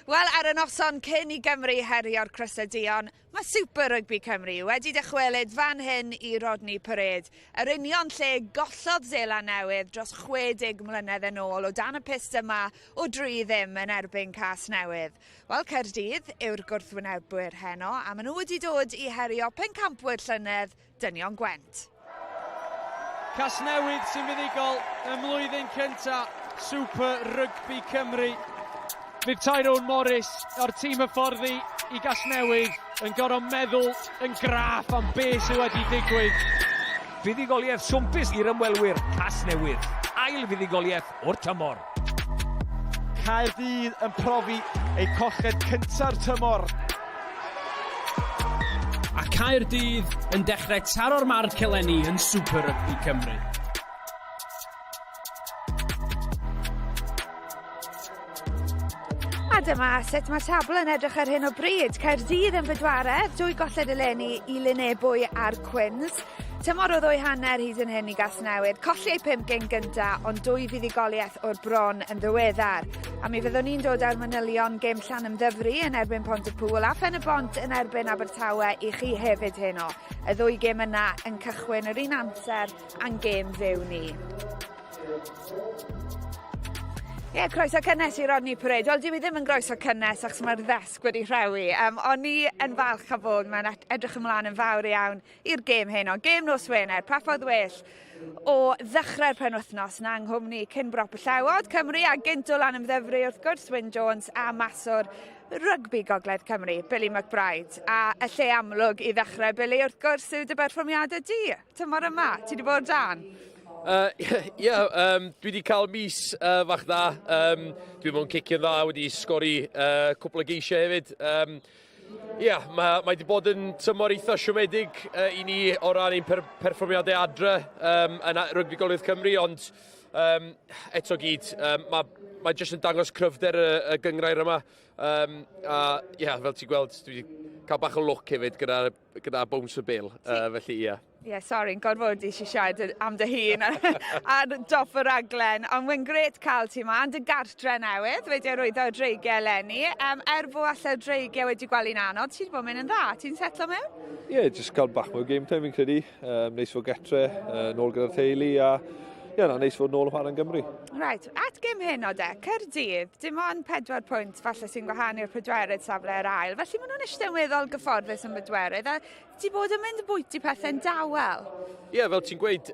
Wel, ar y noson cyn I Gymru herio'r Crysaudion, mae Super Rygbi Cymru wedi dychwelyd fan hyn I Rodney Parade. Yr union lle gollodd Darllediad dros 60 mlynedd yn ôl o dan y pist yma o dri ddim yn erbyn Casnewydd. Wel, Caerdydd yw'r gwrthwynebwyr heno, a maen nhw wedi dod I herio pencampwyr llynedd dynion Gwent. Casnewydd sy'n fuddigol y mlwyddyn cynta Super Rygbi Cymru. Fydd Tyrone Morris o'r tîm hyfforddi I Gasnewydd yn gorfod meddwl yn graff am beth sydd wedi digwydd. Fuddigoliaeth swmpus i'r ymwelwyr Casnewydd. Ail fuddigoliaeth o'r tymor. Caerdydd yn profi eu colled cynta'r tymor. A Caerdydd yn dechrau taro'r marc eleni yn Super Rygbi Cymru. A dyma sut mae tabl yn edrych ar hyn o bryd. Caerdydd yn bedwaredd, 2 golled eleni I Lunebwy a'r Cwins. Tymor o 2 hanner hyd yn hyn I Gasnewydd. Colli eu 5 gyn gynta, ond 2 fuddigoliaeth o'r bron yn ddiweddar. A mi fyddwn ni'n dod â'r manylion gêm Llanymddyfri yn erbyn Pontypool a Phen y Bont yn erbyn Abertawe I chi hefyd heno. Y 2 gêm yna yn cychwyn yr un amser a'n gêm ddew ni. Croeso cynnes I Rodney Parade. Wel, dwi ddim yn groeso cynnes achos mae'r ddesg wedi rhewi. O'n I yn falch o fod mae'n edrych ymlaen yn fawr iawn i'r gêm heno. Gêm nos Wener, pa ffordd well o ddechrau'r penwythnos na nghwmni cyn brop y llewod Cymru a gynt o Llanymddyfri wrth gwrs Wyn Jones a maswr Rygbi Gogledd Cymru, Billy McBride. A y lle amlwg I ddechrau, Billy, wrth gwrs yw dy berfformiadau di. Tymor yma, ti wedi bod dan? Dwi wedi cael mis fach dda. Dwi mewn cicio'n dda, wedi sgori cwpl o geisiau hefyd. Mae wedi bod yn tymor eitha siomedig I ni o ran ein perfformiadau adre yn Rygbi Gogledd Cymru, ond eto gyd, mae jyst yn dangos cryfder y gyngrair yma. Fel ti'n gweld, dwi wedi cael bach o lwc hefyd gyda bounce o bil, felly ie. Sori'n gorfod I siarad am dy hun ar dop y raglen, ond mae'n gret cael ti yma, yn dy gartre newydd, wedi rwyddo dreigiau eleni. Fo allan dreigiau wedi gwely'n anodd, ti wedi bod mynd yn dda, ti'n setlo mewn? Jyst cael bach mwy game time fi'n credu. Neis fod getre, nôl gyda'r teulu a neis fod nôl o chwarae yn Gymru. Right, at gym hyn o de, Caerdydd, dim ond 4 pwynt falle sy'n gwahanu'r pedwerydd safle yr ail, felly maen nhw'n eistedd weddol gyfforddus yn bedwerydd, a ti bod yn mynd y bwyty pethau'n dawel? Fel ti'n gweud,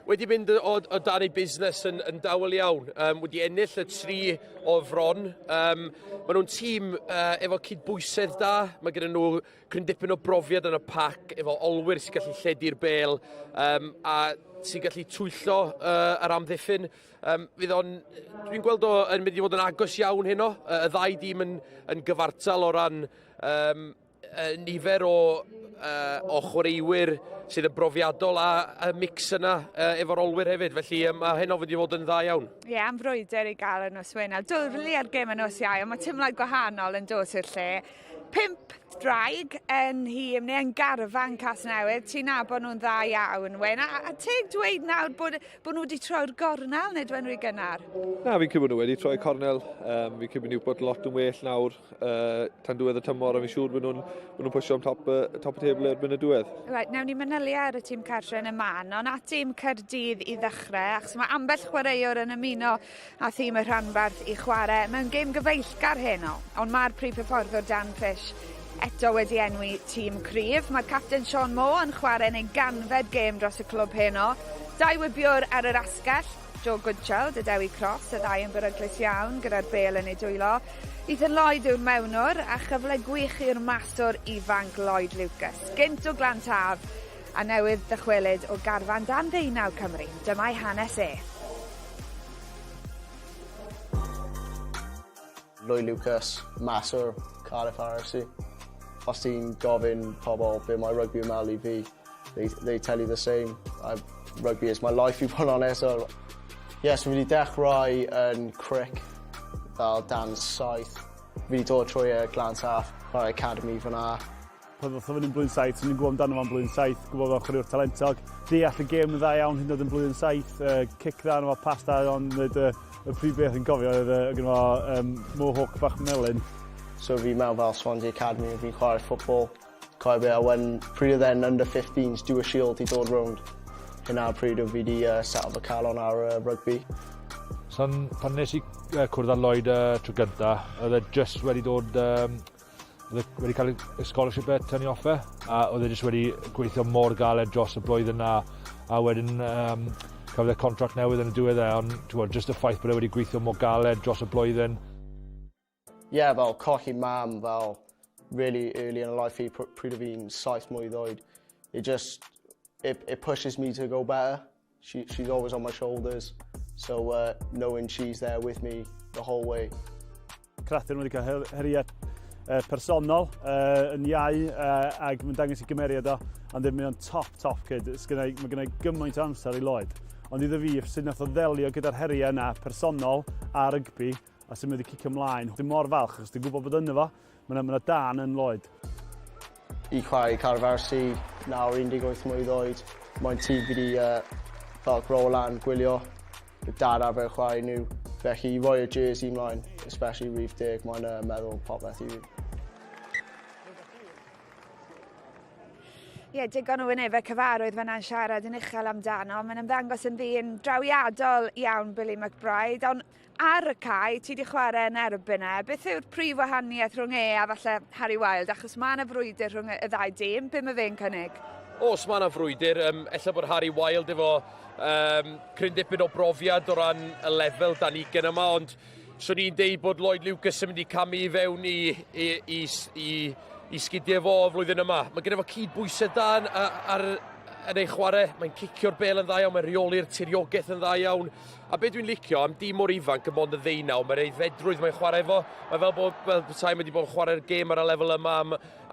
wedi mynd o dan ei busnes yn dawel iawn. Wedi ennill y 3 o fron. Maen nhw'n tîm efo cydbwysedd da. Mae gyda nhw cryn o brofiad yn y pac, efo olwyr sy'n gallu lledu'r bel, a sy'n gallu twyllo yr amddiffyn. Dwi'n gweld yn mynd I fod yn agos iawn heno. Y 2 dîm yn gyfartal o ran nifer o chwaraewyr sydd yn brofiadol a mix yna efo'r olwyr hefyd, felly mae heno wedi fod yn dda iawn. Am frwydr I gael yn nos Wener. Dwrli ar gêm yn nos Iau, ond mae teimlad gwahanol yn dod i'r lle. 5 draig yn hym neu yn garfan Casnewydd, ti'n nabod nhw'n dda iawn, Wyn. A teg dweud nawr bod nhw wedi troi'r gornel neu dwi'n rhy gynnar? Na, fi'n cymryd nhw wedi troi'r cornel. Fi'n cymryd Newport lot yn well nawr tan diwedd y tymor, a fi'n siŵr bod nhw'n pwysio am top y tebl erbyn y diwedd. Right, nawn ni mynylu ar y tîm cartre yn y man, ond at tîm Caerdydd I ddechrau, achos mae ambell chwaraewr yn ymuno a thîm y rhanbarth I chwarae. Mae'n gêm gyfeillgar heno, ond mae'r prif hyfforddwr Dan Fish eto wedi enwi tîm cryf. Mae'r capten Sean Moore yn chwarae yn ei ganfed gêm dros y clwb heno. 2 wybiwr ar yr asgell, Joe Goodchild, y Dewi Cross, y 2 yn beryglus iawn gyda'r bel yn ei dwylo. Ethan Lloyd yw'r mewnwr a chyfle gwych i'r maswr ifanc Lloyd Lucas. Gynt o Glantaf a newydd ddychwelyd o garfan dan ddeunaw Cymru. Dyma'i hanes e. Lloyd Lucas, maswr Cardiff RFC. Os ti'n gofyn pobl be mae rugby yn meddwl I fi, they tell you the same. Rugby is my life, I fod yn onest. So fi wedi dechrau yn cric fel dan 7. Fi wedi dod trwy y Glantaf, chwarae academy fyna. Pan ddoth o fyny'n blwyddyn 7, o'n i'n gwybod amdano fo'n blwyddyn 7, gwybod fel chwaraewr talentog. Deall y gêm yn dda iawn hyd yn oed yn blwyddyn 7, cic dda, pass da, ond y prif beth yn cofio oedd gyda mohawk bach melyn. So fi mewn fel Swansea Academy, fi'n chwarae football. Cofio a when pryd oedd e'n under 15s, do a shield i dod rownd. Hynna pryd oedd fi wedi set up y calon ar rugby. So pan nes i cwrdd â Lloyd tro gynta, oedd e just wedi dod, wedi cael y scholarship tynnu off e, a oedd e just wedi gweithio mor galed dros y blwyddyn na, a wedyn cafodd e contract newydd yn y diwedd e, ond just y ffaith bod e wedi gweithio mor galed dros y blwyddyn. Yeah, fel colli mam, fel really early in life fi, pryd o fi'n 7 mlwydd oed. It pushes me to go better. She's always on my shoulders, so knowing she's there with me the whole way. Crathen wedi cael heriau personol yn iau ac mae'n dangos i gymeriad o, ond mae o'n top kid. Mae gennau gymaint o amser i Lloyd. Ond iddo fi, sydd nath o ddelio gyda'r heriau yna personol a rygbi, a sy'n mynd i cicio ymlaen. Dwi'n mor falch, achos dwi'n gwybod bod yna fo, mae'n dan yn Lloyd. I chwarae Caerdydd nawr 18 mlwydd oed. Mae'n tîm fi wedi fel gro lan, gwylio. Dad arfer chwarae nhw. Felly i roi y jersey ymlaen, especially rhif 10, mae'n meddwl popeth i fi. Ie, digon o wyneb y cyfarwydd fyna'n siarad yn uchel amdano. Mae'n ymddangos yn ddyn drawiadol iawn Billy McBride, ond ar y cae, ti wedi chwarae yn erbyn e. Beth yw'r prif wahaniaeth rhwng a falle Harry Wild, achos mae yna frwydr rhwng y ddau dîm, be mae fe'n cynnig? Os mae yna frwydr, ella bod Harry Wild efo cryn dipyn o brofiad o ran y lefel dan ugain yma, ond swn i'n deud bod Lloyd Lucas yn mynd i camu i fewn i sgidiau fo flwyddyn yma. Mae gen i fo cydbwysau da yn ei chwarae, mae'n cicio'r bel yn dda iawn, mae'n reoli'r tiriogaeth yn dda iawn. A be dwi'n licio am dîm o'r ifanc yn mond y ddeunaw, mae'r eiddfedrwydd mae'n chwarae efo. Mae fel bod petai wedi bod yn chwarae'r gêm ar y lefel yma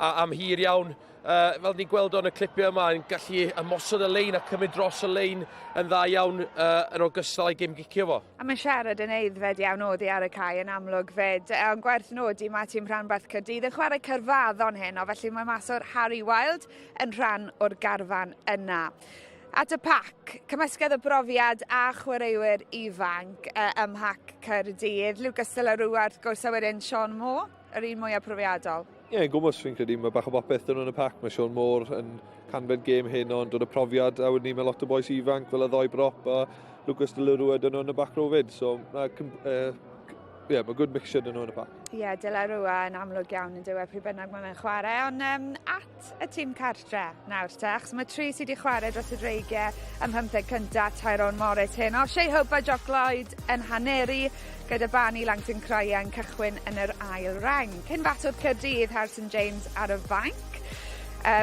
am hir iawn. Fel ni'n gweld o'n y clipio yma, yn gallu ymosod y lein a cymryd dros y lein yn dda iawn yn ogystal â'i gêm gicio fo. A mae'n siarad yn eiddfed iawn oddi ar y cae yn amlwg fed. Ond gwerth nodi mae tîm rhanbarth Caerdydd yn chwarae cyrfaddon hyn, o felly mae mas o'r Harry Wild yn rhan o'r garfan yna. At y pac, cymysgedd y brofiad a chwaraewyr ifanc ym Mhac Caerdydd. Lucas Dylarwart, groesawu wedyn Sean Moore, yr un mwyaf profiadol. Ie, gwmws fi'n credu, mae bach o bopeth yn y pac. Mae Sean Moore yn canfed gêm hyn ond dod y profiad, a wedyn ni mae lot o boes ifanc fel y ddoi brop a Lucas Dylarwart yn y back row fyd. So, mae good mixture yn y pac. Ie, Dylarwart yn amlwg iawn yn dywed pryd bynnag mae'n chwarae, ond at y tîm cartre nawr te, achos mae 3 sydd wedi chwarae dros y dreigiau ym 15 cyntaf Tyrone Morris hyn. O, Shea Hope a Jock Lloyd yn haneri, gyda Barney Langton Cryer yn cychwyn yn yr ail rang. Cyn batwr Caerdydd, Harrison James ar y fanc.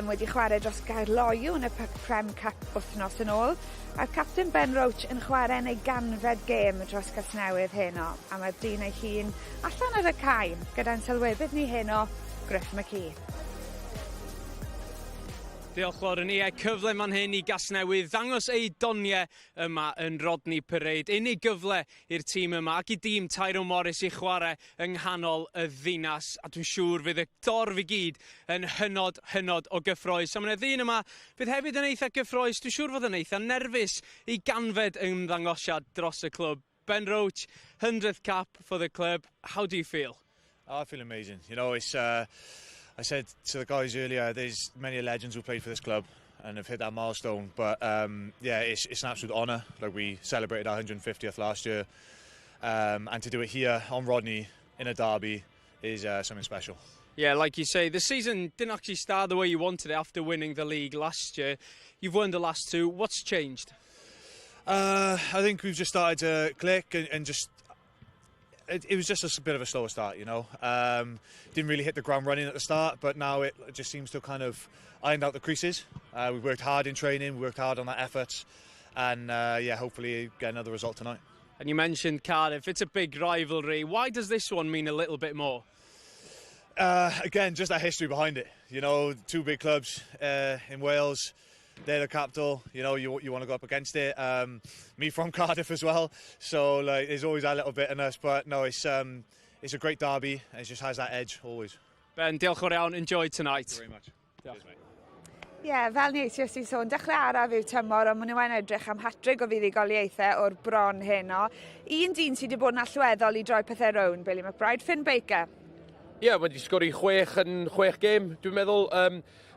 Wedi chwarae dros Gaerloyw yn y Prem Cup wythnos yn ôl. A'r captain Ben Roach yn chwarae yn ei ganfed gêm dros Casnewydd heno. A mae'r dyn ei hun allan ar y cae gyda'n sylwebydd ni heno, Griff McKee. Diolch Lawr, ni cyfle man hyn i Gasnewydd, ddangos ei doniau yma yn Rodney Parade. Unig gyfle i'r tîm yma ac i dîm Tyrone Morris i chwarae yng nghanol y ddinas. A dwi'n siŵr fydd y dorf i gyd yn hynod o gyffroes. A mae'n ddyn yma fydd hefyd yn eitha gyffroes. Dwi'n siŵr fod yn eitha nerfus i ganfed ymddangosiad dros y clwb. Ben Roach, 100th cap for the club. How do you feel? I feel amazing. You know, I said to the guys earlier, there's many legends who played for this club and have hit that milestone. But yeah, it's an absolute honour. Like, we celebrated our 150th last year, and to do it here on Rodney in a derby is something special. Yeah, like you say, the season didn't actually start the way you wanted it after winning the league last year. You've won the last 2. What's changed? I think we've just started to click and just. It was just a bit of a slower start, you know. Didn't really hit the ground running at the start, but now it just seems to kind of ironed out the creases. We worked hard in training, we worked hard on that effort, and yeah, hopefully get another result tonight. And you mentioned Cardiff, it's a big rivalry. Why does this one mean a little bit more? Again, just that history behind it. You know, 2 big clubs in Wales. They're the capital, you know, you want to go up against it. Me from Cardiff as well, so like there's always that little bit in us, but no, it's a great derby, and it just has that edge always. Ben, diolch o'r iawn, enjoy tonight. Thank you very much. Diolch. Cheers, mate. Fel nes i sôn, dechrau araf yw tymor, ond maen nhw'n edrych am hatrig o fuddugoliaethau o'r bron heno. Un dyn sydd wedi bod yn allweddol i droi pethau rown, Billy McBride, Finn Baker. Mae wedi sgori 6 yn 6 gêm. Dwi'n meddwl,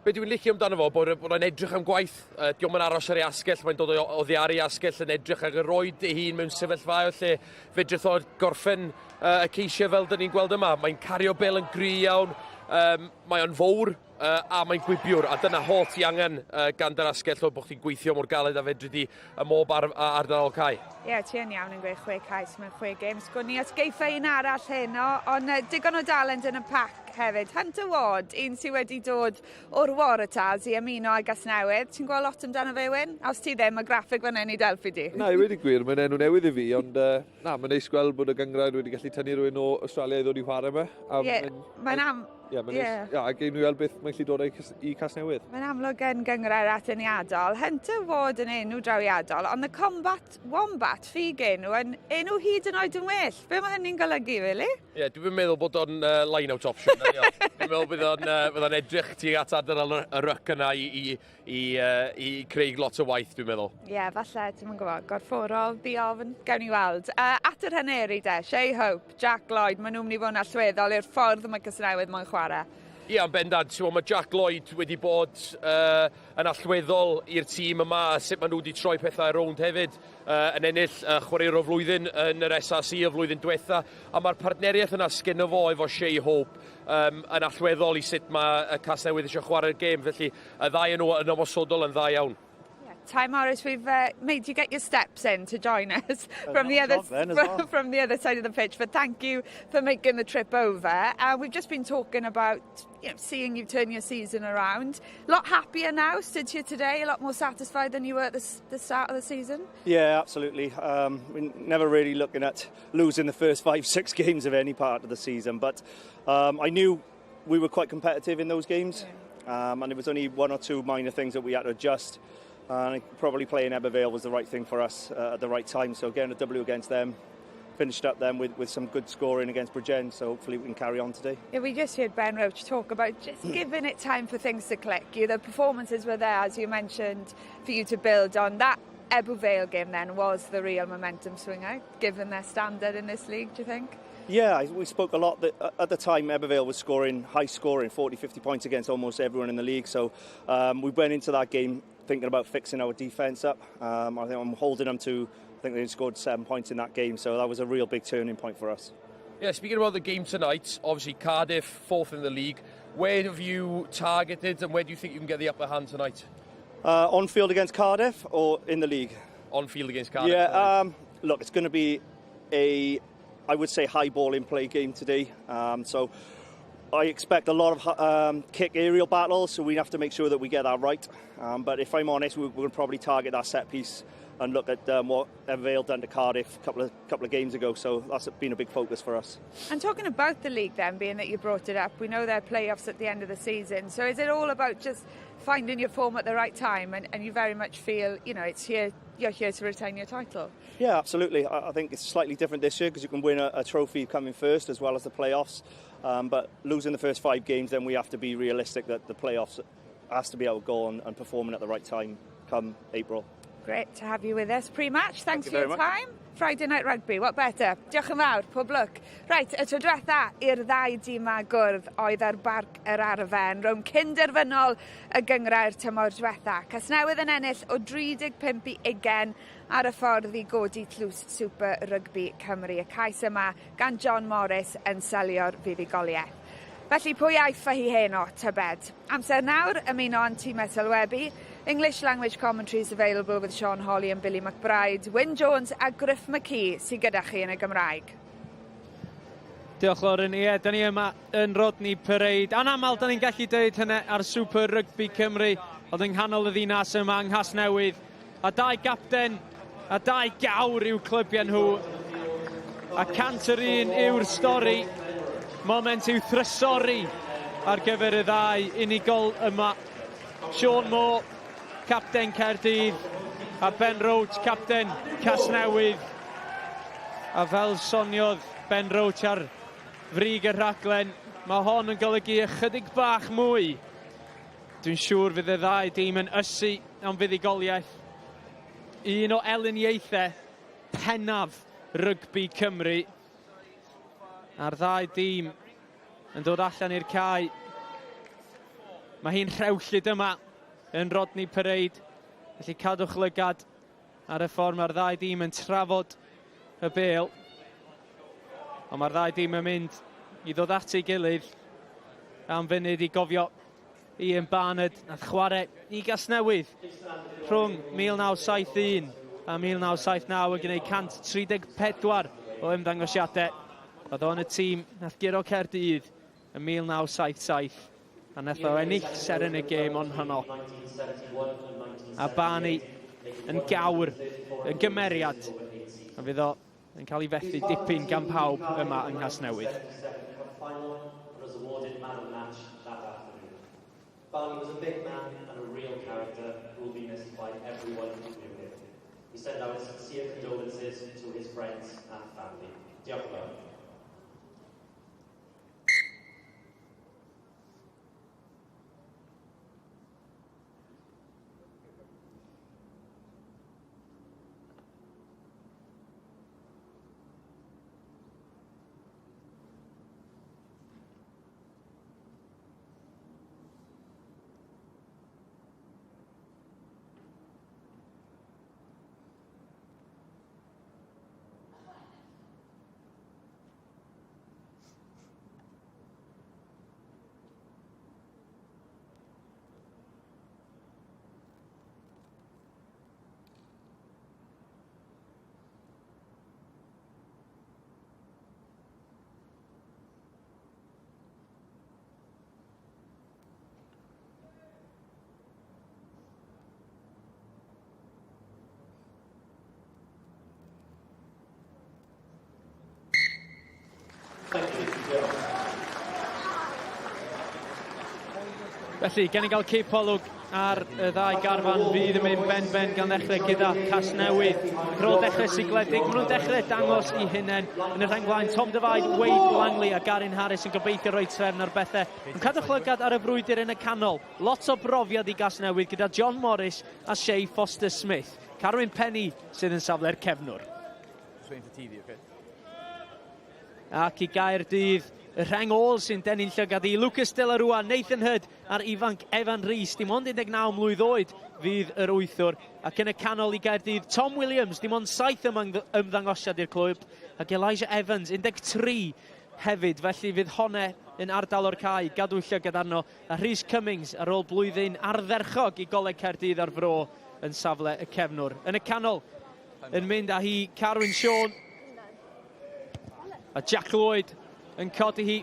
be dwi'n licio amdano fo, bod yn edrych am gwaith. Diolch yn aros ar ei asgell, mae'n dod o ddiar ei asgell yn edrych ag yn roed ei hun mewn sefyllfaoedd lle fedrith o gorffen y ceisiau fel dyn ni'n gweld yma. Mae'n cario bel yn gry iawn, mae o'n fawr a mae'n gwibiwr, a dyna holl ti angen gan dy'r asgell o bod chi'n gweithio mor galed a fedri di y mob ardal cae. Ti yn iawn yn gweud 6 cais mewn 6 games. Gwni atgeifau un arall heno, ond digon o dalent yn y pac hefyd. Hunter Ward, un sydd wedi dod o'r Waratahs i ymuno â Gasnewydd. Ti'n gweld lot amdano fe, Wyn? Os ti ddim, y graffig fan hyn i delphi di. Na, i wedi gwir, mae'n enw newydd i fi, ond mae'n neis gweld bod y gyngrair wedi gallu tynnu rhywun o Australia i ddod i chwarae yma. Mae'n am... Ac ein nhw beth mae'n lli dod i Casnewydd. Mae'n amlwg yn gyngrair atyniadol. Hunter Ward yn enw drawiadol, ond y Combat Wombat ffug enw yn enw hyd yn oed yn well. Be mae hynny'n golygu, Fili? Dwi'n meddwl bod o'n line-out option. Dwi'n meddwl bydd o'n edrych tuag at adael y ryc yna i creu lot o waith, dwi'n meddwl. Falle, ti'n gwybod, gorfforol, biofn, gawn ni weld. At yr hyneri de, Shea Hope, Jack Lloyd, maen nhw'n mynd i fod yn allweddol i'r ffordd mae Casnewydd mae'n chwarae. Yn bendant, mae Jack Lloyd wedi bod yn allweddol i'r tîm yma, sut maen nhw wedi troi pethau rownd hefyd, yn ennill chwaraewr o flwyddyn yn yr SRC o flwyddyn diwetha, a mae'r partneriaeth yna sgynno fo efo Shea Hope yn allweddol i sut mae Casnewydd eisiau chwarae'r gêm, felly y ddau yn ymosodol yn dda iawn. Ty Morris, we've made you get your steps in to join us from the other side of the pitch, but thank you for making the trip over. We've just been talking about seeing you turn your season around. A lot happier now, stood here today, a lot more satisfied than you were at the start of the season? Yeah, absolutely. We're never really looking at losing the first 5-6 games of any part of the season, but I knew we were quite competitive in those games, and there was only 1 or 2 minor things that we had to adjust. And probably playing Ebbw Vale was the right thing for us at the right time. So getting a W against them, finished up then with some good scoring against Bridgend. So hopefully we can carry on today. We just heard Ben Roach talk about just giving it time for things to click. The performances were there, as you mentioned, for you to build on. That Ebbw Vale game then was the real momentum swing out, given their standard in this league, do you think? Yeah, we spoke a lot that at the time Ebbw Vale was high scoring, 40-50 points against almost everyone in the league. So we went into that game thinking about fixing our defence up. I think I'm holding them to, I think they scored 7 points in that game, so that was a real big turning point for us. Speaking about the game tonight, obviously Cardiff, 4th in the league. Where have you targeted and where do you think you can get the upper hand tonight? On field against Cardiff or in the league? On field against Cardiff. Look, it's going to be I would say high ball in play game today. So I expect a lot of kick aerial battles, so we have to make sure that we get that right. But if I'm honest, we're going to probably target that set piece and look at what Ebbw Vale done to Cardiff a couple of games ago. So that's been a big focus for us. And talking about the league then, being that you brought it up, we know there are playoffs at the end of the season. So is it all about just finding your form at the right time and you very much feel, you're here to retain your title? Yeah, absolutely. I think it's slightly different this year because you can win a trophy coming first as well as the playoffs. But losing the first 5 games, then we have to be realistic that the playoffs has to be able to go on and performing at the right time come April. Great to have you with us pre-match. Thanks Thank for your time. Friday Night Rugby, what better? Diolch yn fawr, pob lwc. Right, y tro diwetha i'r ddau dîm a gwrdd oedd ar barc yr arfen rhwng cynderfynol y gyngrair tymor diwetha. Casnewydd yn ennill o 35 i 20 ar y ffordd i godi tlws Super Rygbi Cymru. Y cais yma gan John Morris yn selio'r fuddugoliaeth. Felly pwy aeth hi heno, tybed? Amser nawr ymuno yn tîmau sylwebu. English language commentaries available with Sean Holly and Billy McBride, Wyn Jones a Griff McKee sydd gyda chi yn y Gymraeg. Diolch Lauren, da ni yma yn Rodney Parade. Anamal, da ni'n gallu dweud hynny ar Super Rygbi Cymru, oedd yng nghanol y ddinas yma yng Nghasnewydd. A 2 gapten, a 2 gawr i'w clybiau nhw. A 101 yw'r stori. Moment i'w thrysori ar gyfer y 2 unigol yma. Sean Moore, capten Caerdydd, a Ben Roach, capten Casnewydd. A fel soniodd Ben Roach ar frig y rhaglen, mae hon yn golygu ychydig bach mwy Dwi'n siŵr fydd y ddau dîm yn ysu am fuddigoliaeth. Un o eliniaethau pennaf rygbi Cymru. A'r ddau dîm yn dod allan i'r cae. Mae hi'n rhewllyd yma yn Rodney Parade. Felly cadwch lygad ar y ffordd mae'r ddau dîm yn trafod y bêl. Ond mae'r ddau dîm yn mynd i ddod at ei gilydd am funud i gofio Ian Barnard nath chwarae i Gasnewydd rhwng 1971 a 1979 yn gwneud 134 o ymddangosiadau. Oedd o'n y tîm nath giro Caerdydd yn 1977 a nath o ennill seren y gêm o'n honno. A Barney yn gawr, yn gymeriad, a fydd o yn cael ei fethu dipyn gan pawb yma yng Nghasnewydd. Barney was a big man and a real character who will be missed by everyone who knew him. He sent out sincere condolences to his friends and family. Diolch yn fawr. Felly, gen i gael cipolwg ar y ddau garfan fydd yn mynd ben-ben gan ddechrau gyda Casnewydd. Rôl dechrau sigledig, maen nhw'n dechrau dangos i hunain yn y rhenglaen. Tom Dyfaid, Wade Langley a Garin Harris yn gobeithio rhoi trefn ar bethau. Yn cadw chlygad ar y frwydr yn y canol. Lot o brofiad i Gasnewydd gyda John Morris a Shea Foster Smith. Carwyn Penny sydd yn safle'r cefnwr. Ac i Gaerdydd, y rheng ôl sy'n denu'n llygad i Lucas De La Rua, Nathan Hood a'r ifanc Evan Rees. Dim ond 19 mlwydd oed fydd yr wythwr. Ac yn y canol i Gaerdydd, Tom Williams, dim ond 7 ymddangosiad i'r clwb. Ac Elijah Evans, 13 hefyd. Felly fydd honne yn ardal o'r cae, gadw llygad arno. A Rhys Cummings ar ôl blwyddyn ardderchog i goleg Caerdydd ar fro yn safle y cefnwr. Yn y canol yn mynd â hi Carwyn Sean a Jack Lloyd yn codi hi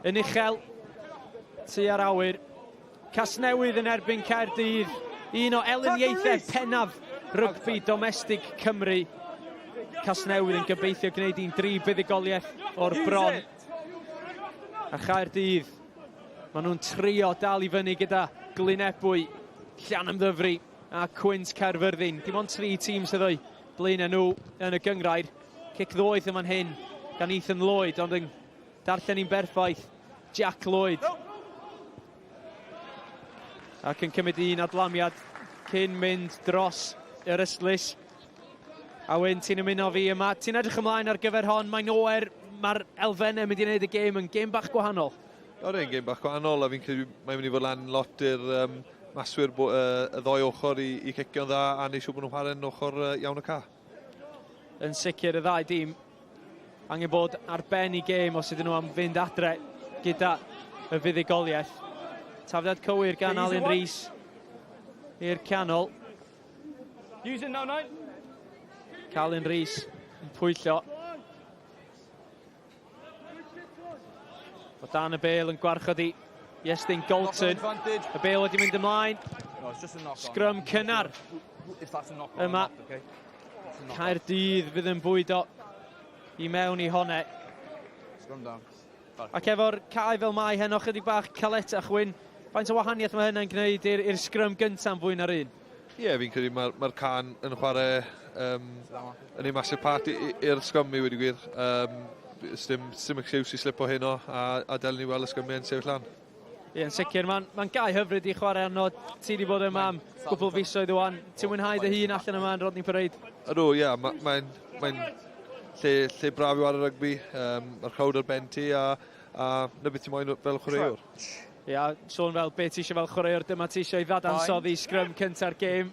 yn uchel tu ar awyr. Casnewydd yn erbyn Caerdydd, un o eliniaethau pennaf rygbi domestig Cymru. Casnewydd yn gobeithio gwneud un 3 buddigoliaeth o'r bron. A Chaerdydd, maen nhw'n trio dal i fyny gyda Glynebwy, Llanymddyfri a Cwynt Caerfyrddin. Dim ond 3 tîm sydd o'i blaen nhw yn y gyngrair. Cic ddoeth yma'n hyn gan Ethan Lloyd, ond yn darllen i'n berffaith Jack Lloyd. Ac yn cymryd un adlamiad cyn mynd dros yr ystlys. A wyn, ti'n ymuno fi yma. Ti'n edrych ymlaen ar gyfer hon. Mae'n oer, mae'r elfennau mynd i wneud y gêm yn gêm bach gwahanol. O'r un gêm bach gwahanol, a fi'n credu mae'n mynd i fod lan lot i'r maswyr y ddoi ochr i cicio'n dda a neu siw bod nhw'n chwarae'n ochr iawn y ca. Yn sicr y ddau dîm angen bod ar ben i gêm os ydyn nhw am fynd adre gyda y fuddigoliaeth. Tafliad cywir gan Alun Rees i'r canol. Alun Rees yn pwyllo. O dan y bêl yn gwarchod i Iestyn Golton. Y bêl wedi mynd ymlaen. Sgrym cynnar yma. Caerdydd fydd yn bwydo i mewn i honne. Ac efo'r cae fel mae heno chydig bach caletach wyn, faint o wahaniaeth mae hynny'n gwneud i'r sgrym gyntaf fwy na'r un? Ie, fi'n credu mae'r can yn chwarae yn ei masif part i'r sgwmni wedi gwir. Sdim excuse i slipo heno a delen ni weld y sgwmni yn sefyll lan. Ie, yn sicr, mae'n gau hyfryd i chwarae arno. Ti wedi bod yma am gwbl fisoedd wan. Ti'n mwynhau dy hun allan yma yn Rodney Parade? Ydw, ie, mae'n lle braf i ar y rygbi. Mae'r crowd ar ben ti a na beth ti'n moyn fel chwaraewr. Ie, sôn fel beth ti eisiau fel chwaraewr, dyma ti eisiau i ddadansoddi sgrym cynta'r gêm.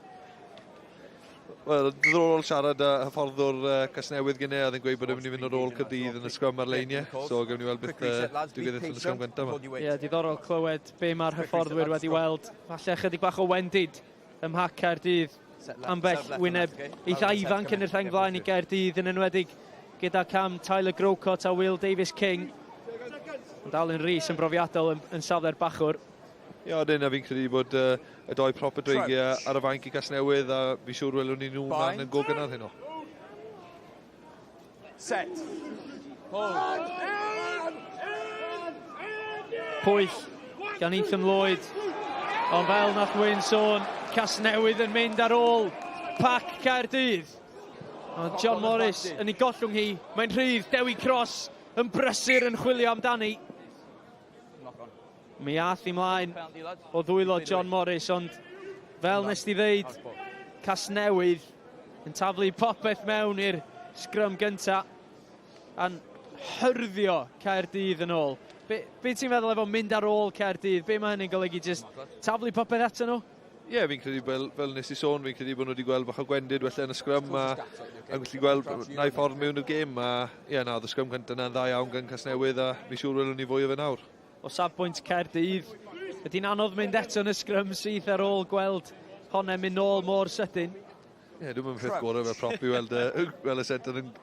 Wel, diddorol siarad y hyfforddwr Casnewydd gynnau, a ddyn gweud bod e'n mynd i fynd ar ôl Caerdydd yn y sgrym ar leiniau, so gewn ni weld beth digwydd yn y sgrym gyntaf yma. Ie, diddorol clywed be mae'r hyfforddwyr wedi weld. Falle chydig bach o wendid ym mhac Caerdydd. Ambell wyneb eitha ifanc yn y rheng flaen i Caerdydd yn enwedig gyda cam Tyler Grocott a Will Davies-King. Ond Alan Rees yn brofiadol yn safle'r bachwr. Ie, a fi'n credu bod y doi prop y dreigiau ar y fainc i Gasnewydd a fi siŵr welwn ni nhw man yn go gynnar heno. Set. Pwyll gan Ethan Lloyd. Ond fel nath Wyn sôn, Casnewydd yn mynd ar ôl pac Caerdydd. Ond John Morris yn ei gollwng hi. Mae'n rhydd, Dewi Cross yn brysur yn chwilio amdani. Mi ath i mlaen o ddwylo John Morris, ond fel nes ti ddeud, Casnewydd yn taflu popeth mewn i'r sgrym gynta a'n hyrddio Caerdydd yn ôl. Be ti'n feddwl efo mynd ar ôl Caerdydd? Be mae hynny'n golygu, just taflu popeth eto nhw? Ie, fi'n credu fel nes i sôn, fi'n credu bod nhw wedi gweld bach o gwendid felly yn y sgrym a yn gallu gweld nai ffordd mewn i'r gêm a ie, oedd y sgrym gyntaf yna'n dda iawn gan Casnewydd a fi siŵr welwn ni fwy o fe nawr. O safbwynt Caerdydd, ydy'n anodd mynd eto yn y sgrym sydd ar ôl gweld honna'n mynd nôl mor sydyn. Ie, dwi'n mynd ffith gorau fel prop i weld y set yn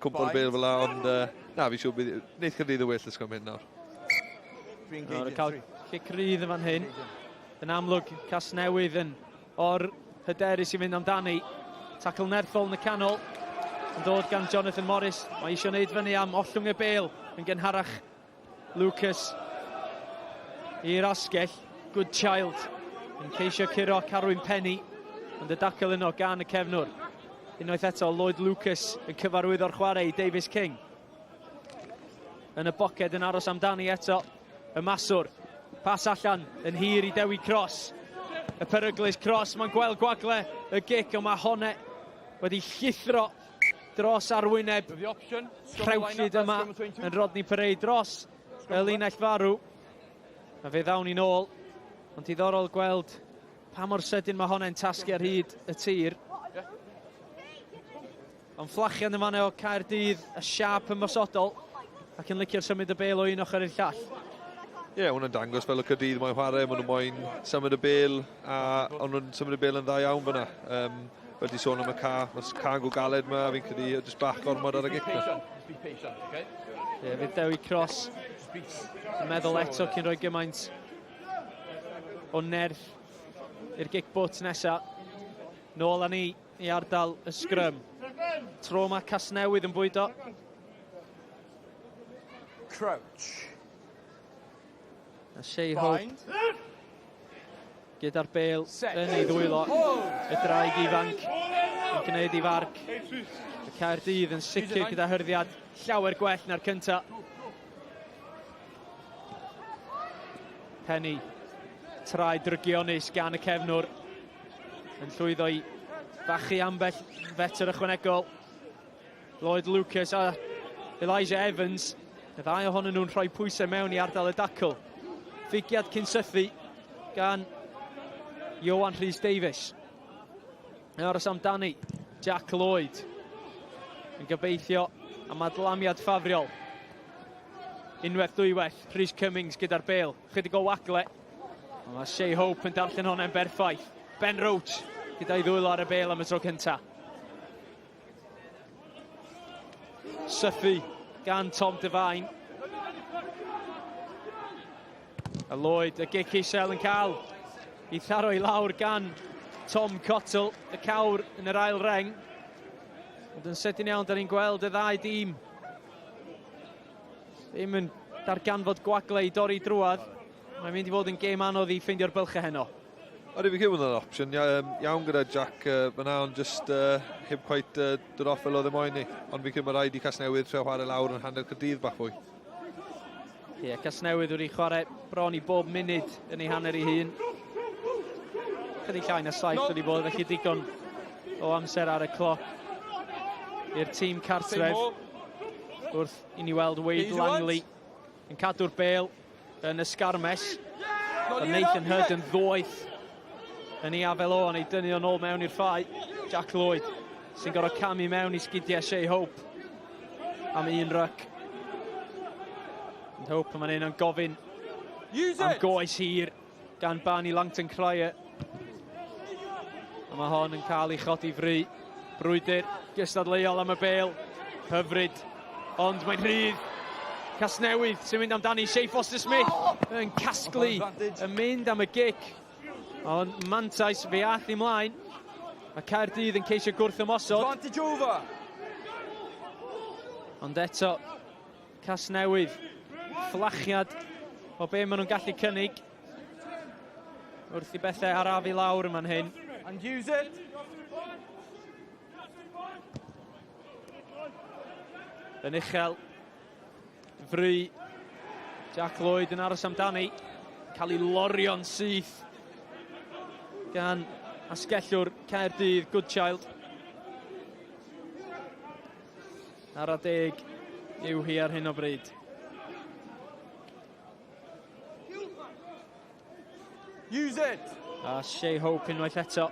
cwmpl bel fel la, ond na, fi siŵr bydd wneud Caerdydd y well y sgrym hyn nawr. Nawr, cael cic rydd yn fan hyn. Yn amlwg, Casnewydd yn o'r hyderus i fynd amdani. Tacl nerthol yn y canol. Yn dod gan Jonathan Morris. Mae eisiau gwneud fyny am ollwng y bel yn gynharach Lucas i'r asgell. Good child yn ceisio curo Carwyn Penny, ond y dacl yno gan y cefnwr. Unwaith eto Lloyd Lucas yn cyfarwydd o'r chwarae i Davies-King. Yn y boced yn aros amdani eto y maswr. Pas allan yn hir i Dewi Cross. Y peryglus Cross, mae'n gweld gwagle y gic, ond mae honne wedi llithro dros arwyneb rhewllid yma yn Rodney Parade dros y linell farw. A fe ddawn i nôl, ond diddorol gweld pa mor sydyn mae honna'n tasgu ar hyd y tir. Ond fflachian y fanne o Caerdydd, y siap ymosodol, ac yn licio'r symud y bel o un ochr i'r llall. Ie, hwnna'n dangos fel y Caerdydd mae'n chwarae, maen nhw'n moyn symud y bel, a ond nhw'n symud y bel yn dda iawn fyna. Fel di sôn am y ca, mae'n go galed yma, fi'n credu jyst bach gormod ar y gic na. Ie, fydd Dewi Cross yn meddwl eto cyn rhoi gymaint o nerth i'r gic bwt nesa. Nôl â ni i ardal y sgrym. Tro mae Casnewydd yn bwydo. Crouch. A Shea Hope gyda'r bel yn ei ddwylo. Y draig ifanc yn gwneud i farc. Y Caerdydd yn sicr gyda hyrddiad llawer gwell na'r cynta. Penny, traed drygionus gan y cefnwr, yn llwyddo i fachu ambell fetr ychwanegol. Lloyd Lucas a Elijah Evans, y ddau ohonyn nhw'n rhoi pwysau mewn i ardal y dacl. Figiad cynsythu gan Iowan Rhys Davies. Aros amdani, Jack Lloyd yn gobeithio am adlamiad ffafriol. Unwaith dwywaith, Rhys Cummings gyda'r bel. Chydig o wagle. Mae Shea Hope yn darllen hwnna'n berffaith. Ben Roach gyda'i ddwylo ar y bel am y tro cynta. Sythu gan Tom Devine. A Lloyd, y gic isel yn cael i tharo i lawr gan Tom Cottle, y cawr yn yr ail reng. Ond yn sydyn iawn, da ni'n gweld y ddau dîm ddim yn darganfod gwagle i dorri drwad. Mae'n mynd i fod yn gêm anodd i ffeindio'r bylchau heno. Oedden fi'n cymryd yn opsiwn iawn gyda Jack fyna, ond just heb cweit dod off fel oedd y moyn ni. Ond fi'n cymryd rhaid i Casnewydd treo chwarae lawr yn hanner Caerdydd bach fwy. Casnewydd wedi chwarae bron I bob munud yn ei hanner ei hun. Chydig llai na 7 wedi bod, felly digon o amser ar y cloc i'r tîm cartref. Wrth I ni weld Wade Langley yn cadw'r bêl yn ysgarmes. Oedd Nathan Hood yn ddoeth yn ei afel o, yn ei dynnu o'n ôl mewn i'r ffai. Jack Lloyd sy'n gorfod camu mewn I sgidiau Shea Hope am un ryc. And Hope yma'n un yn gofyn am goes hir gan Barney Langton Cryer. A mae hon yn cael ei chodi fri. Brwydyr gystadleuol am y bêl. Hyfryd, ond mae'n rhydd. Casnewydd sy'n mynd amdani. Shea Foster-Smith yn casglu, yn mynd am y gic. Ond mantais fe all I mlaen. Mae Caerdydd yn ceisio gwrth ymosod. Ond eto, Casnewydd, fflachiad o be maen nhw'n gallu cynnig. Wrth I bethau arafu lawr yma'n hyn. And use it. Yn uchel, fri, Jack Lloyd yn aros amdani. Cael ei lorio'n syth gan asgellwr Caerdydd, Goodchild. Ar a 10 yw hi ar hyn o bryd. Use it. A Shea Hope unwaith eto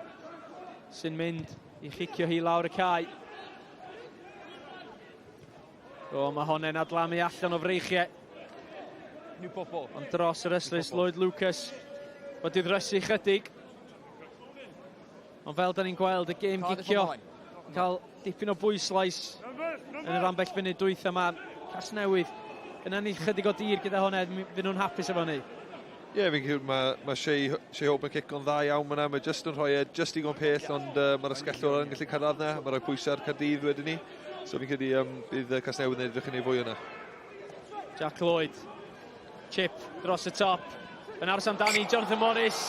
sy'n mynd I chicio hi lawr y cae. O, mae honna'n adlamu allan o freichiau. Ond dros yr yslys Lloyd Lucas wedi ddrysu chydig. Ond fel da ni'n gweld y gêm gicio yn cael dipyn o bwyslais yn yr ambell funud dwytha yma. Casnewydd yn ennill chydig o dir gyda hwnna, fy nhw'n hapus efo ni. Ie, fi'n credu mae Shea Hope yn cic o'n dda iawn yna. Mae just yn rhoi just digon pell, ond mae'r asgellwr yn gallu cyrraedd yna. Mae'n rhoi pwysau ar Caerdydd wedyn ni. So fi'n credu bydd Casnewydd yn edrych yn ei fwy yna. Jack Lloyd, chip dros y top. Yn aros amdani, Jonathan Morris.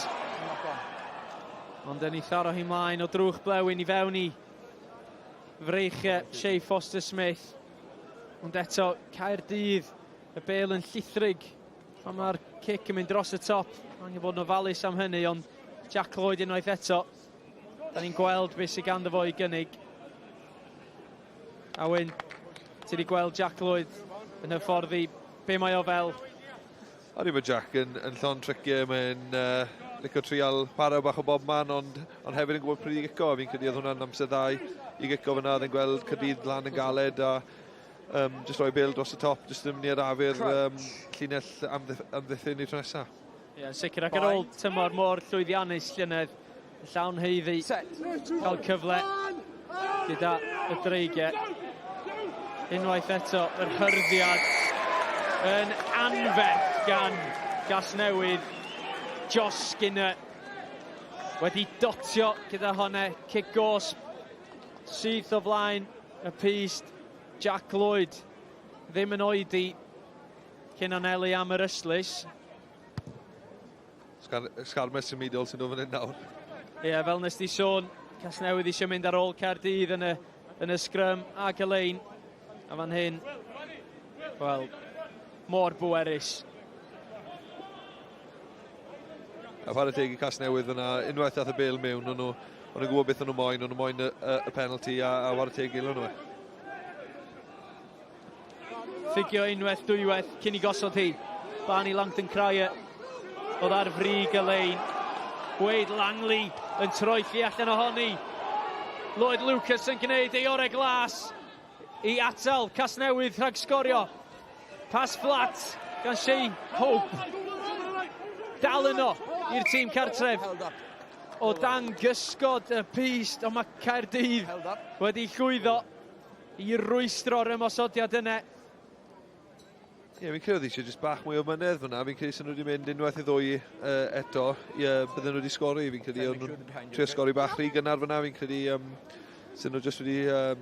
Ond yn ei tharo hi mlaen o drwch blewyn I fewn I freichiau Shea Foster-Smith. Ond eto, Caerdydd, y bêl yn llithrig. Ond mae'r cic yn mynd dros y top. Mae'n bod yn ofalus am hynny, ond Jack Lloyd unwaith eto. Da ni'n gweld beth sy'n ganddo fo I gynnig. A wyn, ti wedi gweld Jack Lloyd yn hyfforddi be mae o fel. O'n mae Jack yn llon triciau, mae'n licio trial para bach o bob man, ond hefyd yn gwybod pryd I gico. Fi'n credu oedd hwnna'n amser dda I gico fyna, oedd yn gweld Caerdydd lan yn galed a just rhoi bêl dros y top, just yn mynd i'r afur llinell amddiffyn I tro nesaf. Ie, sicr ac ar ôl tymor mor llwyddiannus llynedd, llawn heiddi, cael cyfle gyda y dreigiau. Unwaith eto, yr hyrddiad yn anferth gan Gasnewydd. Josh Skinner wedi dotio gyda hwnna, cic gosb, syth o flaen y pist. Jack Lloyd ddim yn oedi cyn anelu am yr yslys. Sgarmes symudol sy'n ofyn yn nawr. Ie, fel nes di sôn, Casnewydd eisiau mynd ar ôl Caerdydd yn y sgrym ag y lein. A fan hyn, wel, mor bwerus. A pan y teg I Casnewydd yna, unwaith ath y bêl mewn, o'n nhw'n gwybod beth o'n nhw'n moyn y penalty a war y teg ilon nhw. Ffigio unwaith, dwywaith, cyn I gosod hi. Barney Langton Cryer oedd ar frig y lein. Wade Langley yn troelli allan ohoni. Lloyd Lucas yn gwneud ei orau glas I atal Casnewydd rhag sgorio. Pas flat gan Shea Hope. Dal yno i'r tîm cartref. O dan gysgod y pist, ond mae Caerdydd wedi llwyddo I rwystro'r ymosodiad yna. Ie, fi'n credu eisiau jyst bach mwy o mynedd fyna. Fi'n credu sy'n nhw wedi mynd unwaith I ddwy eto. Bydden nhw wedi sgori. Fi'n credu nhw'n trio sgori bach rhy gynnar fyna. Fi'n credu sy'n nhw jyst wedi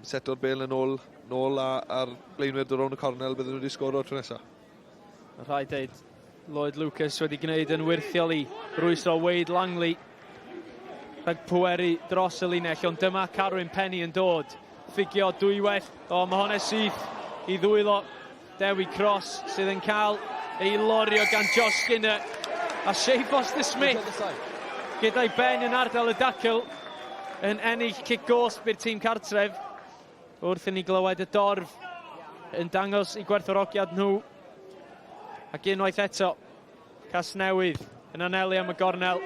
seto'r bêl yn ôl a'r blaenwyr dod rown y cornel. Bydden nhw wedi sgoro tro nesaf. Rhaid dweud, Lloyd Lucas wedi gwneud yn wirthiol I rwystro Wade Langley. Rhag pweru dros y linell, ond dyma Carwyn Penny yn dod. Ffigio dwywaith, o mae hwnna syth I ddwylo. Dewi Cross sydd yn cael ei lorio gan Josh Skinner. A Shea Foster-Smith gyda'i ben yn ardal y dacl yn ennill cic gosb i'r tîm cartref. Wrth i ni glywed y dorf yn dangos i gwerthfawrogiad nhw. Ac unwaith eto, Casnewydd yn anelu am y gornel.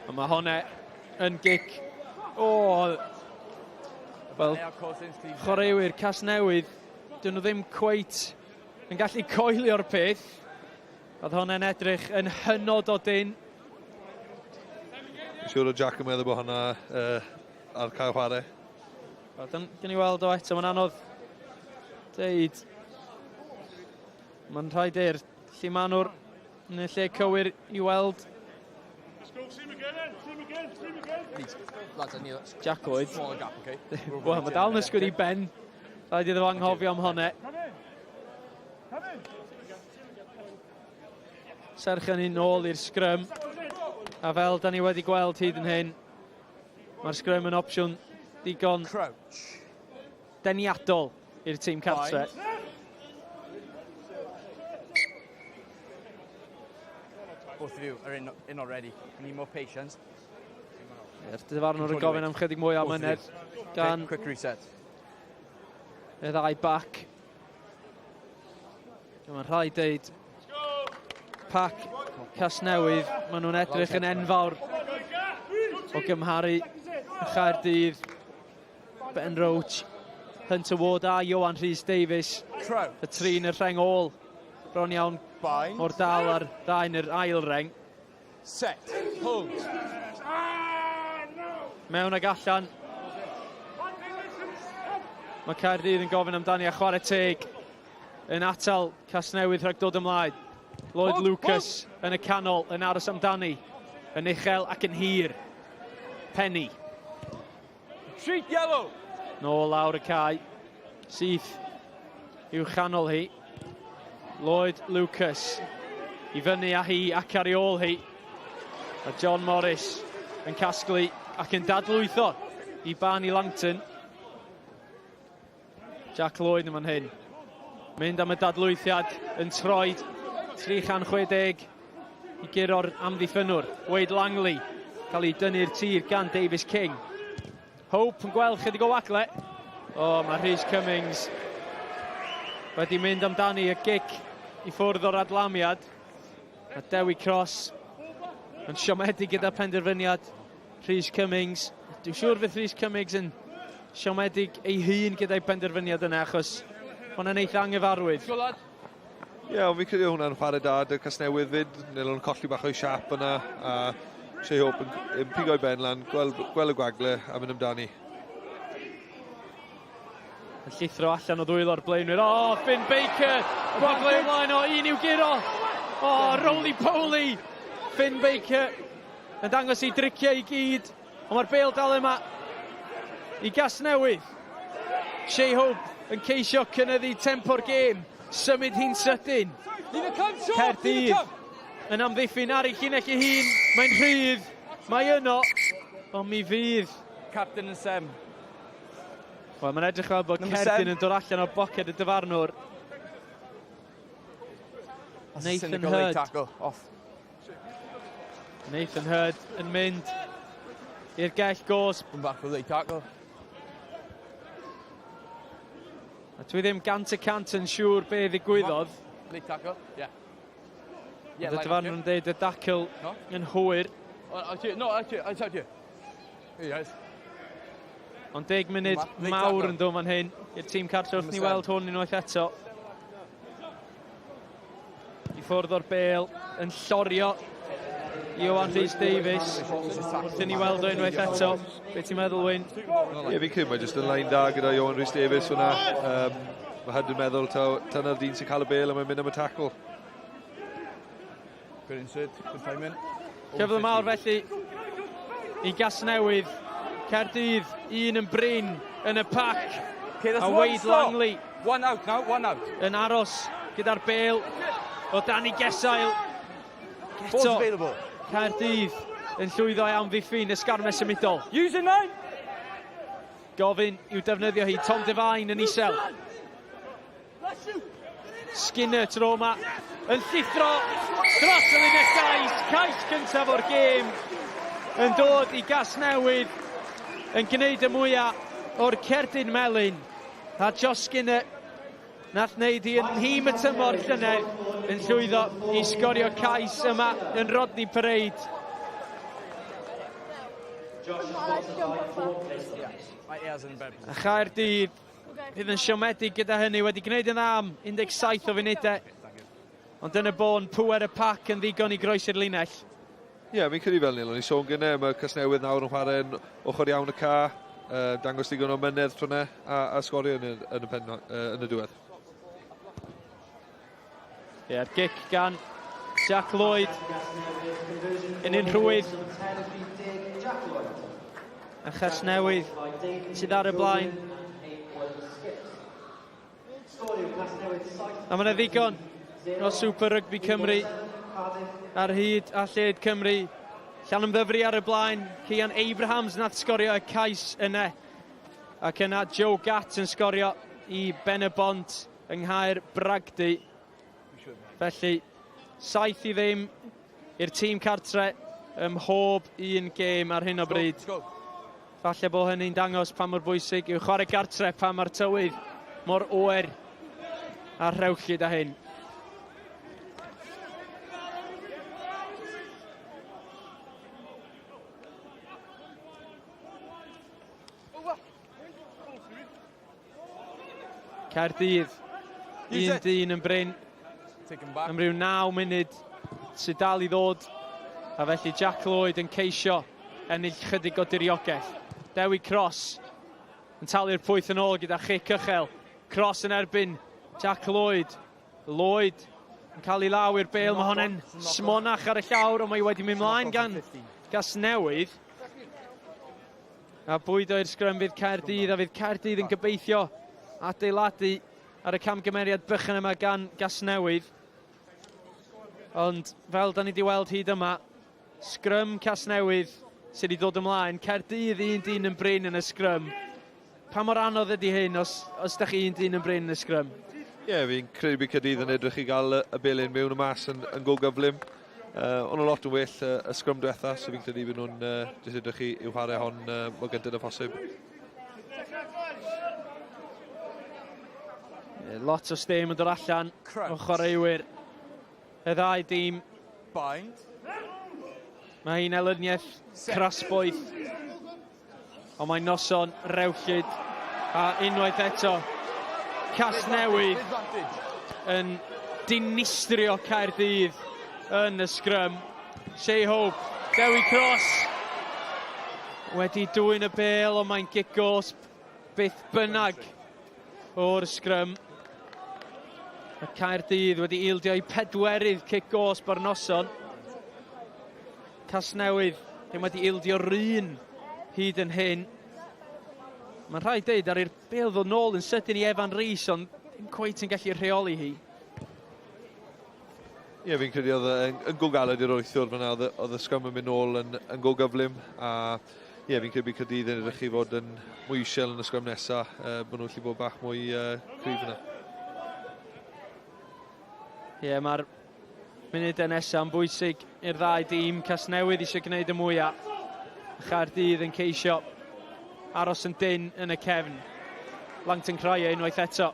A mae honne yn gic. Wel, chwaraewyr Casnewydd, dyn nhw ddim cweit yn gallu coelio'r peth. Oedd honna'n edrych yn hynod o dyn. Siwr o Jack yn meddwl bod hwnna ar cael chwarae. Gan i weld o eto, mae'n anodd deud. Mae'n rhaid i'r llimanwr yn y lle cywir i weld. Jack Lloyd. Wel, mae dal yn ysgwyd i ben. Rhaid iddo anghofio am honne. Serch yn un ôl i'r sgrym. A fel da ni wedi gweld hyd yn hyn, mae'r sgrym yn opsiwn digon deniadol i'r tîm cartre. Both of you are in already. Need more patience. Dyfarnwr yn gofyn am chydig mwy am myned gan quick reset. Y ddau bac. Mae'n rhaid deud pac Casnewydd, maen nhw'n edrych yn enfawr o gymharu y Caerdydd, Ben Roach, Hunter Ward a Johan Rhys Davies. Y tri yn y rheng ôl. Bron iawn o'r dal ar ddau yn yr ail reng. Set. Hold. Mewn ag allan. Mae Caerdydd yn gofyn amdani a chwarae teg yn atal Casnewydd rhag dod ymlaen. Lloyd Lucas yn y canol yn aros amdani. Yn uchel ac yn hir. Penny. Treat yellow. Nôl lawr y cae. Syth i'w chanol hi. Lloyd Lucas i fyny a hi ac ar ei ôl hi. A John Morris yn casglu ac yn dadlwytho i Barney Langton. Jack Lloyd yn fan hyn. Mynd am y dadlwythiad yn troed 360 i guro'r amddiffynwr. Wade Langley cael ei dynnu'r tir gan Davis King. Hope yn gweld chydig o wagle. Mae Rhys Cummings wedi mynd amdani y gic i ffwrdd o'r adlamiad. A Dewi Cross yn siomedig gyda penderfyniad Rhys Cummings. Dwi'n siŵr fydd Rhys Cummings yn siomedig ei hun gyda'i penderfyniad yna, achos hwnna'n eitha anghyfarwydd. Ie, ond fi'n credu hwnna'n chwarae da y Casnewydd fyd. Nid o'n colli bach o'i siap yna. A Shea Hope yn pigo i ben lan, gweld y gwagle a mynd amdani. Yn llithro allan o ddwylo'r blaenwyr. Finn Baker! Gwagle ymlaen o un i'w giro. Roly-poly! Finn Baker yn dangos i driciau i gyd. Ond mae'r bêl dal yma i Gasnewydd. Shea Hope yn ceisio cynyddu tempo'r gêm. Symud hi'n sydyn. Caerdydd yn amddiffyn ar ei llinell ei hun. Mae'n rhydd. Mae yno. Ond mi fydd Captain and Sem. Wel, mae'n edrych fel bod Caerdydd yn dod allan o boced y dyfarnwr. Nathan Hurd. Nathan Hurd yn mynd i'r gell gosb. Back for late tackle. A dwi ddim gant y cant yn siŵr be ddigwyddodd. Late tackle, yeah. Y dyfarnwr yn dweud y dacl yn hwyr. No, I touch you. Yes. Ond 10 munud mawr yn dod fan hyn i'r tîm cartre wrth ni weld hwn unwaith eto. I ffwrdd o'r bêl yn llorio Johan Rhys Davies. Wrth ni weld o unwaith eto. Be ti'n meddwl, Wyn? Ie, fi'n credu mae jyst yn lain da gyda Johan Rhys Davies hwnna. Mae Hyd yn meddwl ta'n dyn sy'n cael y bêl a mae'n mynd am y tacl. Good insert, good timing. Cyfle mawr felly i Gasnewydd. Caerdydd, un yn brin yn y pac. A Wade Langley. One out now, one out. Yn aros gyda'r bêl o Danny Gesail. Eto, Caerdydd yn llwyddo i amddiffyn ysgarmau symudol. Use it, 9! Gofyn i'w defnyddio hi, Tom Devine yn isel. Skinner tro yma yn llithro dros y linell gais. Cais cyntaf o'r gêm yn dod i Gasnewydd yn gwneud y mwyaf o'r cerdyn melyn. A Josh Skinner nath wneud hi yn nhîm y tymor llynedd yn llwyddo i sgorio cais yma yn Rodney Parade. A Caerdydd fydd yn siomedig gyda hynny, wedi gwneud yn am 17 o funudau. Ond yn y bon, pwer y pac yn ddigon i groes i'r linell. Ie, fi'n credu fel Nil, o'n i sôn gynnau, mae Casnewydd nawr yn chwarae'n ochr iawn y ca, dangos digon o mynedd trwne a sgorio yn y diwedd. Ie'r gic gan Jack Lloyd yn un rhwydd. A Casnewydd sydd ar y blaen. A mae yna ddigon o Super Rygbi Cymru ar hyd a lled Cymru. Llan ymddyfru ar y blaen. Cian Abrahams nath sgorio y cais yna. Ac yna Joe Gatt yn sgorio i Ben y Bont yng Nghaer Bragdy. Felly, 7 i ddim i'r tîm cartre ym mhob un gêm ar hyn o bryd. Falle bod hynny'n dangos pa mor bwysig yw chwarae gartre pa mae'r tywydd mor oer a rhewllyd â hyn. Caerdydd, 1-1 yn Bryn. Am ryw 9 munud sydd dal i ddod. A felly Jack Lloyd yn ceisio ennill chydig o diriogaeth. Dewi Cross yn talu'r pwyth yn ôl gyda chic uchel. Cross yn erbyn Jack Lloyd. Lloyd yn cael ei law i'r bêl. Mae honna'n smonach ar y llawr, ond mae wedi mynd mlaen gan Gasnewydd. A bwydo i'r sgrym fydd Caerdydd, a fydd Caerdydd yn gobeithio adeiladu ar y camgymeriad bychan yma gan Gasnewydd. Ond fel da ni wedi weld hyd yma, sgrym Casnewydd sydd wedi dod ymlaen. Caerdydd 1-1 yn Bryn yn y sgrym. Pa mor anodd ydy hyn os da chi 1-1 yn Bryn yn y sgrym? Ie, fi'n credu bydd Caerdydd yn edrych i gael y belyn mewn y mas yn go gyflym. Ond yn lot yn well y sgrym diwetha, so fi'n credu bydd nhw'n jyst edrych i'w chwarae hon mor gyntaf y phosib. Lot o stêm yn dod allan o chwaraewyr y ddau dîm. Mae hi'n elyniaeth crasboeth, ond mae'n noson rewllyd. A unwaith eto, Casnewydd yn dinistrio Caerdydd yn y sgrym. Shea Hope, Dewi Cross wedi dwyn y bêl, ond mae'n gigosb byth bynnag o'r sgrym. A Caerdydd wedi ildio i 4ydd cigosb o'r noson. Casnewydd ddim wedi ildio run hyd yn hyn. Mae'n rhaid deud ar i'r bêl ddod nôl yn sydyn i Evan Rhys, ond ddim cweit yn gallu rheoli hi. Ie, fi'n credu oedd yn go galed i'r wythwr fyna, oedd y sgrym yn mynd nôl yn go gyflym. A ie, fi'n credu Caerdydd yn edrych i fod yn mwy isiel yn y sgrym nesaf, bod nhw'n gallu bod bach mwy cryf yna. Ie, mae'r munudau nesaf yn bwysig i'r ddau dîm. Casnewydd eisiau gwneud y mwyaf. Caerdydd yn ceisio aros yn dyn yn y cefn. Langton Cryer unwaith eto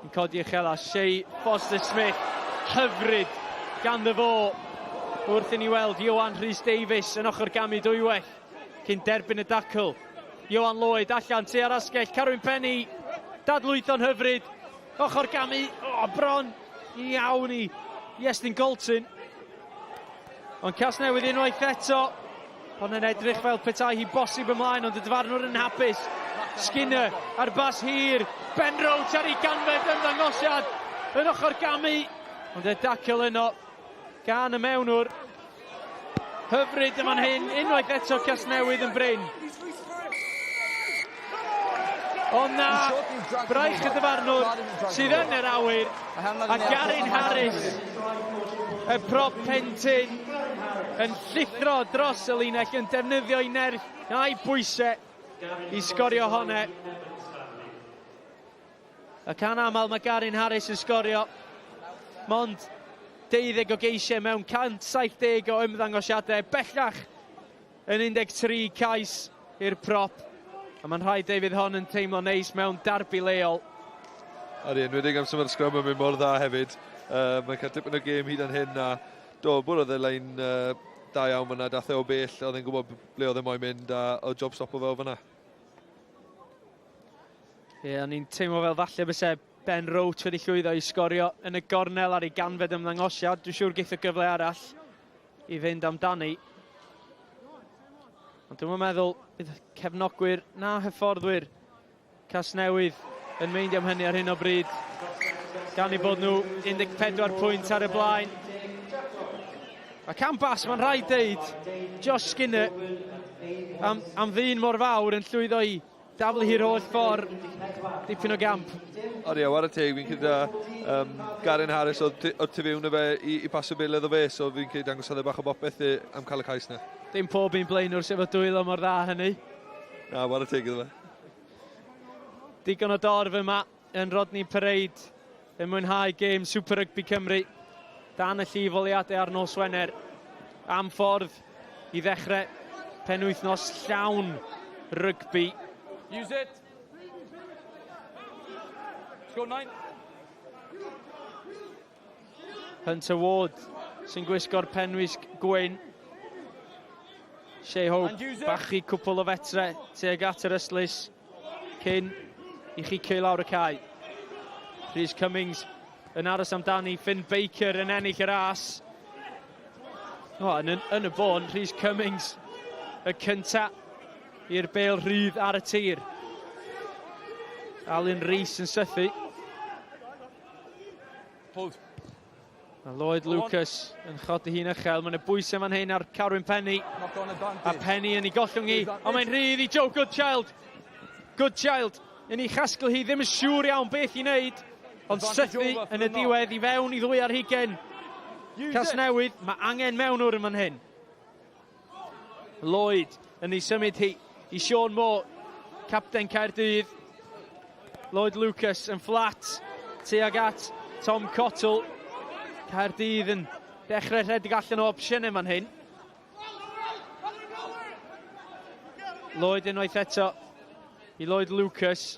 yn codi uchela. Shea Foster-Smith, hyfryd gan ddo wrth i ni weld Johan Rhys Davies yn ochr gamu dwywaith cyn derbyn y dacl. Johan Lloyd allan tu ar asgell. Carwyn Penny, dadlwython hyfryd. Ochr gamu, bron iawn i Iestyn Golton. Ond Casnewydd unwaith eto. Ond yn edrych fel petai hi bosib ymlaen, ond y dyfarnwr yn hapus. Skinner ar bas hir. Ben Roach ar ei ganfed yn ddangosiad yn ochr gamu. Ond y dacl yno gan y mewnwr. Hyfryd yma'n hyn. Unwaith eto Casnewydd yn Bryn. Ond na, braich y dyfarnwr sydd yn yr awyr. A Garin Harris, y prop plentyn, yn llithro dros y linell, yn defnyddio i nerth a'i bwysau i sgorio honne. Ac anamal mae Garin Harris yn sgorio mond 12 o geisiau mewn 170 o ymddangosiadau, bellach yn 13 cais i'r prop. A mae'n rhaid David hon yn teimlo neis mewn darbu leol. Ar un wedi am symud sgrym yn mynd mor dda hefyd. Mae'n cael tipyn o gêm hyd yn hyn a bwrdd oedd y lein da iawn fyna, dath e o bell, oedd e'n gwybod ble oedd e moyn mynd a oedd job stop o fel fyna. Ie, ni'n teimlo fel falle byse Ben Roach wedi llwyddo i sgorio yn y gornel ar ei ganfed ymddangosiad. Dwi'n siŵr geith y gyfle arall i fynd amdani. Ond dwi'n meddwl bydd cefnogwyr na hyfforddwyr Casnewydd yn meindio am hynny ar hyn o bryd. Gan i bod nhw 14 pwynt ar y blaen. A can bas, mae'n rhaid deud, Josh Skinner am ddyn mor fawr yn llwyddo i daflu hi'r holl ffordd dipyn o gamp. Ie, war y teg, fi'n cyda Garen Harris oedd tu fewn o fe i paso beilydd o fe, so fi'n cyda dangos oedd e bach o bopeth am cael y cais na. Dim pob un blaenwr sef o dwylo mor dda hynny. Na, war y teg iddo fe. Digon o dorf yma yn Rodney Parade yn mwynhau gêm Super Rygbi Cymru. Dan y llifoliadau ar nos Wener. Am ffordd i ddechrau penwythnos llawn rygbi. Use it. Score 9. Hunter Ward sy'n gwisgo'r penwisg gwyn. Shea Hope, bachu cwpl o fetre tuag at yr ystlys cyn i chi ceu lawr y cae. Rhys Cummings yn aros amdani, Finn Baker yn ennill y ras. Yn y bon, Rhys Cummings y cynta i'r bêl rhydd ar y tir. Alan Rhys yn sythu. A Lloyd Lucas yn chodi hi'n uchel. Mae'n y bwysau fan hyn ar Carwyn Penny. A Penny yn ei gollwng hi. Ond mae'n rhydd i Joe Goodchild. Goodchild yn ei chasgl hi ddim yn siŵr iawn beth i wneud. Ond sythu yn y diwedd i fewn i ddwy ar hugen. Casnewydd, mae angen mewnwr yn fan hyn. Lloyd yn ei symud hi i Sean Moore, capten Caerdydd. Lloyd Lucas yn fflat tuag at Tom Cottle. Caerdydd yn dechrau rhedeg allan o opsiynau fan hyn. Lloyd unwaith eto i Lloyd Lucas.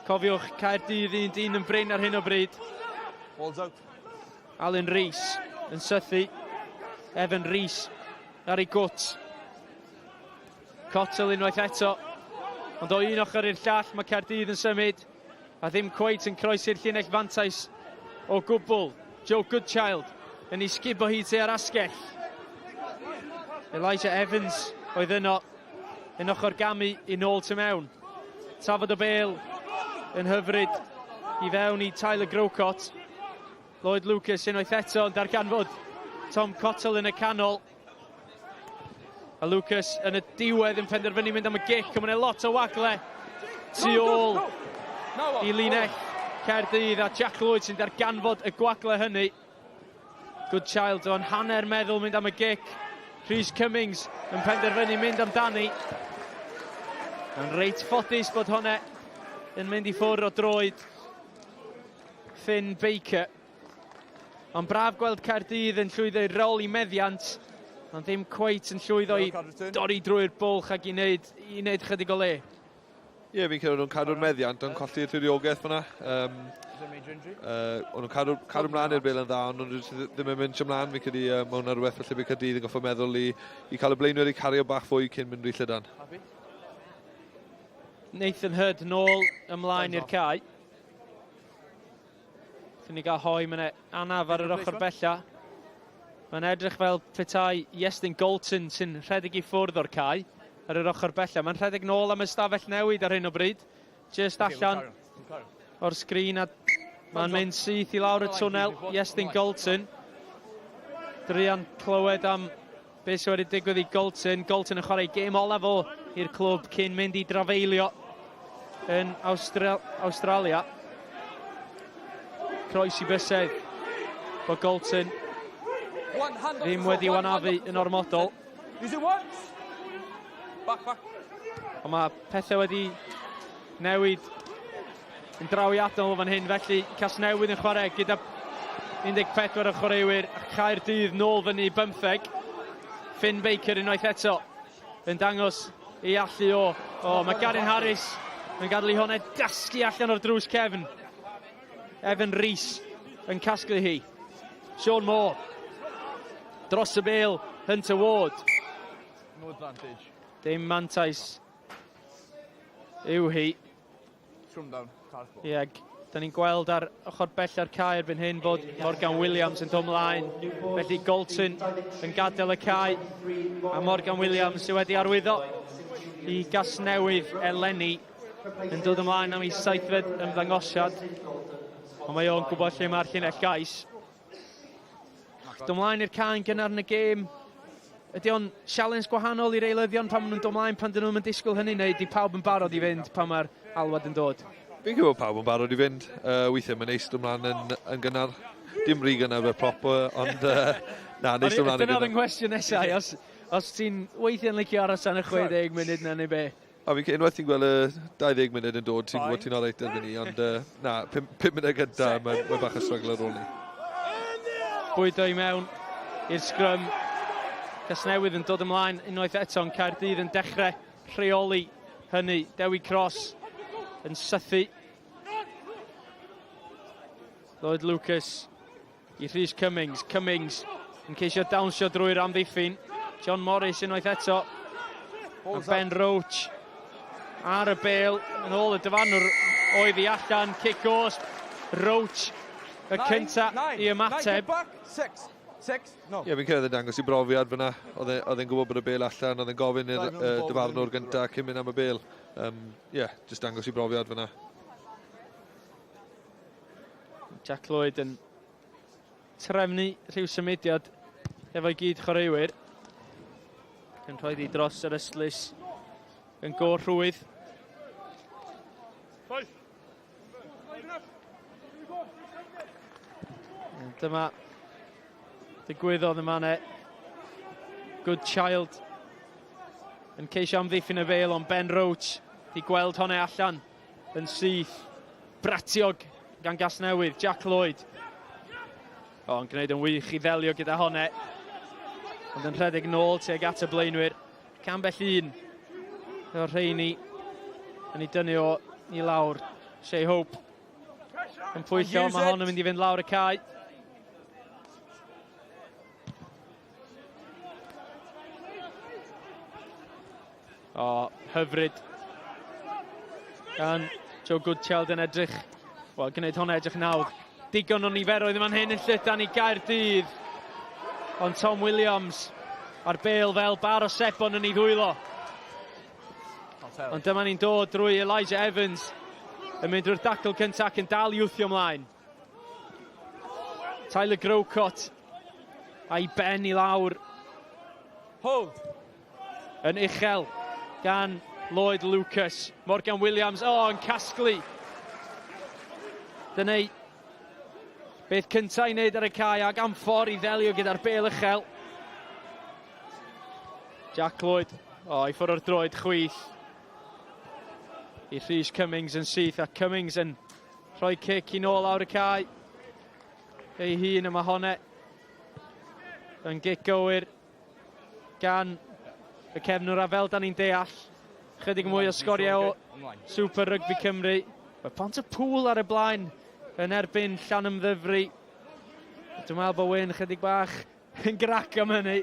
Cofiwch, Caerdydd 1-1 yn bryn ar hyn o bryd. Alan Rhys yn sythu. Evan Rhys ar ei gwt. Cottle unwaith eto. Ond o un ochr i'r llall, mae Caerdydd yn symud. A ddim cweit yn croesi'r llinell fantais o gwbl. Joe Goodchild yn ei sgibo hi tua'r asgell. Elijah Evans oedd yno yn ochr gamu i nôl tu mewn. Tafod o bêl yn hyfryd i fewn i Tyler Grocott. Lloyd Lucas unwaith eto yn darganfod Tom Cottle yn y canol. A Lucas yn y diwedd yn penderfynu mynd am y gic, ond mae'n lot o wagle tu ôl i linell Caerdydd a Jack Lloyd sy'n darganfod y gwagle hynny. Goodchild o'n hanner meddwl mynd am y gic. Rhys Cummings yn penderfynu mynd amdani. Yn reit ffodus bod hwnne yn mynd i ffwrdd o droed Finn Baker. Ond braf gweld Caerdydd yn llwyddo i rôl i meddiant, ond ddim cweit yn llwyddo i dorri drwy'r bwlch ac i wneud chydig o le. Ie, fi'n credu nhw'n cadw'r meddiant, ond colli'r rhywiogaeth fyna. O'n nhw'n cadw mlaen i'r bêl yn dda, ond nhw'n ddim yn mynd ymlaen. Fi'n credu mewn ar rhywbeth felly bydd Caerdydd yn goffo meddwl i cael y blaenwyr i cario bach fwy cyn mynd rhy llydan. Nathan Hood nôl ymlaen i'r cae. Fyn ni gael hoi, mae'n anaf ar yr ochr bella. Mae'n edrych fel petai Iestyn Golton sy'n rhedeg i ffwrdd o'r cae ar yr ochr bella. Mae'n rhedeg nôl am ystafell newid ar hyn o bryd. Just allan o'r sgrin a mae'n mynd syth i lawr y twnnel. Iestyn Golton. Drian clywed am beth sydd wedi digwydd i Golton. Golton yn chwarae gêm olaf o i'r clwb cyn mynd i drafeilio yn Australia. Croes i bysedd bod Golton ddim wedi wanafu yn ormodol. Ond mae pethau wedi newid yn drawiadol fan hyn, felly Casnewydd yn chwarae gyda 14 y chwaraewyr, a Caerdydd nôl fyny 15. Finn Baker unwaith eto yn dangos ei allu o. Mae Garen Harris yn gadael I hwnna dasgu allan o'r drws cefn. Evan Rees yn casglu hi. Sean Moore. Dros y bêl, Hunter Ward. No advantage. Dim mantais yw hi. Scrum down, Cardiff ball. Ie, da ni'n gweld ar ochr bell ar cae erbyn hyn bod Morgan Williams yn dod ymlaen. Felly Galton yn gadael y cae. A Morgan Williams sydd wedi arwyddo I Gasnewydd eleni yn dod ymlaen am ei 7fed ymddangosiad. Ond mae o'n gwybod lle mae'r llinell gais. Dod ymlaen i'r cae yn gynnar yn y gêm. Ydy o'n challenge gwahanol i'r eilyddion pan maen nhw'n dod ymlaen pan dyn nhw'n disgwyl hynny, neu di pawb yn barod I fynd pan mae'r alwad yn dod? Fi'n gwybod pawb yn barod I fynd. Weithiau mae'n neis dod ymlaen yn gynnar. Dim rig yna fe proper, ond na, neis dod ymlaen yn gynnar. Dyna oedd yn cwestiwn nesau, os ti'n weithiau'n licio aros yn y 60 munud na neu be? A fi'n unwaith ti'n gweld y 20 munud yn dod, ti'n gwybod ti'n oreit erbyn ni, ond na, 5 munud gyda, mae bach y struggle ar ôl ni. Bwydo I mewn i'r sgrym. Casnewydd yn dod ymlaen unwaith eto, ond Caerdydd yn dechrau rheoli hynny. Dewi Cross yn sythu. Lloyd Lucas I Rhys Cummings. Cummings yn ceisio dawnsio drwy'r amddiffyn. John Morris unwaith eto. A Ben Roach ar y bêl yn ôl y dyfanwr oedd I allan. Kick-off. Roach y cynta I ymateb. 6, no. Ie, fi'n cyrraedd yn dangos I brofiad fyna. Oedd e'n gwybod bod y bêl allan, oedd e'n gofyn i'r dyfarnwr gyntaf cyn mynd am y bêl. Ie, just dangos I brofiad fyna. Jack Lloyd yn trefnu rhyw symudiad efo'i gyd chwaraewyr. Yn rhoi di dros yr ystlys yn go rhwydd. Dyma digwyddodd y manne. Good Child yn ceisio amddiffyn y bêl, ond Ben Roach di gweld hwnna allan yn syth. Bratiog gan Gasnewydd, Jack Lloyd. Yn gwneud yn wych I ddelio gyda hwnna. Ond yn rhedeg nôl tuag at y blaenwyr. Cambell un o'r rheini yn ei dynnu o I lawr. Shea Hope yn pwyllo, mae hwn yn mynd I fynd lawr y cae. Hyfryd gan Joe Goodchild yn edrych, gwneud hwnna edrych nawdd. Digon o niferoedd yma'n hyn yn llydan I Gaerdydd. Ond Tom Williams ar bêl fel bar o sebon yn ei ddwylo. Ond dyma ni'n dod drwy Elijah Evans yn mynd drwy'r dacl cyntaf ac yn dal I wthio ymlaen. Tyler Grocott a'i ben I lawr. Hold. Yn uchel gan Lloyd Lucas. Morgan Williams, yn casglu. Dyna beth cyntaf I wneud ar y cae ac am ffordd I ddelio gyda'r bêl uchel. Jack Lloyd, I ffwrdd o'r droed chwith. I Rhys Cummings yn syth, a Cummings yn rhoi cic I nôl awr y cae. Ei hun yma hwnna. Yn gic gywir gan y cefnwr a fel da ni'n deall. Chydig mwy o sgoriau o Super Rygbi Cymru. Mae Pontypool ar y blaen yn erbyn Llanymddyfri. Dwi'n meddwl bod Wyn chydig bach yn grac am hynny.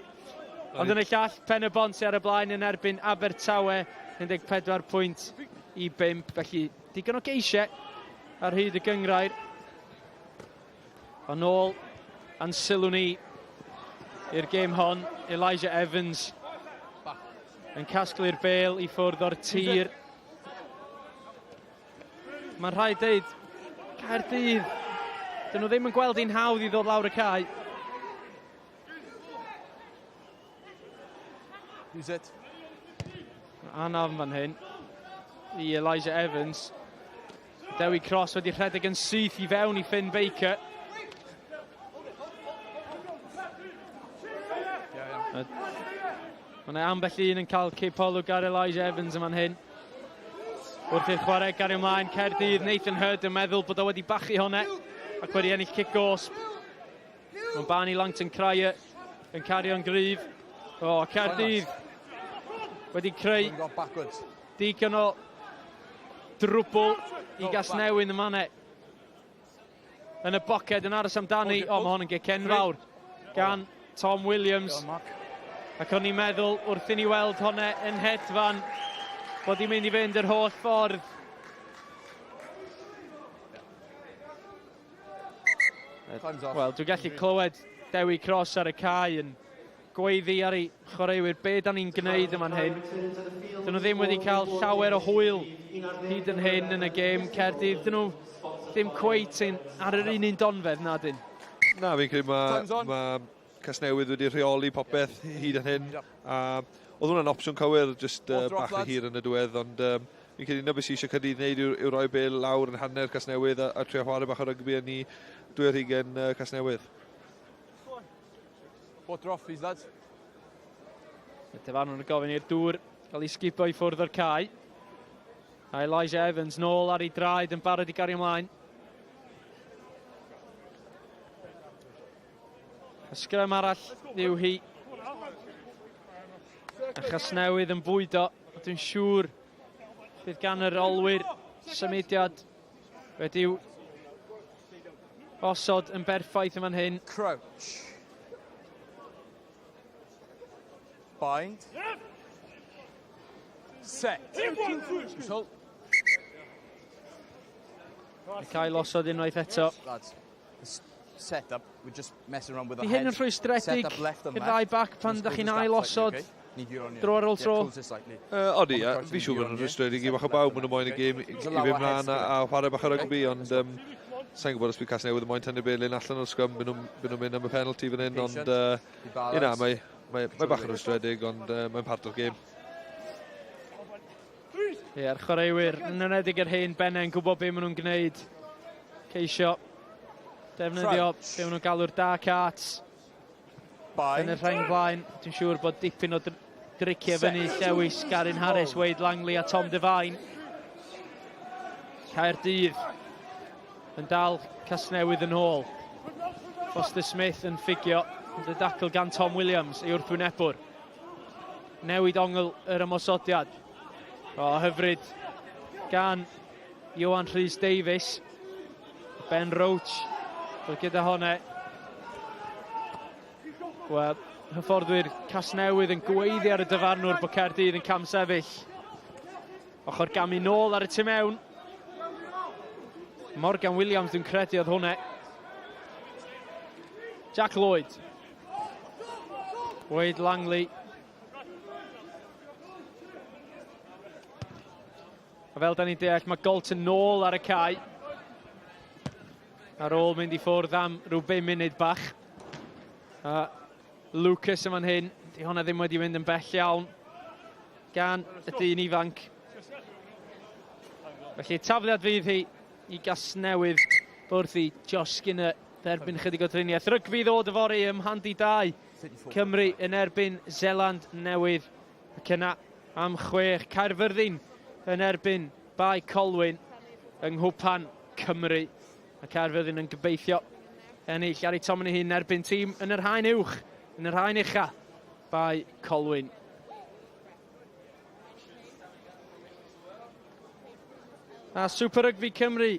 Ond yn y llall, Pen y Bonsi ar y blaen yn erbyn Abertawe. 14 pwynt I 5. Felly, digon o geisiau ar hyd y gyngrair. Ond nôl a'n sylw ni i'r gêm hon. Elijah Evans yn casglu'r bêl I ffwrdd o'r tir. Mae'n rhaid deud, Caerdydd, dyn nhw ddim yn gweld hi'n hawdd I ddod lawr y cae. Use it. Anaf fan hyn I Elijah Evans. Dewi Cross wedi rhedeg yn syth I fewn I Finn Baker. Mae ambell un yn cael cipolwg ar Elijah Evans yma'n hyn. Wrth i'r chwarae gario ymlaen, Caerdydd, Nathan Hurd yn meddwl bod o wedi bachu hwnna ac wedi ennill kick-off. Mae'n Barney Langton Cryer yn cario'n gryf. O, Caerdydd wedi creu digon o drwbl i Gasnewydd yn manne. Yn y boced yn aros amdani, o mae hon yn gec enfawr gan Tom Williams. Ac o'n i'n meddwl wrth i ni weld hwnna yn hedfan bod i'n mynd i fynd yr holl ffordd. Wel, dwi'n gallu clywed Dewi Cross ar y cae yn gweiddi ar ei chwaraewyr be da ni'n gwneud yma'n hyn. Dyn nhw ddim wedi cael llawer o hwyl hyd yn hyn yn y gêm Caerdydd. Dyn nhw ddim cweit ar yr un donfedd na dyn. Na, fi'n credu mae Casnewydd wedi rheoli popeth hyd yn hyn. Oedd hwnna'n opsiwn cywir, just bach yn hir yn y diwedd, ond fi'n credu na beth sy'n eisiau Caerdydd wneud yw roi bel lawr yn hanner Casnewydd a trio chwarae bach o rygbi yn ni 2-20 Casnewydd. What off these lads? Dyfan nhw'n gofyn i'r dŵr cael ei sgipo i ffwrdd o'r cae. A Elijah Evans nôl ar ei draed yn barod i gario ymlaen. Y sgrym arall yw hi. A Casnewydd yn bwydo. Dwi'n siŵr bydd gan yr olwyr symudiad wedi'w osod yn berffaith yma'n hyn. Crouch. Bind. Set. Result. Y cael osod unwaith eto. Lads, set up, we're just messing around with our Di hyn heads. yn rhwystredig i'r ddau bac pan ddech chi'n ail osod dro ar ôl tro. Odi, fi siŵr bod yn rhwystredig i bach o bawb yn y moyn y gêm i fynd mlaen a chwarae bach o rygbi, ond sa'n gwybod os bydd Casnewydd yn moyn tynnu belyn allan o'r sgrym, bydd nhw'n mynd am y penalty fan hyn, ond mae bach yn rhwystredig, ond mae'n part o'r gêm. A'r chwaraewyr yn ynedig yr hen bennau'n gwybod beth maen nhw'n gwneud. Ceisio defnyddio be maen nhw'n galw'r dark arts yn y rhain blaen. Dwi'n siŵr bod dipyn o driciau fyny llewis Garin Harris, Wade Langley a Tom Devine. Caerdydd yn dal Casnewydd yn ôl. Foster Smith yn ffigio yn y dacl gan Tom Williams ei wrthwynebwr. Newid ongl yr ymosodiad. O, hyfryd gan Johan Rhys Davies. Ben Roach oedd gyda hwnna. Wel, hyfforddwyr Casnewydd yn gweiddi ar y dyfarnwr bod Caerdydd yn camsefyll. Ochr gamu nôl ar y tu mewn. Morgan Williams dwi'n credu oedd hwnna. Jack Lloyd. Wade Langley. A fel da ni'n deall, mae Galton nôl ar y cae. Ar ôl mynd i ffwrdd am rhyw 5 munud bach. Lucas yma'n hyn, di hwnna ddim wedi mynd yn bell iawn gan y dyn ifanc. Felly tafliad fydd hi i Gasnewydd wrth i Josh Skinner dderbyn chydig o driniaeth. Rygbi ddod y fori ym Handi 2. Cymru yn erbyn Zeland Newydd. Ac yna am 6 Caerfyrddin yn erbyn Bai Colwyn yng Nghwpan Cymru. Mae Caerfyrddin yn gobeithio ennill ar ei tom yn ei hun erbyn tîm yn yr haen uwch, yn yr haen ucha, Bai Colwyn. A Super Rygbi Cymru,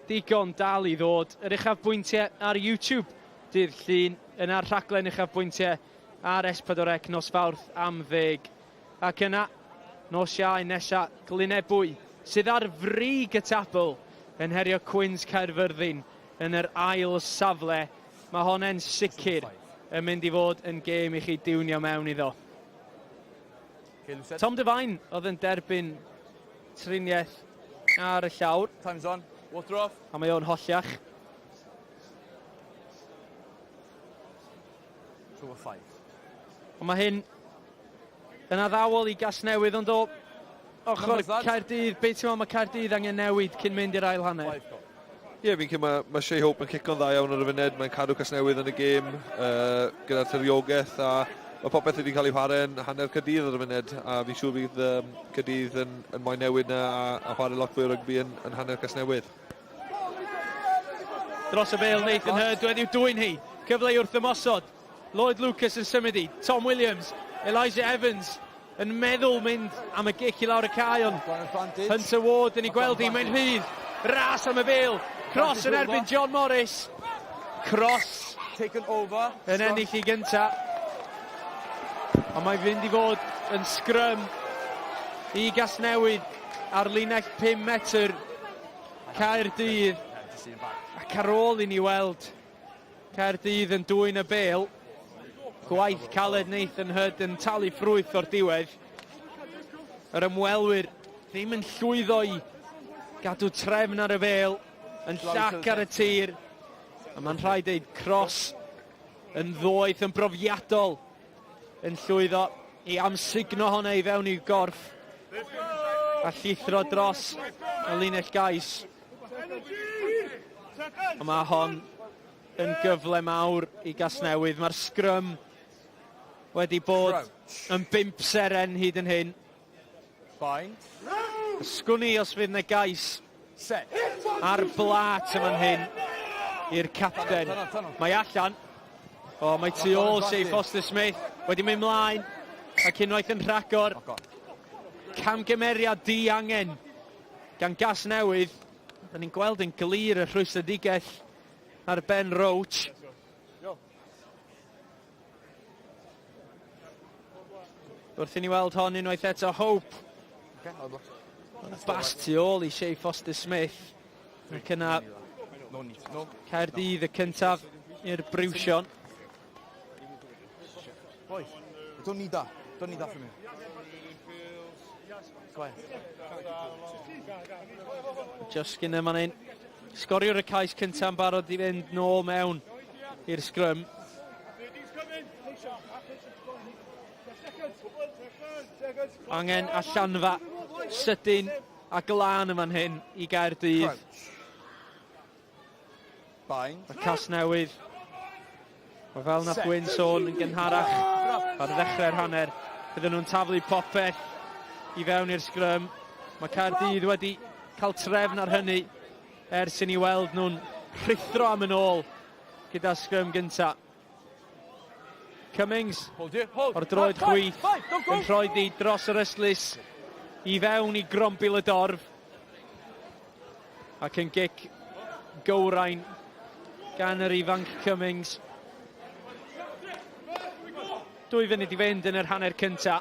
digon dal i ddod. Yr uchafbwyntiau ar YouTube, dydd llun yn ar rhaglen uchafbwyntiau ar S4C nos Fawrth am 10. Ac yna, nos Iau nesa Glynebwy, sydd ar frig y tabl yn herio Cwins Caerfyrddin yn yr ail safle. Mae honna'n sicr yn mynd i fod yn gêm i chi diwnio mewn iddo. Tom Devine oedd yn derbyn triniaeth ar y llawr. Time's on, water off. A mae o'n holliach. 2 or 5. Ond mae hyn yn addawol i Gasnewydd, ond o ochr Caerdydd, beth ti'n meddwl mae Caerdydd angen newid cyn mynd i'r ail hanner? Ie, fi'n cael mae Shea Hope yn cico'n dda iawn ar y funud, mae'n cadw Casnewydd yn y gêm gyda'r ffuriogaeth, a mae popeth wedi cael ei chwarae yn hanner Caerdydd ar y funud, a fi'n siŵr bydd Caerdydd yn moyn newid na a chwarae lot fwy o rygbi yn hanner Casnewydd. Dros y bêl Nathan Hurd wedi i'w dwy'n hi Cyfle i wrth ymosod. Lloyd Lucas yn symud i. Tom Williams. Elijah Evans yn meddwl mynd am y gic i lawr y cae, ond Hunter Ward yn ei gweld hi, mae'n rhydd. Ras am y bêl. Cross yn erbyn John Morris. Cross taken over. Yn ennill i gynta. Ond mae'n fynd i fod yn sgrym i Gasnewydd ar linell 5 metr Caerdydd. Ac ar ôl i ni weld Caerdydd yn dwyn y bêl, gwaith caled Nathan Hood yn talu ffrwyth o'r diwedd. Yr ymwelwyr ddim yn llwyddo i gadw trefn ar y bêl, yn llac ar y tir. A mae'n rhaid deud cross yn ddoeth, yn brofiadol, yn llwyddo i amsugno honna i fewn i'r gorff. A llithro dros y linell gais. A mae hon yn gyfle mawr i Gasnewydd. Mae'r sgrym wedi bod yn 5 seren hyd yn hyn. Sgwni os fydd yna gais ar blat yma'n hyn i'r capten. Mae allan. O, mae tu ôl Shea Foster Smith wedi mynd mlaen ac unwaith yn rhagor. Camgymeriad di-angen gan Gasnewydd. Da ni'n gweld yn glir y rhwystredigaeth ar Ben Roach. Wrth i ni weld hon unwaith eto. Hope. Bas tu ôl i Shea Foster Smith. Ac yna Caerdydd y cyntaf i'r Briwsion. Don't need that from him. Just Skinner man hyn. Sgoriwr y cais cyntaf yn barod i fynd nôl mewn i'r sgrym. Angen allanfa sydyn a glân yma'n hyn i Gaerdydd. A Casnewydd. Mae fel nath Gwyn sôn yn gynharach ar ddechrau'r hanner. Bydden nhw'n taflu popeth i fewn i'r sgrym. Mae Caerdydd wedi cael trefn ar hynny ers i ni weld nhw'n rhithro am yn ôl gyda sgrym gynta. Cummings o'r droed chwith yn rhoi di dros yr yslys i fewn i grombil y dorf. Ac yn gic gowrain gan yr ifanc Cummings. 2 funud i fynd yn yr hanner cynta.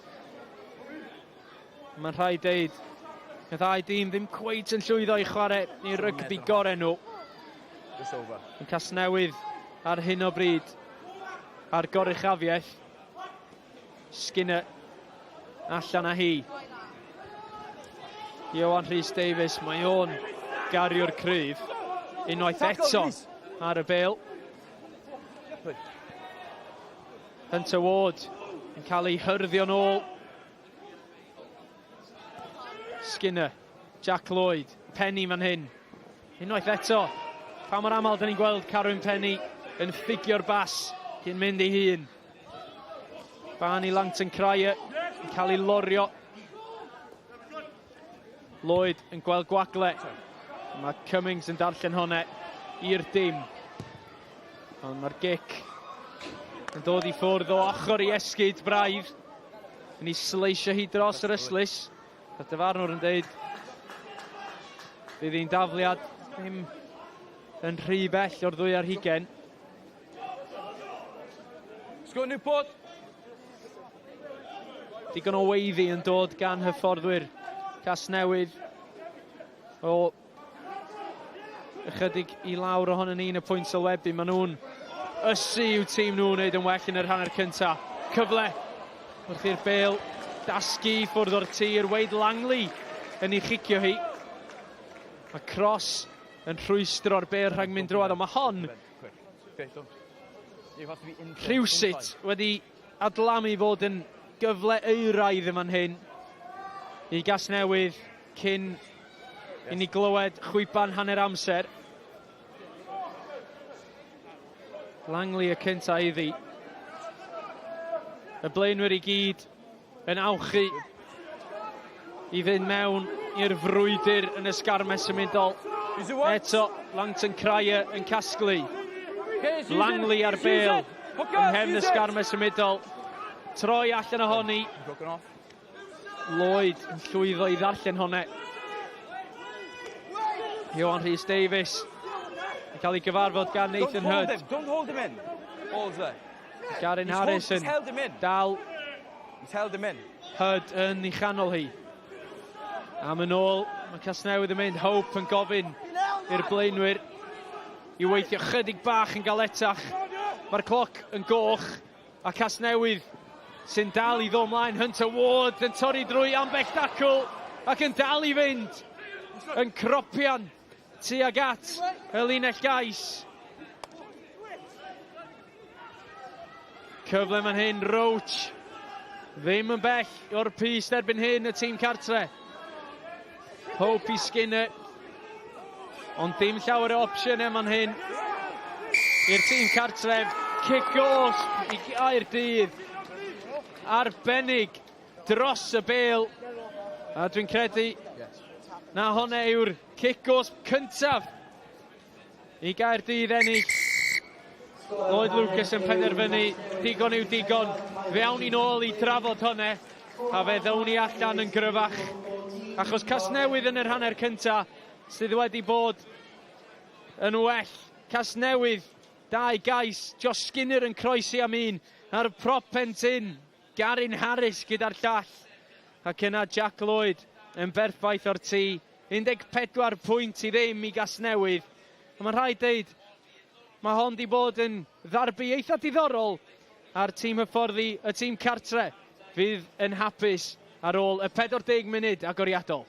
Mae'n rhaid deud, y ddau dîm ddim cweit yn llwyddo i chwarae i'r rygbi gorau nhw. Yn Casnewydd ar hyn o bryd ar goruchafiaeth. Skinner allan â hi. Iowan Rhys Davies, mae o'n gariwr cryf. Unwaith eto ar y bêl. Hunter Ward yn cael ei hyrddio nôl. Skinner, Jack Lloyd, Penny man hyn. Unwaith eto, pa mor aml dyn ni'n gweld Carwyn Penny yn ffigio'r bas cyn mynd ei hun. Barney Langton Cryer yn cael ei lorio. Lloyd yn gweld gwagle. Mae Cummings yn darllen hwnna i'r dim. Ond mae'r gic yn dod i ffwrdd o ochr i esgyd braidd. Yn ei sleisio hi dros yr yslys. Roedd dyfarnwr yn dweud bydd hi'n dafliad ddim yn rhy bell o'r 2 ar 20. Sgwr Newport. Digon o weiddi yn dod gan hyfforddwyr Casnewydd. O ychydig i lawr ohono ni'n y pwynt sylwebu. Maen nhw'n ysu yw tîm nhw'n neud yn well yn yr hanner cynta. Cyfle wrth i'r bêl dasgu i ffwrdd o'r tir. Wade Langley yn ei chicio hi. Mae cross yn rhwystro'r bêl rhag mynd drwad. Ond mae hon rhywsut wedi adlamu fod yn gyfle euraidd yma'n hyn i Gasnewydd cyn i ni glywed chwiban hanner amser. Langley y cynta iddi. Y blaenwyr i gyd yn awchu i fynd mewn i'r frwydr yn ysgarmes symudol. Eto, Langton Cryer yn casglu. Langley ar bêl, yng nghefn y sgarme symudol. Troi allan ohoni. Lloyd yn llwyddo i ddarllen honne. Iwan Rhys Davies yn cael ei gyfarfod gan Nathan Hood. Don't hold him in. All's there. Garin Harrison dal. He's held him in. Hood yn ei chanol hi. Am yn ôl, mae Casnewydd yn mynd. Hope yn gofyn i'r blaenwyr i weithio chydig bach yn galetach. Mae'r cloc yn goch a Casnewydd sy'n dal i ddod mlaen. Hunter Ward yn torri drwy ambell dacl ac yn dal i fynd yn cropian tuag at y linell gais. Cyfle man hyn, Roach ddim yn bell o'r pys erbyn hyn y tîm cartre. Hope i Skinner, ond dim llawer o opsiynau man hyn i'r tîm cartref. Kick-off i Caerdydd, arbennig dros y bêl, a dwi'n credu na hwnna yw'r kick-off cyntaf i Caerdydd ennill. Lloyd Lucas yn penderfynu digon yw digon, fe awn i nôl i drafod hwnna, a fe ddawn i allan yn gryfach. Achos Casnewydd yn yr hanner cynta sydd wedi bod yn well. Casnewydd, 2 gais, Josh Skinner yn croesi am un, a'r prop plentyn, Garin Harris gyda'r llall. Ac yna Jack Lloyd yn berffaith o'r tŷ, 14 pwynt i ddim i Gasnewydd. A mae'n rhaid deud, mae hon di bod yn ddarbu eitha diddorol a'r tîm hyfforddi, y tîm cartre fydd yn hapus ar ôl y 40 munud agoriadol.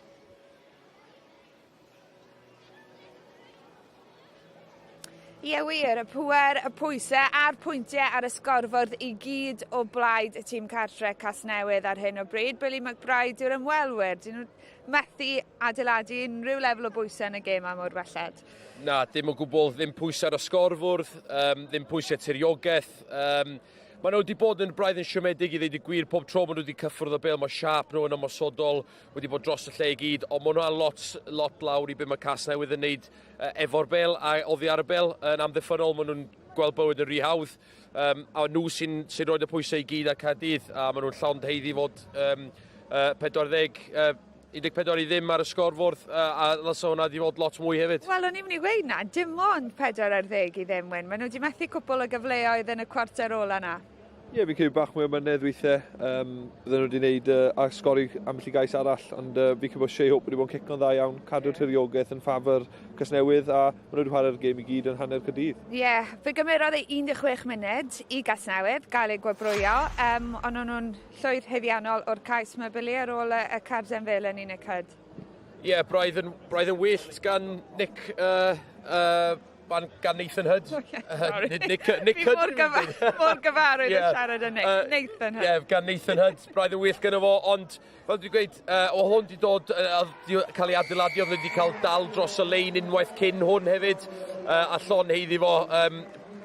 Ie wir, y pŵer, y pwysau a'r pwyntiau ar y sgorfwrdd i gyd o blaid y tîm cartre Casnewydd ar hyn o bryd. Billy McBride yw'r ymwelwyr. Dyn nhw methu adeiladu unrhyw lefel o bwysau yn y gêm am o'r belled. Na, dim o gwbl, ddim pwysau ar y sgorfwrdd, ddim pwysau tiriogaeth. Maen nhw wedi bod yn braidd yn siomedig i ddeud y gwir pob tro maen nhw wedi cyffwrdd y bêl. Mae siap nhw yn ymosodol wedi bod dros y lle i gyd, ond maen nhw'n lot lawr i be mae Casnewydd yn neud efo'r bêl a oddi ar y bêl. Yn amddiffynol, maen nhw'n gweld bywyd yn rhy hawdd. A nhw sy'n rhoi y pwysau i gyd ar Caerdydd, a maen nhw'n llawn heiddi fod 14 i ddim ar y sgorfwrdd, a lasa hwnna wedi bod lot mwy hefyd. Wel, o'n i'n mynd i weid na, dim ond 14 i ddim wyn. Maen nhw wedi methu cwbl o gyfleoedd yn y cwarter ola na. Ie, fi'n credu bach mwy o mynedd weithiau. Bydden nhw wedi gwneud a sgori ambell i gais arall, ond fi'n credu bod Shea Hope wedi bod yn cicno'n dda iawn, cadw'r tiriogaeth yn ffafr Casnewydd, a maen nhw wedi chwarae'r gêm i gyd yn hanner Caerdydd. Ie, fe gymerodd ei 16 munud i Gasnewydd, gael ei gwebrwyo, ond o'n nhw'n llwyr heddiannol o'r cais mae Billy ar ôl y carden fel yn 11. Ie, braidd yn wyllt gan Nick... gan Nathan Hood. Nick Hood. Mor gyfarwydd yn siarad y Nathan Hood. Ie, gan Nathan Hood. Braidd yn wyllt gyda fo, ond fel dwi'n gweud, o hwn wedi dod, cael ei adeiladu, oedd wedi cael dal dros y lein unwaith cyn hwn hefyd, a llon heiddi fo.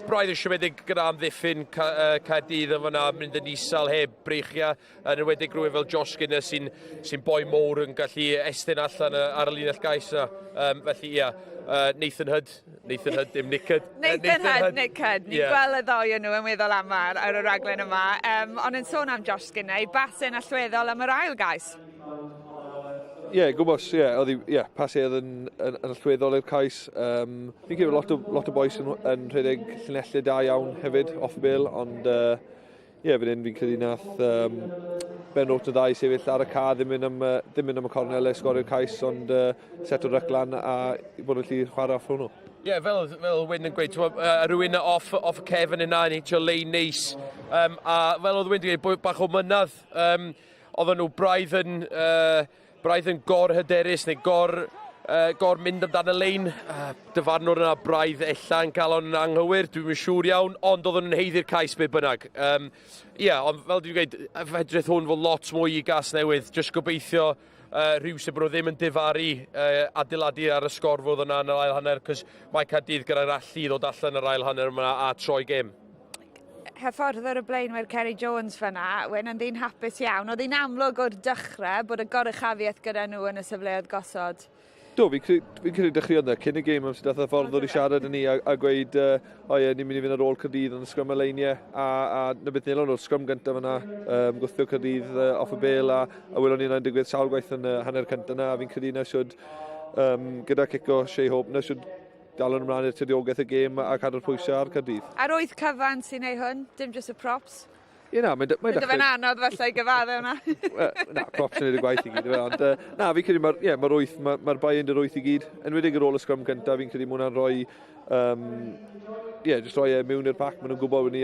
Braidd yn siomedig gyda amddiffyn Caerdydd yn fyna, mynd yn isal heb breichiau, yn enwedig rhywun fel Josh Skinner sy'n boi mowr yn gallu estyn allan ar y linell gais yna. Felly, ia, Nathan Hood, dim Nick Hood. Nathan Hood. Ni'n gweld y ddoi yn nhw yn weddol amar ar y raglen yma, ond yn sôn am Josh Skinner, ei basyn allweddol am yr ail gais. Ie, gwybod, pasedd yn allweddol i'r cais. Fi'n credu lot o boes yn rhedeg llunellau da iawn hefyd, off y bil, ond fi'n credu nath Ben Rwt yn dda i sefyll ar y ca, ddim mynd am y cornel e sgorio'r cais, ond set o ryclan a bod yn gallu chwarae off hwnnw. Ie, fel Wyn yn gweud, rhywun off y cefn yna yn eitio lein neis, a fel oedd Wyn yn gweud, bach o mynydd, oedden nhw braidd yn gor-hyderus neu gor mynd amdano y lein. Dyfarnwr yna braidd ella yn cael o'n anghywir, dwi'n siŵr iawn, ond oedden nhw'n heiddi'r cais be bynnag. Ond fel dwi'n gweud, fedrith hwn fod lot mwy i Gasnewydd, jyst gobeithio rhyw sy'n bod ddim yn difaru adeiladu ar y sgorfwrdd yna yn yr ail hanner, cos mae Caerdydd gyda'r allu ddod allan yr ail hanner yma a troi gêm. Hyfforddwr y blaenwyr Kerry Jones fyna, wen yn ddyn hapus iawn. Oedd hi'n amlwg o'r dechrau bod y gorychafiaeth gyda nhw yn y sefleoedd gosod. Do, fi'n credu dechrau yna, cyn y gêm am sydd dath y ffordd o'r i siarad yn ni a gweud, o ie, ni'n mynd i fynd ar ôl Caerdydd yn y sgrym leiniau, a na beth nilon o'r sgrym gyntaf yna, gwthio Caerdydd off y bel, a welon ni'n digwydd sawl gwaith yn hanner cyntaf yna, a fi'n credu na siwyd, gyda cico Shea Hope, na siwyd dal yn ymlaen i'r tydiogaeth y gêm a cadw'r pwysau ar Caerdydd. A'r oedd cyfan sy'n ei hwn, dim just y props? Ie na, mae'n dechrau... Bydd fe'n anodd falle i gyfadde hwnna. Na, props yn ei gwaith i gyd. Ond na, fi'n credu mae'r wyth, mae'r buy-in yr wyth i gyd. Enwedig ar ôl y sgrym cyntaf, fi'n credu mwyn rhoi... just rhoi mewn i'r pac. Maen nhw'n gwybod ni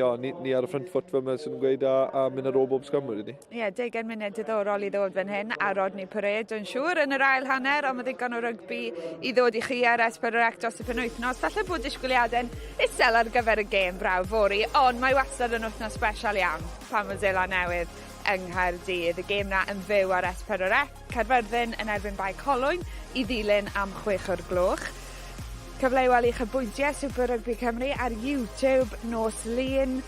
ar y front foot fe sy'n nhw'n gweud a mynd ar ôl bob sgrym wedi ni. Ie, 10 munud diddorol i ddod fan hyn a Rodney Parade, dwi'n siŵr, yn yr ail hanner, ond mae ddigon o rygbi i ddod i chi ar S4C dros y penwythnos. Falle bod disgwyliadau'n isel ar gyfer y gêm braw fori, ond mae wastad yn wythnos special iawn pan mae Darllediad yng Nghaerdydd. Y gêm na yn fyw ar S4C, Caerdydd yn erbyn Bai Colwyn i ddilyn am 6 o'r gloch. Cyfle i weld i'ch bwyntiau Super Rygbi Cymru ar YouTube nos lun,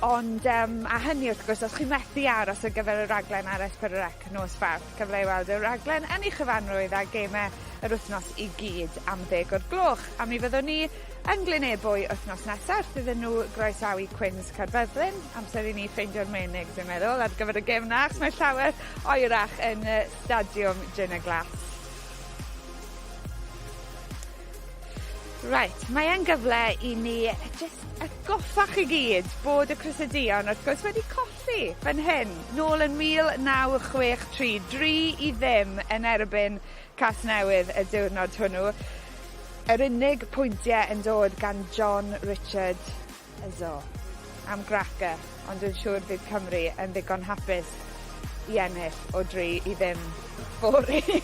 ond a hynny wrth gwrs, os chi'n methu aros ar gyfer y raglen ar S4C nos Fawrth, cyfle i weld y raglen yn ei chyfanrwydd a gemau yr wythnos i gyd am 10 o'r gloch. A mi fyddwn ni yn Glynebwy wythnos nesaf, iddyn nhw groesawu Quins Caerdydd, amser i ni ffeindio'r menig, dwi'n meddwl, ar gyfer y gêm na, achos mae llawer oerach yn y stadiwm Gin y Glas. Right, mae e'n gyfle i ni just atgoffach i gyd bod y Crysedion wrth gwrs wedi colli fan hyn, nôl yn 1963, 3-0 yn erbyn Casnewydd y diwrnod hwnnw. Yr unig pwyntiau yn dod gan John Richard Ezo am graca, ond dwi'n siŵr bydd Cymru yn ddigon hapus i ennill o 3-0 fori.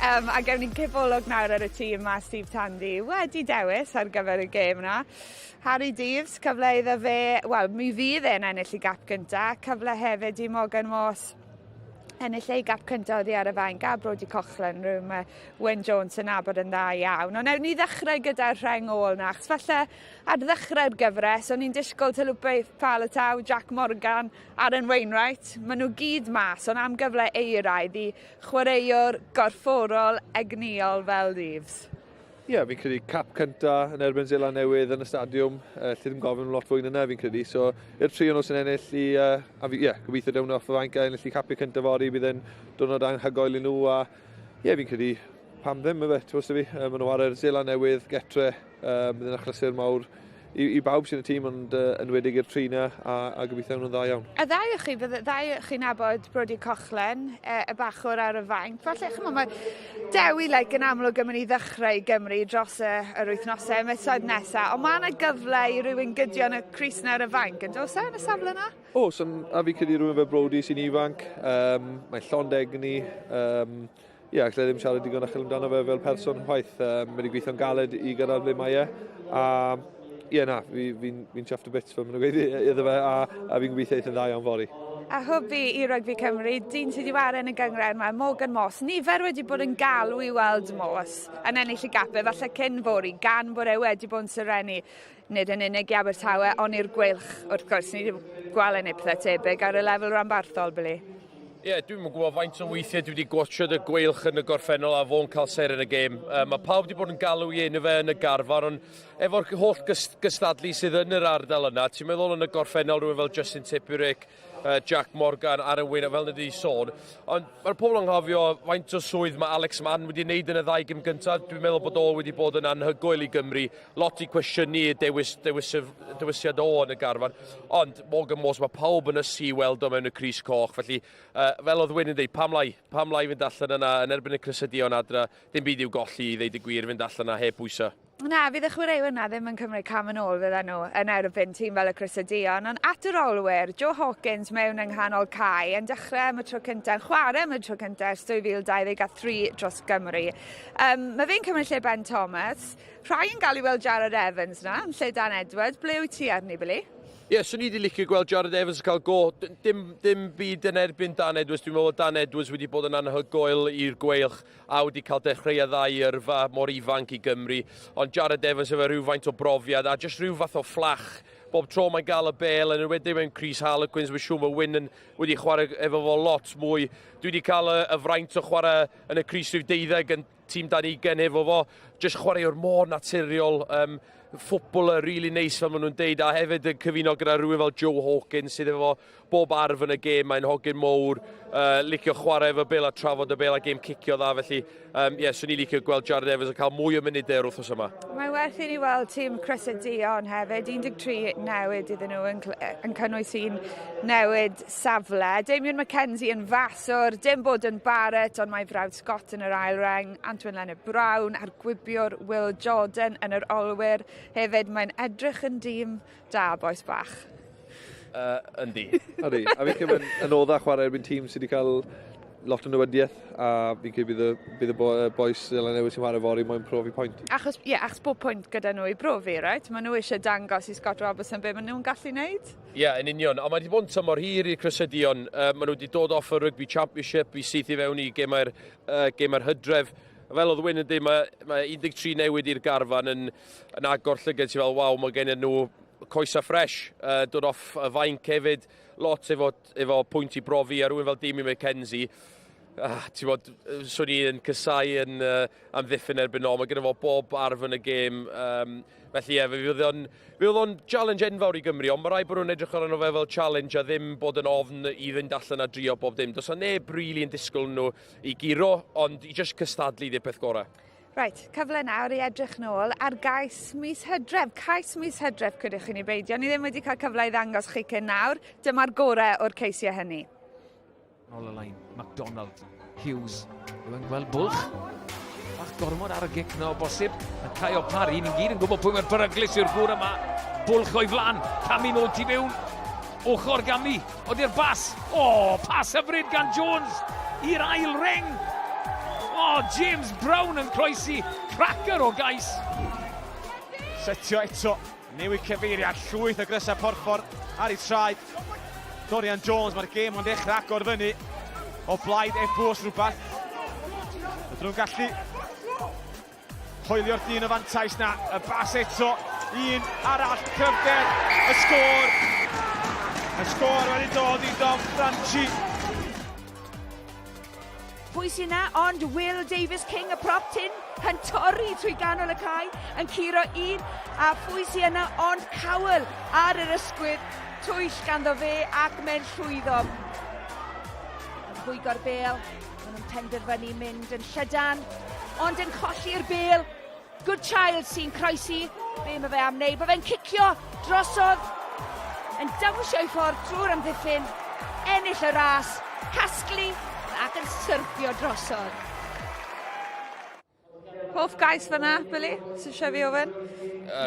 A gewn ni'n cyfolog nawr ar y tîm ma Steve Tandy wedi dewis ar gyfer y gêm na. Harry Deeves, cyfle iddo fe, wel, mi fydd e'n ennill i gap cynta, cyfle hefyd i Morgan Moss ennill ei gap cynta oddi ar y fain, Gab Brody Cochlan, rhwng Wyn Jones yn abod yn dda iawn. Ond newn ni ddechrau gyda'r rheng ôl na, achos falle ar ddechrau'r gyfres, o'n i'n disgwyl Talupe Faletau, Jack Morgan, Aaron Wainwright. Maen nhw gyd mas, ond am gyfle euraidd i chwaraewr gorfforol egniol fel Deeves. Ie, fi'n credu cap cynta yn erbyn Darllediad yn y stadiwm, lle ddim gofyn lot fwy yna fi'n credu. So, i'r tri o'n nhw sy'n ennill i, gobeithio dewn off y fainc a ennill i capu cynta fori, bydd e'n diwrnod anhygoel i nhw. A fi'n credu pam ddim y fe, ti'n fi. Maen nhw ar yr Darllediad, getre, bydd e'n achlysur mawr i bawb sy'n y tîm, ond yn wedig i'r tri na, a gobeithio nhw'n dda iawn. Y ddau o chi, bydd y ddau o chi'n nabod Brody Cochlan, y bachwr ar y fainc. Falle, chymod, mae dewi yn amlwg yn mynd i ddechrau i Gymru dros yr wythnosau misoedd nesaf, ond mae yna gyfle i rywun gydio yn y Cris na ar y fainc, yn dos yn y safle yna? A fi credu rhywun fe Brody sy'n ifanc, mae'n llond egni, lle ddim siarad digon achel amdano fe fel person chwaith. Mae wedi gweithio'n galed i gyrraedd ble mae fi'n chuffed a bits fe, maen nhw'n gweud iddo fe, a fi'n gobeithio eithaf dda iawn fori. A hwbi i Rygbi Cymru, dyn sydd wedi waren y gyngred yma, Morgan Moss. Nifer wedi bod yn galw i weld Moss yn ennill i gapau, falle cyn fori, gan bod e wedi bod yn syrenu. Nid yn unig i Abertawe, ond i'r gwylch, wrth gwrs, ni wedi gweld yn ei pethau tebyg ar y lefel ranbarthol, Billy. Ie, dwi'n yn gwybod faint o weithiau dwi wedi gwachod y gweilch yn y gorffennol a fo'n cael ser yn y gêm. Mae pawb wedi bod yn galw i enw fe yn y garfar, ond efo'r holl gystadlu sydd yn yr ardal yna, ti'n meddwl yn y gorffennol rhywun fel Justin Tipuric, Jack Morgan, Aaron Wyn, fel wedi sôn. Ond mae'r pobl yn hofio faint o swydd mae Alex Mann wedi wneud yn y ddau gym gyntaf. Dwi'n meddwl bod o wedi bod yn anhygoel i Gymru. Lot i cwestiynnu dewisiad o yn y garfan. Ond Morgan Moss, mae pawb yn ysu weld o mewn y Cris Coch. Felly, fel oedd Wyn yn dweud, pam lai fynd allan yna yn erbyn y Crysedion adra. Dim byd i'w golli i ddeud y gwir fynd allan yna heb bwysau. Na, fydd y chwaraewyr yna ddim yn cymryd cam yn ôl fydden nhw yn erbyn tîm fel y Crysedion, ond at yr olwyr, Joe Hawkins mewn yng nghanol cae yn dechrau am y tro cyntaf, chwarae am y tro cyntaf ers 2023 dros Gymru. Mae fe'n cymryd lle Ben Thomas, rhai yn gael i weld Jared Evans na, yn lle Dan Edwards, ble wyt ti arni, Billy? Ie, so ni wedi licio gweld Jared Evans yn cael go. Dim byd yn erbyn Dan Edwards. Dwi'n meddwl Dan Edwards wedi bod yn anhygoel i'r gweilch a wedi cael dechrau ddau yrfa mor ifanc i Gymru. Ond Jared Evans efo rhywfaint o brofiad a jyst rhyw fath o fflach. Bob tro mae'n gael y bel yn wedi mewn Chris Harlequins, mae siŵr mae Wyn wedi chwarae efo fo lot mwy. Dwi wedi cael y fraint o chwarae yn y Cris rhyw 12 tîm dan 20 efo fo, jyst chwaraewr mor naturiol, ffwtboler really neis fel maen nhw'n deud, a hefyd yn cyfuno gyda rhywun fel Joe Hawkins sydd efo bob arf yn y gêm, mae'n hogyn mowr, licio chwarae efo Bale a trafod y Bale a gêm cicio dda, felly swn i licio gweld Jared Evans yn cael mwy o munudau wrthos yma. Mae werth i ni weld tîm Cryseduon hefyd, 13 newid iddyn nhw yn cynnwys un newid safle. Damien McKenzie yn faswr, dim bod yn Barrett, ond mae frawd Scott yn yr ail reng, Antoine Lennon-Brown a'r gwibiwr Will Jordan yn yr olwyr. Hefyd mae'n edrych yn dîm da, boes bach. Yndi. Ydy, a fi'n cymryd yn oddach chwarae erbyn tîm sydd wedi cael lot o newydiaeth, a fi'n cymryd bydd y boes Newydd sy'n chwarae fori mae'n profi pwynt. Achos bod pwynt gyda nhw i brofi, right? Maen nhw eisiau dangos i Scott Robertson be maen nhw'n gallu wneud? Yn union. A mae wedi bod yn tymor hir i'r Cryseduon. Maen nhw wedi dod off y Rugby Championship i syth i fewn i gemau'r Hydref. Fel oedd Wyn yn dweud, mae 13 newid i'r garfan yn agor llygad sy'n fel, waw, mae gen nhw coesa ffresh, dod off y fainc hefyd, lot efo pwynt i brofi a rhywun fel Damien McKenzie. Ti'n bod, swn i yn cysau yn amddiffyn erbyn o, mae gen fo bob arf yn y gêm. Felly fydd o'n challenge enfawr i Gymru, ond mae rai bod nhw'n edrych arno fe fel challenge a ddim bod yn ofn i fynd allan a drio bob dim. Does neb rili yn disgwyl nhw i giro, ond i just cystadlu di'r peth gorau. Right, cyfle nawr i edrych nôl ar gais mis Hydref. Cais mis Hydref, cydych chi'n ei beidio. Ni ddim wedi cael cyfle i ddangos chi cyn nawr. Dyma'r gorau o'r ceisiau hynny. Nôl y lain, MacDonald, Hughes, rwy'n gweld bwlch. Bach gormod ar y gic na o bosib. Mae Caio Parry, ni'n gyd yn gwybod pwy mae'r beryglus i'r gwr yma. Bwlch o'i flan, Cami nôl tu fewn. Ochr Gami, oeddi'r bas. Pas hyfryd gan Jones i'r ail reng. James Brown yn croesi, cracker o gais. Setio eto, newid cyfeiriad, llwyth o grysau porffor ar ei traed. Dorian Jones, mae'r gêm o'n dechrau agor fyny. O blaid e-bws rhywbeth. Ydyn nhw'n gallu hoelio'r dyn o fantais na. Y bas eto, un arall, cyfder, y sgôr. Y sgôr wedi dod i Dom Franchi. Pwy sy'n na, ond Will Davies-King y prop tin yn torri trwy ganol y cae, yn curo un, a pwy sy'n yna, ond Cawl ar yr ysgwydd, twyll ganddo fe ac mewn llwyddo. Yn hwygo'r bêl, maen nhw'n penderfynu mynd yn llydan, ond yn colli'r bêl. Good Child sy'n croesi, be mae fe am wneud, mae fe'n cicio drosodd, yn dawnsio i ffordd trwy'r amddiffyn, ennill y ras, casglu, ac yn syrpio drosodd. Hoff gais fyna, Billy? Sy'n siafi ofyn?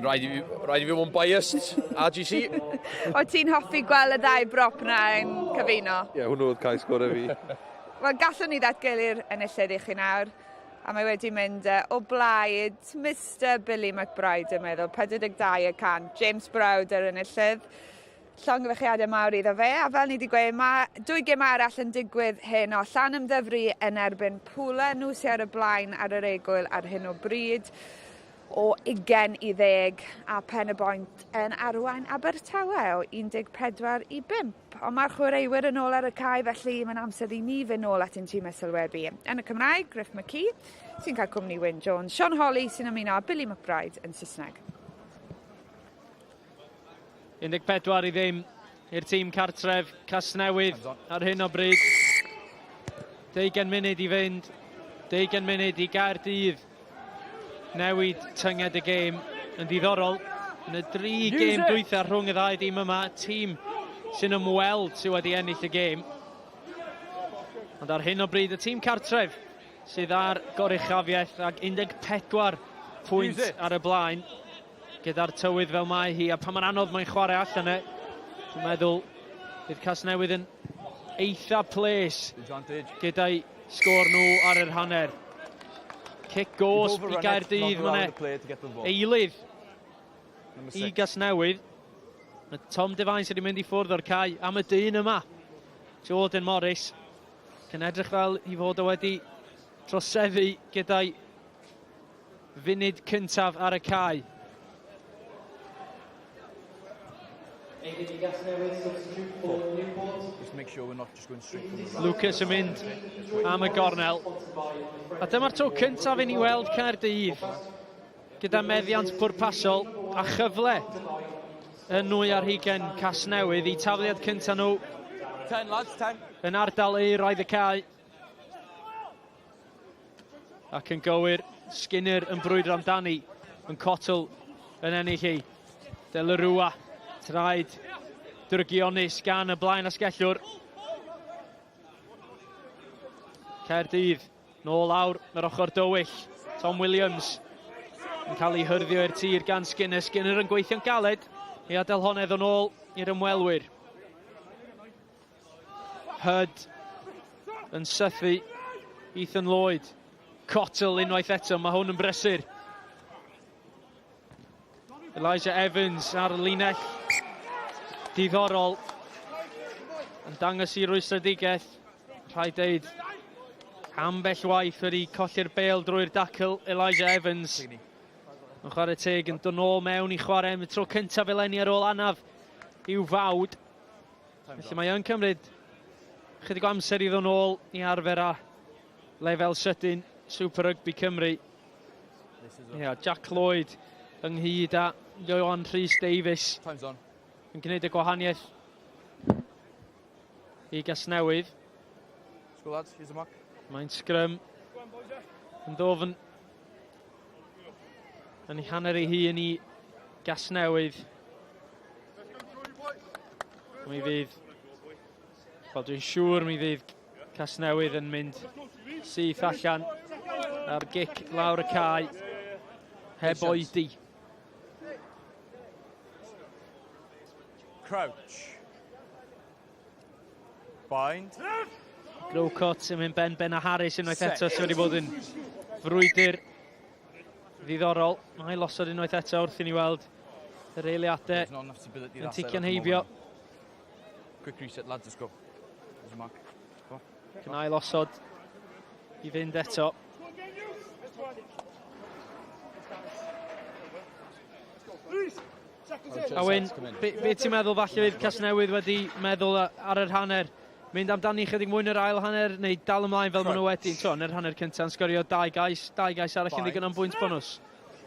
Rhaid i fi fod yn biased, RGC. O ti'n hoffi gweld y ddau brop na yn cyfuno? Hwnnw oedd cais gorau fi. Wel, gallwn ni ddatgelu'r enillydd i chi nawr. A mae wedi mynd o blaid Mr Billy McBride yn meddwl, 42%. James Browder yn enillydd. Llongyfechiadau mawr iddo fe, a fel ni wedi gweud, mae 2 gêm arall yn digwydd heno. Llanymddyfri yn erbyn Pwla, nhw sy'n ar y blaen ar yr egwyl ar hyn o bryd, o 20 i 10, a Pen y Boint yn arwain Abertawe o 14 i 5. Ond mae'r chwaraewyr yn ôl ar y cae, felly mae'n amser i ni fynd nôl at ein tîm sylwebu. Yn y Cymraeg, Griff McKee, sy'n cael cwmni Wyn Jones, Sean Hawley sy'n ymuno a Billy McBride yn Saesneg. 14 i 0 i'r tîm cartref Casnewydd ar hyn o bryd. 20 munud i fynd, 20 munud i Caerdydd. Newid tynged y gêm yn ddiddorol. Yn y 3 gêm dwytha rhwng y ddau dîm yma, tîm sy'n ymweld sydd wedi ennill y gêm. Ond ar hyn o bryd, y tîm cartref sydd ar goruchafiaeth ag 14 pwynt ar y blaen. Gyda'r tywydd fel mae hi, a pan mae'n anodd mae'n chwarae allan e. Dwi'n meddwl bydd Casnewydd yn eitha ples gyda'i sgôr nhw ar yr hanner. Cic gosb i Gaerdydd fan eilydd i Gasnewydd. Mae Tom Devine sydd wedi mynd i ffwrdd o'r cae am y dyn yma. Jordan Morris yn edrych fel i fod o wedi troseddu gyda'i funud cyntaf ar y cae. Gasnewydd, substitute for Newport. Just make make sure we're not just going straight from the right. Lucas yn mynd am y gornel. A dyma'r tro cyntaf i ni weld Caerdydd gyda meddiant pwrpasol a chyfle yn nwy ar hugen Casnewydd i tafliad cyntaf nhw 10 lads, 10. yn ardal ei RYGBI. Ac yn gywir, Skinner yn brwydro amdani, yn Cottle yn ennill hi. Delarua, traed drygionus gan y blaen asgellwr. Caerdydd, nôl lawr yr ochr dywyll. Tom Williams yn cael ei hyrddio i'r tir gan Skinner. Skinner yn gweithio'n galed i adael honedd yn ôl i'r ymwelwyr. Hyd yn sythu Ethan Lloyd. Cottle unwaith eto, mae hwn yn brysur. Elijah Evans ar y linell. Diddorol. Yn dangos i rwystredigaeth. Rhaid deud ambell waith wedi colli'r bêl drwy'r dacl Elijah Evans. Yn chwarae teg yn dod nôl mewn i chwarae am y tro cyntaf eleni ar ôl anaf i'w fawd. Felly mae yn cymryd chydig o amser i ddod nôl i arfer a lefel sydyn Super Rygbi Cymru. Jack Lloyd ynghyd a Johan Rhys Davies yn gwneud y gwahaniaeth i Gasnewydd. Let's go lads, here's the mark. Mae'n sgrym yn ddofn yn ei hanner ei hun i Gasnewydd. Mi fydd, wel dwi'n siŵr mi fydd Casnewydd yn mynd syth allan ar gic lawr y cae heb oedi. Crouch. Bind. Growcott yn mynd ben a Harris unwaith eto sydd wedi bod yn frwydr ddiddorol. Mae'n losod unwaith eto wrth i ni weld yr eiliadau yn tician heibio. Quick reset lads, let's go. There's a mark. Cynnau losod i fynd eto. A Wyn, be ti'n meddwl falle fydd Casnewydd wedi meddwl ar yr hanner? Mynd amdani chydig mwy yn yr ail hanner neu dal ymlaen fel maen nhw wedi? Yn yr hanner cyntaf yn sgorio dau gais arall yn ddigon am bwynt bonus.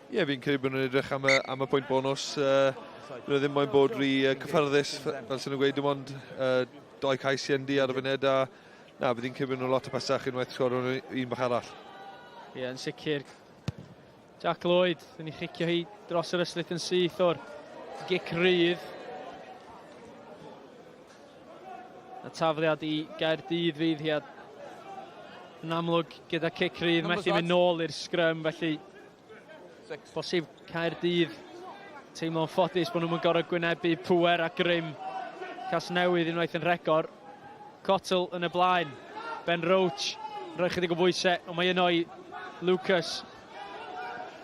Ie, fi'n credu bod nhw'n edrych am y pwynt bonus. Nhw ddim moyn bod rhy cyffyrddus, fel sy'n nhw'n gweud, dim ond 2 cais i endi ar y funud. Na, bydd hi'n cymryd nhw lot o pasach unwaith sgorio nhw un bach arall. Ie, yn sicr. Jack Lloyd, yn ei chicio hi dros yr yslyth yn syth o'r gic rydd. Y tafliad i Gaerdydd fydd hi yn amlwg gyda cic rydd methu mynd nôl i'r sgrym, felly bosib Caerdydd teimlo'n ffodus bod nhw'n gorau gwynebu pŵer a grym Casnewydd unwaith yn regor. Cottle yn y blaen, Ben Roach yn rhoi chydig o bwysau, ond mae yno i Lucas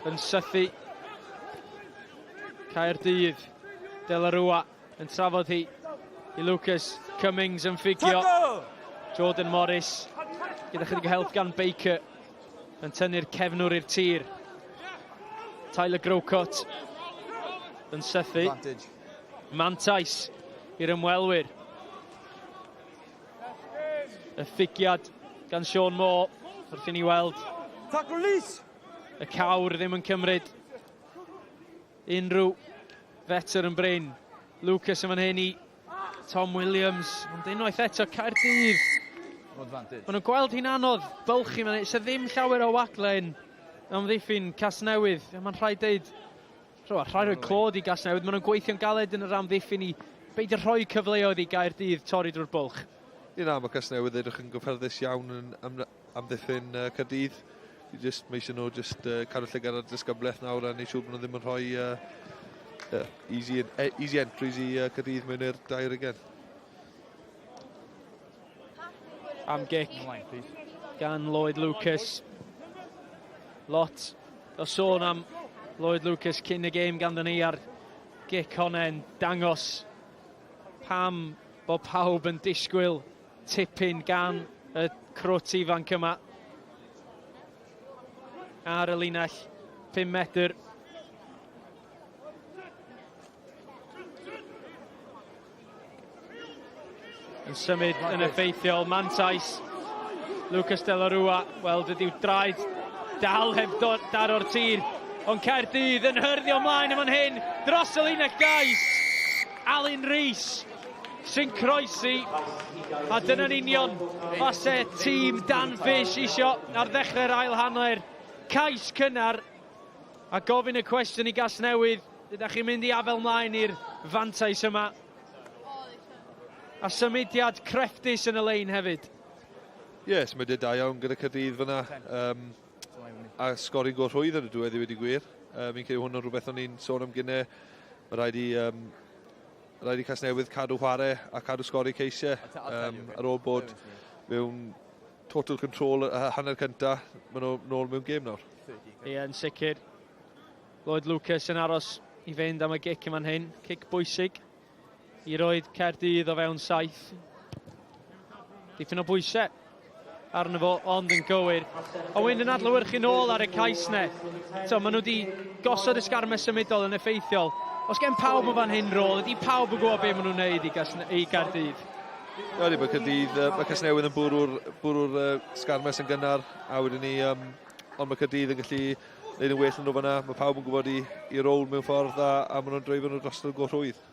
yn sythu. Caerdydd, Delarua yn trafod hi i Lucas. Cummings yn ffigio. Jordan Morris gyda chydig o help gan Baker yn tynnu'r cefnwr i'r tir. Tyler Growcott yn sythu. Mantais i'r ymwelwyr. Y ffigiad gan Sean Moore wrth i ni weld y cawr ddim yn cymryd unrhyw feter yn brin. Lucas yn fan hyn i Tom Williams, ond unwaith eto Caerdydd. Maen nhw'n gweld hi'n anodd, bylchu fan hyn, sydd ddim llawer o waglen am ddiffyn Casnewydd. Mae'n rhaid deud, rhaid rhoi clod i Gasnewydd, maen nhw'n gweithio'n galed yn yr amddiffyn i beidio rhoi cyfleoedd i Gaerdydd torri drwy'r bwlch. Na, mae Casnewydd edrych yn gyffyrddus iawn yn amddiffyn Caerdydd. Mae eisiau nhw cadw llygad ar disgybleth nawr a neu siŵr bod nhw ddim yn rhoi easy entries i Caerdydd mewn i'r 20 Am gic gan Lloyd Lucas. Lot o sôn am Lloyd Lucas cyn y gêm gan ni ar gic honna'n dangos pam bod pawb yn disgwyl tipyn gan y crwt ifanc yma. Ar y linell, 5 metr. yn symud yn effeithiol. Mantais, Lucas de la Rua, wel dydyw draed dal heb dar o'r tir, ond Caerdydd yn hyrddio ymlaen yma'n hyn, dros y linell gais, Alun Rhys sy'n croesi, a dyna'n union falle tîm Dan Fish isio ar ddechrau'r ail hanner, cais cynnar, a gofyn y cwestiwn i Gasnewydd, ydych chi'n mynd i afel mlaen i'r fantais yma, a symudiad crefftus yn y lein hefyd. Yes, mae da iawn gyda Caerdydd fyna, a sgori go rhwydd yn y diwedd i wedi gwir. Mi'n credu hwn yn rhywbeth o'n i'n sôn am gynnau. Mae rhaid i Casnewydd cadw chwarae a cadw sgori ceisiau ar ôl bod mewn total control hanner cynta. Mae nhw nôl mewn gêm nawr. Ie, yn sicr. Lloyd Lucas yn aros i fynd am y gic yma'n hyn. Cic bwysig i roed Caerdydd o fewn saith. Dipyn o bwysau arno fo, ond yn gywir. Owen yn adlewyrchu nôl ar y cais ne. So, maen nhw wedi gosod ysgarmau symudol yn effeithiol. Os gen pawb o fan hyn rôl, ydy pawb yn gwybod beth maen nhw'n neud i Caerdydd? Mae Caerdydd, mae Casnewydd yn bwrw'r sgarmau sy'n gynnar, a wedyn ni, ond mae Caerdydd yn gallu neud yn well yn nhw fanna. Mae pawb yn gwybod i rôl mewn ffordd dda, a maen nhw'n dreifo nhw dros y go rhwydd.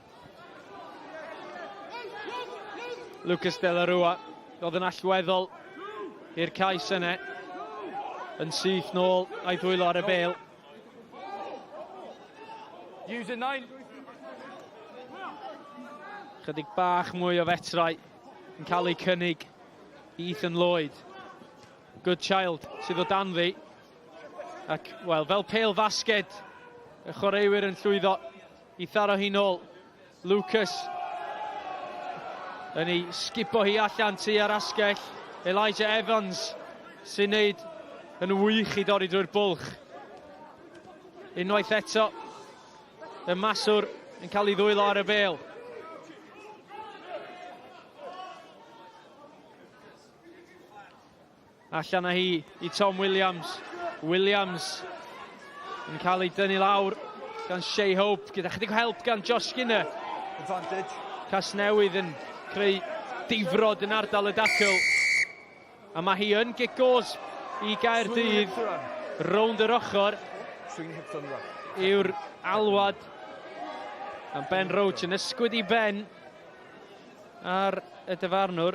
Lucas de la Rua, oedd yn allweddol i'r cais yna, yn syth nôl a'i ddwylo ar y bêl. User 9. Chydig bach mwy o fetrau yn cael ei cynnig i Ethan Lloyd. Good child sydd o dan ddi. Ac, wel, fel pêl fasged, y chwaraewyr yn llwyddo i tharo hi nôl. Lucas yn ei sgipo hi allan tu ar asgell. Elijah Evans sy'n neud yn wych i dorri drwy'r bwlch. Unwaith eto, y maswr yn cael ei ddwylo ar y bêl. Allan â hi i Tom Williams. Williams yn cael ei dynnu lawr gan Shea Hope, gyda chydig o help gan Josh Skinner. Advantage. Casnewydd yn creu difrod yn ardal y dacl. A mae hi yn gigos i Gaerdydd rownd yr ochr yw'r alwad. A Ben Roach yn ysgwyd i Ben ar y dyfarnwr.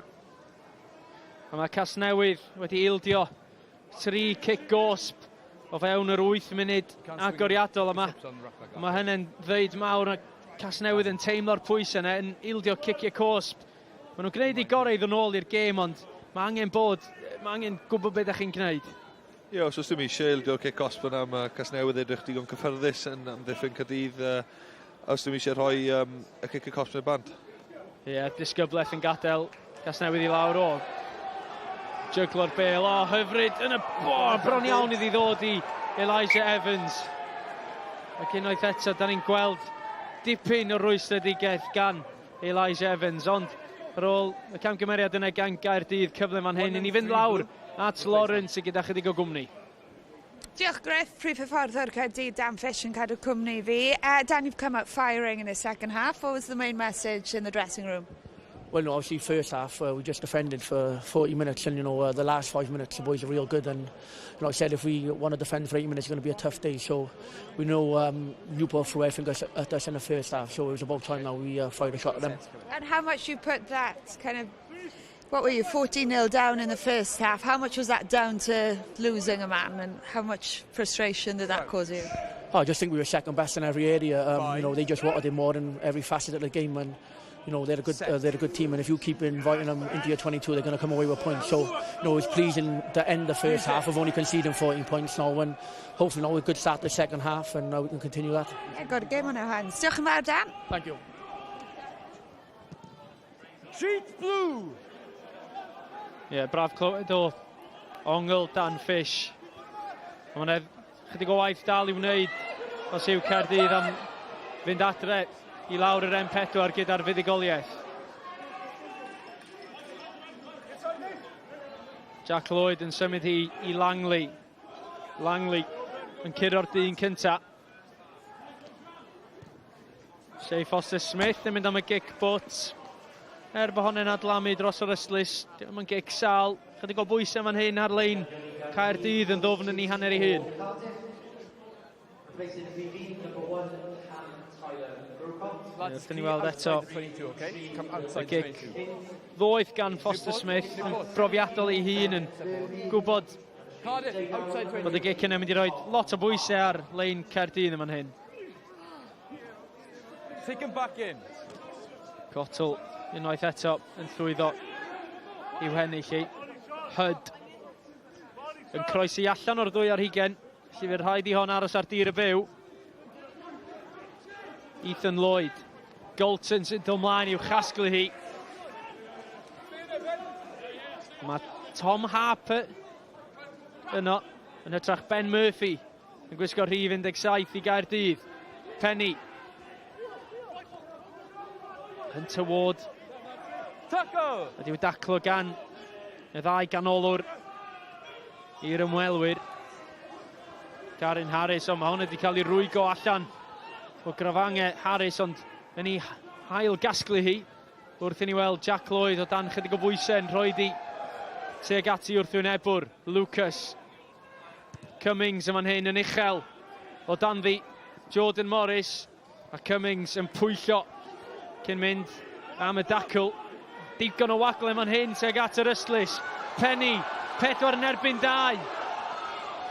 A mae Casnewydd wedi ildio 3 cic gosb o fewn yr 8 munud agoriadol yma. Mae hynny'n ddeud mawr, Casnewydd yn teimlo'r pwys yna, yn ildio ciciau cosb. Maen nhw'n gwneud i gorau ddod nôl i'r gêm, ond mae angen gwybod beth ydych chi'n gwneud. Ie, os ydym eisiau ildio'r cic cosb yna, mae Casnewydd edrych digon cyffyrddus yn amddiffyn Caerdydd. Os ydym eisiau rhoi y cic cosb yn y band. Ie, disgybleth yn gadael Casnewydd i lawr o. Jyglo'r bêl, hyfryd yn y bron iawn iddi ddod i Elijah Evans. Ac unwaith eto, da ni'n gweld dipyn o rwystredigaeth gan Elijah Evans, ond ar ôl y camgymeriad yna gan Gaerdydd, cyfle fan hyn, i ni fynd lawr at Lawrence i gyda chydig o gwmni. Diolch Griff, prif hyfforddwr Caerdydd, Dan Fish yn cadw cwmni fi. Dan, you've come out firing in the second half. What was the main message in the dressing room? Well, no, obviously first half we just defended for 40 minutes, and the last 5 minutes the boys are real good, and I said if we want to defend for 8 minutes it's going to be a tough day, so we know Newport threw everything at us in the first half, so it was about time now we fired a shot at them. And how much you put that kind of, what were you, 14-0 down in the first half, how much was that down to losing a man, and how much frustration did that cause you? I just think we were second best in every area. They just wanted it more in every facet of the game, and they're a good team, and if you keep inviting them into your 22, they're going to come away with points. So, it's pleasing to end the first half of only conceding 14 points now, and hopefully we could start the second half, and now we can continue that. Yeah, got a game on our hands. Diolch yn fawr, Dan. Thank you. Sheets blue. Braf clywed o ongl Dan Fish. Mae'n chydig o waith dal i wneud os yw Caerdydd am fynd adre i lawr yr M4 gyda'r fuddugoliaeth. Jack Lloyd yn symud i Langley. Langley yn curo'r dyn cynta. Shea Foster Smith yn mynd am y gic but bod honnau'n adlamu dros yr ystlys. Dim yn gic sal. Chydig o bwysau fan hyn ar lein Caerdydd yn ddofn yn ei hanner ei hun. Dyn ni weld eto y gic ddoeth gan Foster Smith yn brofiadol ei hun yn gwybod bod y gic yna mynd i roi lot o bwysau ar lein Caerdydd yn fan hyn. Cotl unwaith eto yn llwyddo i'w hennill hi. Hyd yn croesi allan o'r ddwy ar hugen. Felly fydd rhaid i hon aros ar dir y byw. Ethan Lloyd. Golton sy'n dod mlaen i'w chasglu hi. Mae Tom Harper yno yn hytrach Ben Murphy yn gwisgo rhif 17 i Gaerdydd. Penny. Hunter Ward. Ydy'w daclo gan y ddau ganolwr i'r ymwelwyr. Darren Harris, ond mae hwn wedi cael ei rwygo allan o grafangau Harris, ond yn ei hael gasglu hi wrth i ni weld Jack Lloyd o dan chydig o bwysau yn rhoi di tuag ati wrth yw'n ebwr. Lucas. Cummings yn fan hyn yn uchel o dan ddi Jordan Morris, a Cummings yn pwyllo cyn mynd am y dacl. Digon o wagle fan hyn tuag at yr ystlys. Penny, 4 yn erbyn 2.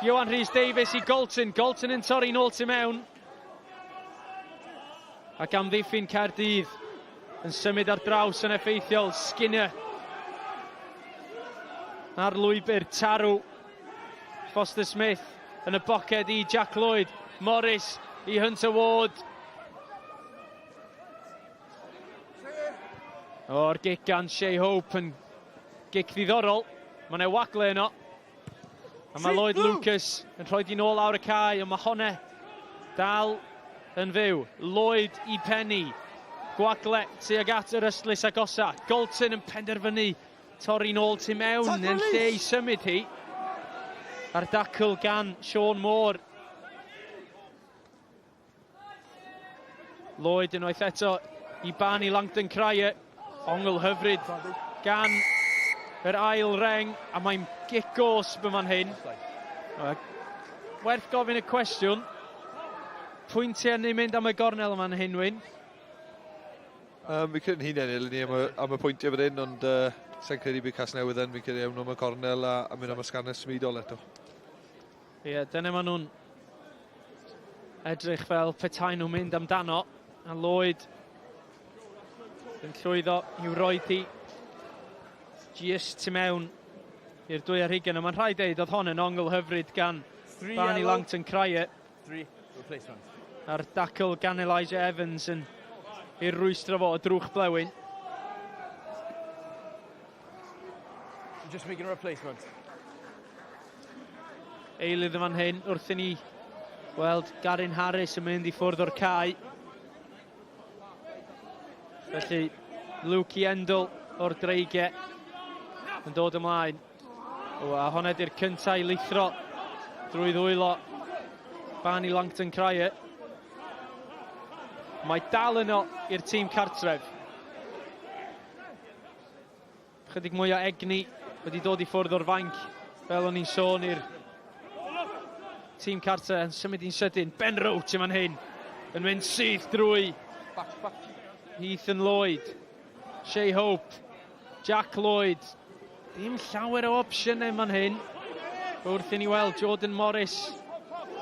Johan Rhys Davies i Golton. Golton yn torri nôl tu mewn. Ac amddiffyn Caerdydd yn symud ar draws yn effeithiol. Skinner ar lwybr. Tarw. Foster Smith yn y boced i Jack Lloyd. Morris i Hunter Ward. O'r gic gan Shea Hope yn gic ddiddorol. Mae 'na wagle yno. A mae Lloyd Lucas yn rhoi di nôl awr y cae, ond mae honne dal yn fyw. Lloyd i Penny. Gwagle tuag at yr ystlys agosa. Golton yn penderfynu torri nôl tu mewn yn lle i symud hi. Ar dacl gan Sean Moore. Lloyd unwaith eto i Barney Langton Cryer. Ongl hyfryd gan yr ail reng, a mae'n gic gosb yn fan hyn. Werth gofyn y cwestiwn. Pwyntiau ni'n mynd am y gornel yn fan hyn, Wyn? Fi credu'n hun ennill ni am y pwyntiau fan hyn, ond sa'n credu bydd Casnewydd yn, fi credu ewn am y cornel a mynd am y sganau smidol eto. Ie, dyna maen nhw'n edrych fel petai nhw'n mynd amdano. A Lloyd yn llwyddo i'w roi di just tu mewn i'r dwy ar hugen. Mae'n rhaid deud oedd hon yn ongl hyfryd gan Barney Langton Cryer. 3 replacements. A'r dacl gan Elijah Evans yn i'r rwystro fo o drwch blewyn. Just making a replacement. Eilydd yn fan hyn wrth i ni weld Darren Harris yn mynd i ffwrdd o'r cae. Felly Luke Endel o'r dreigiau yn dod ymlaen. A honna di'r cyntaf i lithro drwy ddwylo Barney Langton Cryer. Mae dal yno i'r tîm cartref. Chydig mwy o egni wedi dod i ffwrdd o'r fainc. Fel o'n i'n sôn i'r tîm cartref yn symud i'n sydyn. Ben Roach yn fan hyn yn mynd syth drwy Ethan Lloyd, Shea Hope, Jack Lloyd. Dim llawer o opsiynau man hyn. Wrth i ni weld Jordan Morris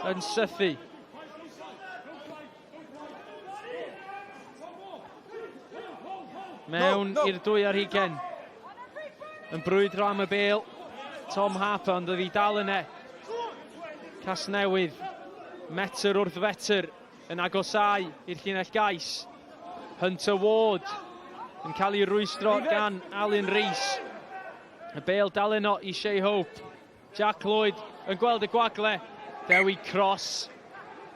yn sythu. Mewn i'r dwy ar hugen. Yn brwydro am y bêl. Tom Harper, ond oedd hi dal yna. Casnewydd, metr wrth fetr yn agosau i'r llinell gais. Hunter Ward yn cael ei rwystro gan Alan Rhys. Y bêl dal yno i Shea Hope. Jack Lloyd yn gweld y gwagle. Dewi Cross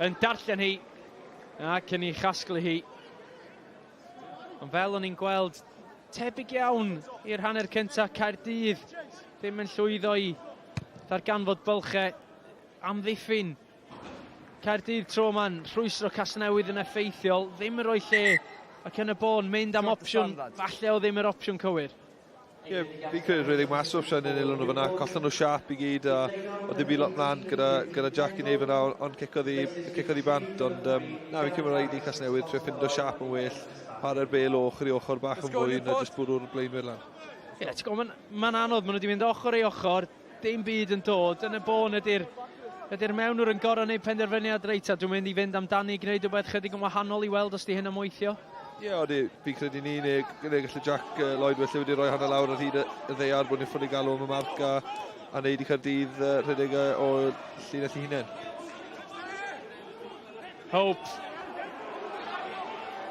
yn darllen hi ac yn ei chasglu hi. Ond fel o'n i'n gweld, tebyg iawn i'r hanner cyntaf Caerdydd. Ddim yn llwyddo i ddarganfod bylchau amddiffyn. Caerdydd tro ma'n rhwystro Casnewydd yn effeithiol. Ddim yn rhoi lle ac yn y bon mynd am opsiwn, falle o ddim yr opsiwn cywir. Ie, fi'n credu rhedeg mas o opsiwn yn ilwn o fyna, collan nhw siap i gyd, a oedd ddim lot mlaen gyda Jack i neud fyna, ond cicodd i bant, ond na, fi'n cymryd rhaid i Casnewydd trwy ffindo siap yn well, par yr bel ochr i ochr bach yn fwy, na jyst bwrw'r blaenwyr lan. Ie, ti'n gwybod, mae'n anodd, maen nhw wedi mynd ochr i ochr, dim byd yn dod, yn y bon ydy'r mewnwr yn gorau wneud penderfyniad reit, a dwi'n mynd i fynd amdani i gwneud rhywbeth chydig yn wahanol i weld os di hyn am weithio. Ie, fi'n credu ni, neu gallu Jack Lloyd felly wedi rhoi hana lawr ar hyd y ddeiar bod ni'n ffwrdd i galw am y marc a wneud i Caerdydd rhedeg o llinell i hunain. Hope.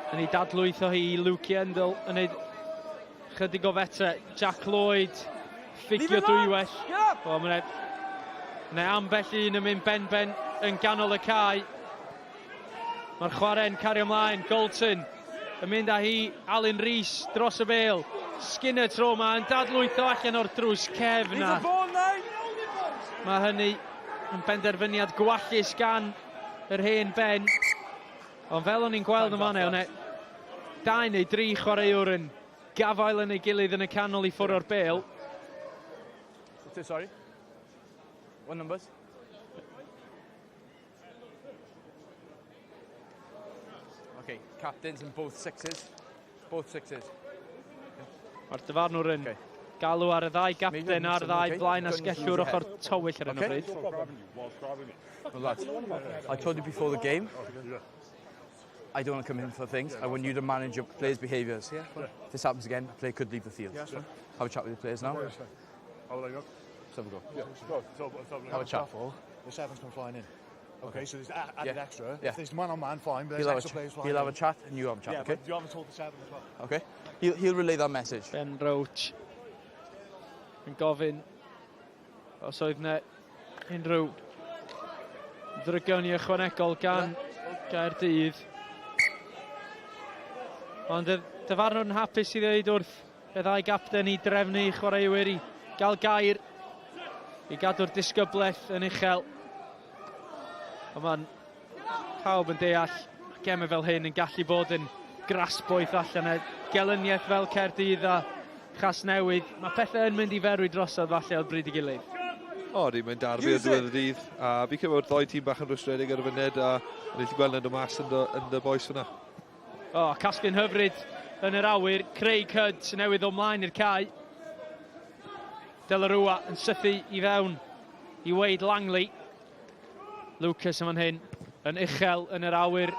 Yn ei dadlwytho hi i Luke Yendel yn ei chydig o fetre. Jack Lloyd, ffigio dwywaith. O, mae'n ambell un yn mynd ben yn ganol y cae. Mae'r chwarae'n cario ymlaen, Golton. Yn mynd â hi, Alun Rhys dros y bêl. Skinner tro ma yn dadlwytho allan o'r drws cef na. Mae hynny yn benderfyniad gwallus gan yr hen ben. Ond fel o'n i'n gweld yma neu, o'n 2 neu 3 chwaraewr yn gafael yn ei gilydd yn y canol i ffwrdd o'r bêl. Sorry? What numbers? Okay, captains in both sixes. Mae'r dyfarnwr yn galw ar y 2 gapten a'r 2 blaen a sgellwr ochr tywyll ar hyn o bryd. Well, lads, I told you before the game, I don't want to come in for things. I want you to manage your players' behaviours. If this happens again, a player could leave the field. Have a chat with the players now. How will I go? Let's have a go. Have a chat. The 7's come flying in. Okay, so there's added extra. If there's man-on-man, fine, but there's extra players flying in. He'll have a chat and you have a chat, okay? But you haven't told the 7 as well. Okay. He'll relay that message. Ben Roach yn gofyn os oedd yna unrhyw ddrygoni ychwanegol gan Caerdydd. Ond y dyfarnwr yn hapus i ddweud wrth y 2 gapten i drefnu chwaraewyr i gael gair i gadw'r disgyblaeth yn uchel. Ond mae'n pawb yn deall gemau fel hyn yn gallu bod yn grasboeth allan y gelyniaeth fel Caerdydd a Casnewydd. Mae pethau yn mynd i ferwi drosodd falle o'r bryd i gilydd. Mae'n darfu ar diwedd y dydd. A fi cymryd 2 tîm bach yn rwystredig ar y funud a ni'n gallu gweld yn y mas yn y boes fyna. Casgyn hyfryd yn yr awyr. Craig Hudd newydd o mlaen i'r cae. Delarua yn sythu i fewn i Wade Langley. Lucas yn fan hyn yn uchel yn yr awyr.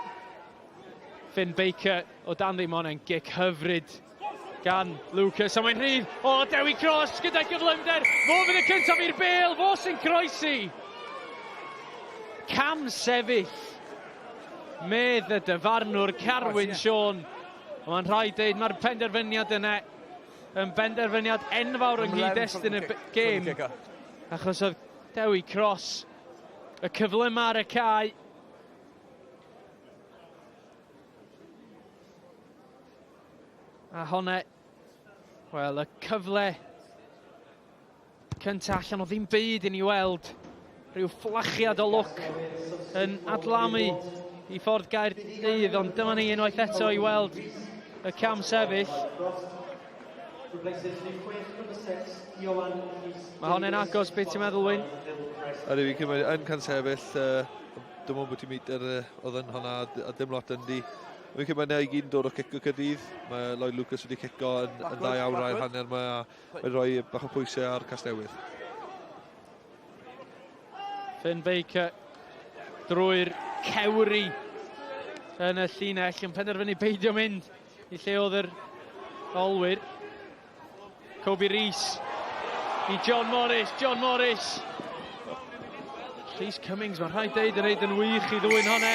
Finn Baker o dan ddim ond yn gic hyfryd gan Lucas. A mae'n rhydd. Dewi Cross gyda gyflymder. Fo fydd y cyntaf i'r bêl. Fo sy'n croesi. Cam sefyll. Medd y dyfarnwr Carwyn Sean. Mae'n rhaid deud mae'r penderfyniad yna yn benderfyniad enfawr yng nghyd-destun y gêm. Achos oedd Dewi Cross y cyflym ar y cae. A honna, wel, y cyfle cynta allan o ddim byd i ni weld. Rhyw fflachiad o lwc yn adlamu i ffordd Gaerdydd, ond dyma ni unwaith eto i weld y cam sefyll. Mae hwnna'n agos, beth ti'n meddwl, Wyn? Ydy fi'n cymryd yn can sefyll, dim ond bod ti'n metr oedd yn hwnna a dim lot yn di. Fi'n cymryd i gyd yn dod o cico Caerdydd. Mae Lloyd Lucas wedi cico yn dda iawn rhai'r hanner yma a mae'n rhoi bach o pwysau ar Casnewydd. Finn Baker drwy'r cewri yn y llinell yn penderfynu beidio mynd i lle oedd yr olwyr. Kobe Rees i John Morris. Rhys Cummings, mae'n rhaid deud yn neud yn wych i ddwyn hwnna.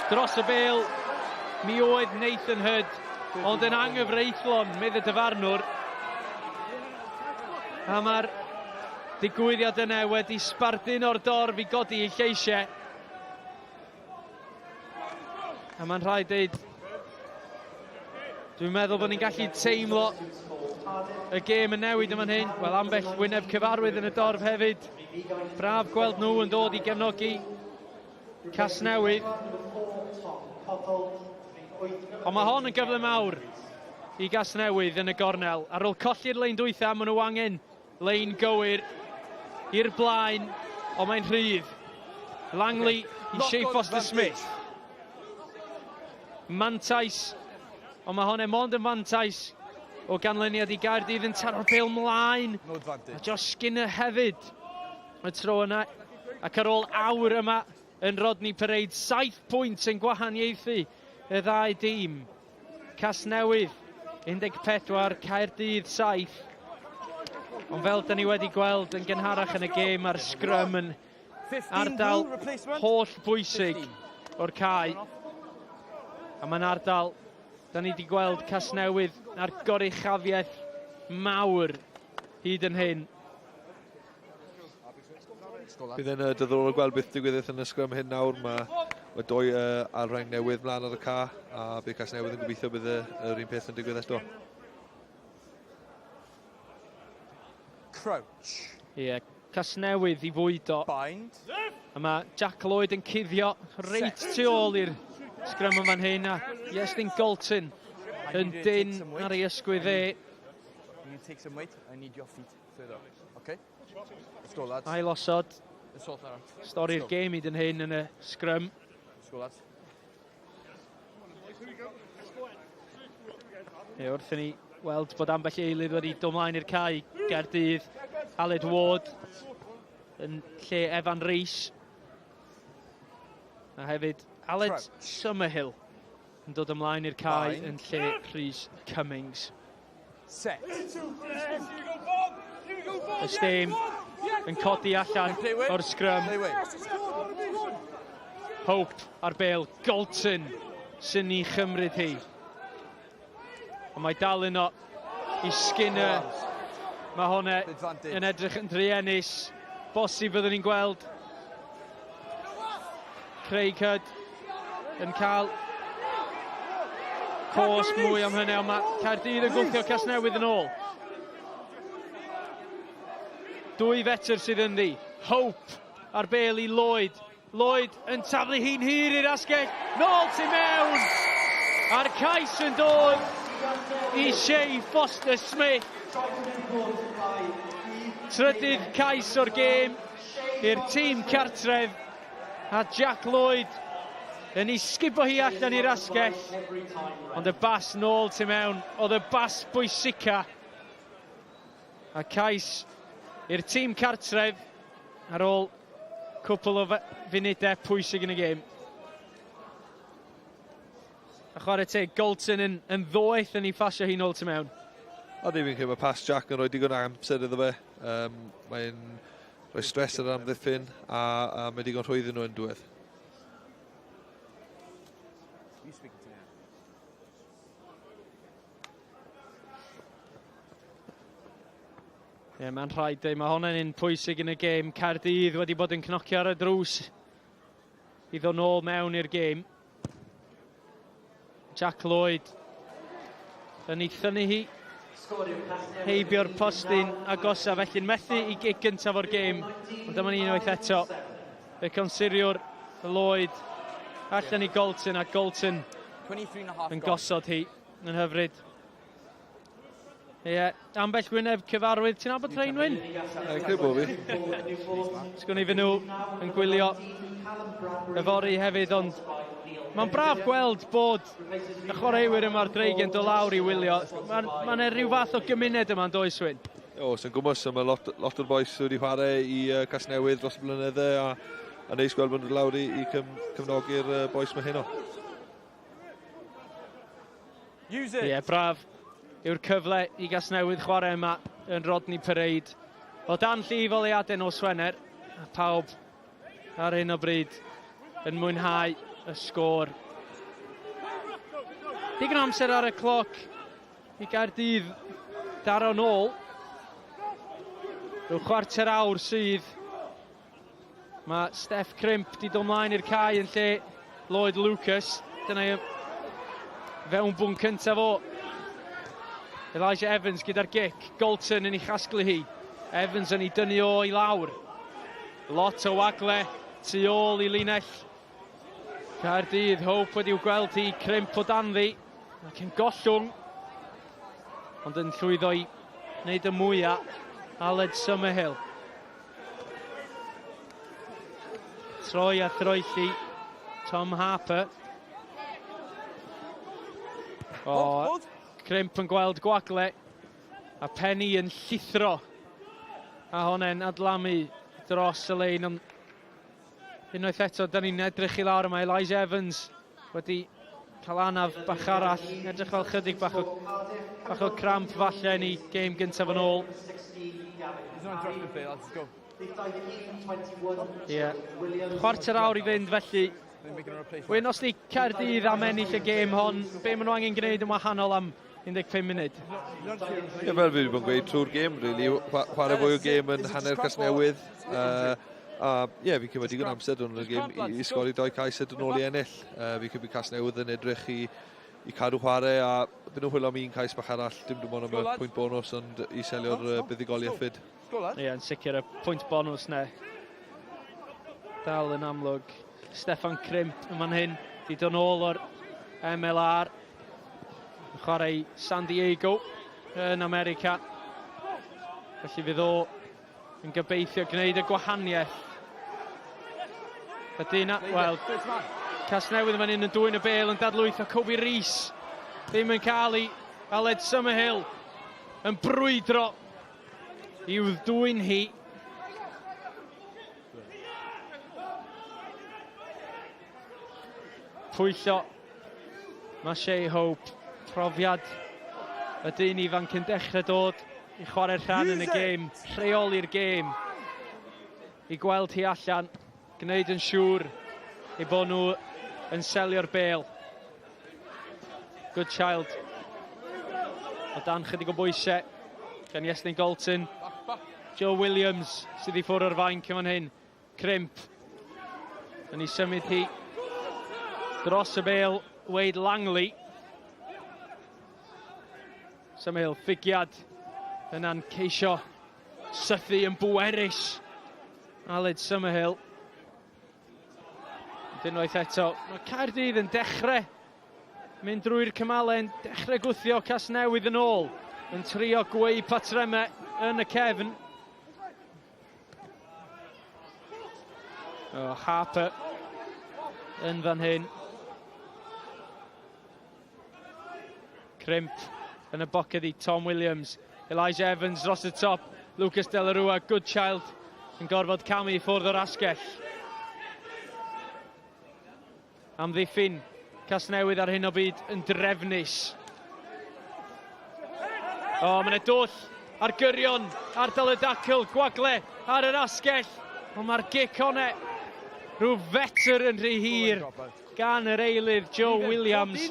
Dros y bêl, mi oedd Nathan Hood, ond yn anghyfreithlon, medd y dyfarnwr. A mae'r digwyddiad yna wedi sbardun o'r dorf i godi i lleisiau. A mae'n rhaid deud, dwi'n meddwl bod ni'n gallu teimlo y gêm yn newid yma'n hyn. Wel, ambell wyneb cyfarwydd yn y dorf hefyd. Braf gweld nhw yn dod i gefnogi Casnewydd. Ond mae hon yn gyfle mawr I Gasnewydd yn y gornel. Ar ôl colli'r lein dwytha, maen nhw angen lein gywir i'r blaen, ond mae'n rhydd. Langley I Shea Foster Smith. Mantais, ond mae hon mond yn mantais o ganlyniad I Caerdydd yn taro'r bêl mlaen. A Josh Skinner hefyd y tro yna. Ac ar ôl awr yma yn Rodney Parade, 7 pwynt yn gwahaniaethu y ddau dîm. Casnewydd 14, Caerdydd 7. Ond fel da ni wedi gweld yn gynharach yn y gêm, ar scrum yn ardal holl bwysig o'r cae. A mae'n ardal, da ni wedi gweld Casnewydd ar goruchafiaeth mawr hyd yn hyn. Bydd yn diddorol gweld beth digwydd yn y scrum hyn nawr. Mae doi arwain newydd mlaen ar y ca, a bydd Casnewydd yn gobeithio bydd yr un peth yn digwydd eto. Crouch. Ie, Casnewydd I fwydo. Bind. A mae Jack Lloyd yn cuddio reit tu ôl i'r scrum yn fan hyn, a Iestyn Galton yn dyn ar ei ysgwydd e. You need to take some weight. I need your feet further. Okay? Let's go, lads. Ail osod. Let's sort that out. Stori'r gêm hyd yn hyn yn y scrum. Let's go, lads. Wrth i ni weld bod ambell eilydd wedi dod mlaen i'r cae. Caerdydd, Aled Ward yn lle Evan Rees. A hefyd Aled Summerhill yn dod ymlaen i'r cae yn lle Rhys Cummings. Set. Y stêm yn codi allan o'r scrum. Hope ar bêl, Galton sy'n ei chymryd hi. Ond mae dal yno I Skinner. Mae hwnna yn edrych yn driennus. Bosib byddwn ni'n gweld Craig Hood yn cael cosp mwy am hynny, ond mae Caerdydd yn gwthio Casnewydd yn ôl. 2 fetr sydd yn ddi. Hope ar bêl I Lloyd. Lloyd yn taflu hi'n hir i'r asgell. Nôl tu mewn. A'r cais yn dod I Shea Foster Smith. Trydydd cais o'r gêm i'r tîm cartref. A Jack Lloyd yn ei sgibo hi allan i'r asgell. Ond y bas nôl tu mewn. Oedd y bas bwysica. A cais i'r tîm cartref ar ôl cwpl o funudau pwysig yn y gêm. A chwarae teg, Galton yn ddoeth yn ei ffasio hi nôl tu mewn. A ddim yn cael mae pas Jack yn rhoi digon amser iddo fe. Mae'n rhoi stres ar amddiffyn a mae digon rhwydd nhw yn diwedd. Mae'n rhaid dweud, mae hwnna'n un pwysig yn y gêm. Caerdydd wedi bod yn cnocio ar y drws I ddod nôl mewn i'r gêm. Jack Lloyd yn ei thynnu hi. Heibio'r postyn agosa, felly'n methu I gig gyntaf o'r gêm. Ond dyma ni unwaith eto. Fe consiriwr Lloyd allan I Galton, a Galton yn gosod hi yn hyfryd. Ie, ambell Gwyneb cyfarwydd. Ti'n abod Rheinwyn? Credu bo fi. Sgwn I fy nhw yn gwylio y fori hefyd, ond mae'n braf gweld bod y chwaraewyr yma'r dreigiau'n dod lawr I wylio. Mae'n rhyw fath o gymuned yma'n does, Wyn? O, sy'n gwmws, mae lot o'r boes wedi chwarae I Casnewydd dros y blynydde a neis gweld bod nhw'n lawr I cefnogi'r boes mae heno. Ie, braf yw'r cyfle I Gasnewydd chwarae yma yn Rodney Parade. O dan llifoliadau nos Wener, a pawb ar hyn o bryd yn mwynhau y sgôr. Digon amser ar y cloc I Caerdydd daro nôl. Rhyw chwarter awr sydd. Mae Steph Crimp di dod mlaen i'r cae yn lle Lloyd Lucas. Dyna fewn bwn cyntaf o. Elijah Evans gyda'r gic. Galton yn ei chasglu hi. Evans yn ei dynnu o I lawr. Lot o wagle tu ôl I linell Caerdydd, Hope wedi'w gweld hi, crimp o danddi, ac yn gollwng, ond yn llwyddo i wneud y mwyaf, Aled Summerhill. Troi a throelli, Tom Harper. O, crimp yn gweld gwagle, a Penny yn llithro, a honna'n adlamu dros y lein, ond unwaith eto, da ni'n edrych i lawr yma. Elijah Evans wedi cael anaf bach arall, edrych fel chydig bach o cramp falle yn ei gêm gyntaf yn ôl. Chwarter awr i fynd felly. Wyn os ni Caerdydd am ennill y gêm hon, be maen nhw angen gwneud yn wahanol am 15 munud? Fel fi wedi bod yn gweud trwy'r gêm, really. Chwarae fwy o gêm yn hanner Casnewydd. Fi'n cymryd digon amser dyn nhw'n y gêm i sgori 2 cais ydyn nhw i ennill. Fi'n cymryd Casnewydd yn edrych i cadw chwarae, a byd nhw'n hwyl am 1 cais bach arall, dim dim ond am y pwynt bonus, ond i selio'r buddigoliaeth fyd. Yn sicr y pwynt bonus ne. Dal yn amlwg. Steffan Crimp yn fan hyn, di dod nôl o'r MLR. Yn chwarae San Diego yn America. Felly fydd o yn gobeithio gwneud y gwahaniaeth. Ydyna, wel, Casnewydd yn fan hyn yn dwy'n y bel, yn dadlwyth o Kobe Rees. Ddim yn cael ei Aled Summerhill yn brwydro i'w dwy'n hi. Pwyllo, mae Shea Hope, profiad y dyn ifanc yn dechrau dod i chwarae'r rhan yn y gêm, rheoli'r gêm, i gweld hi allan, gwneud yn siŵr i bod nhw yn selio'r bel. Good child. O dan chydig o bwysau, gan Iestyn Golton, Joe Williams sydd i ffwrdd o'r fainc yn fan hyn, Crimp, yn ei symud hi dros y bel, Wade Langley. Summerhill, ffigiad yna'n ceisio sythu yn bwerus Aled Summerhill. Unwaith eto, mae Caerdydd yn dechrau mynd drwy'r cymalen, dechrau gwthio Casnewydd yn ôl, yn trio gweu patrymau yn y cefn. Harper yn fan hyn. Crimp yn y boced i Tom Williams. Elijah Evans dros y top. Lucas De La Rua, good child, yn gorfod camu i ffwrdd o'r asgell. Amddiffyn Casnewydd ar hyn o byd yn drefnus. Mae'n dwll ar gyrion, ar Darllediad, gwagle ar yr asgell. Mae'r gic onne. Rhyw fetr yn rhy hir gan yr eilydd Joe Williams.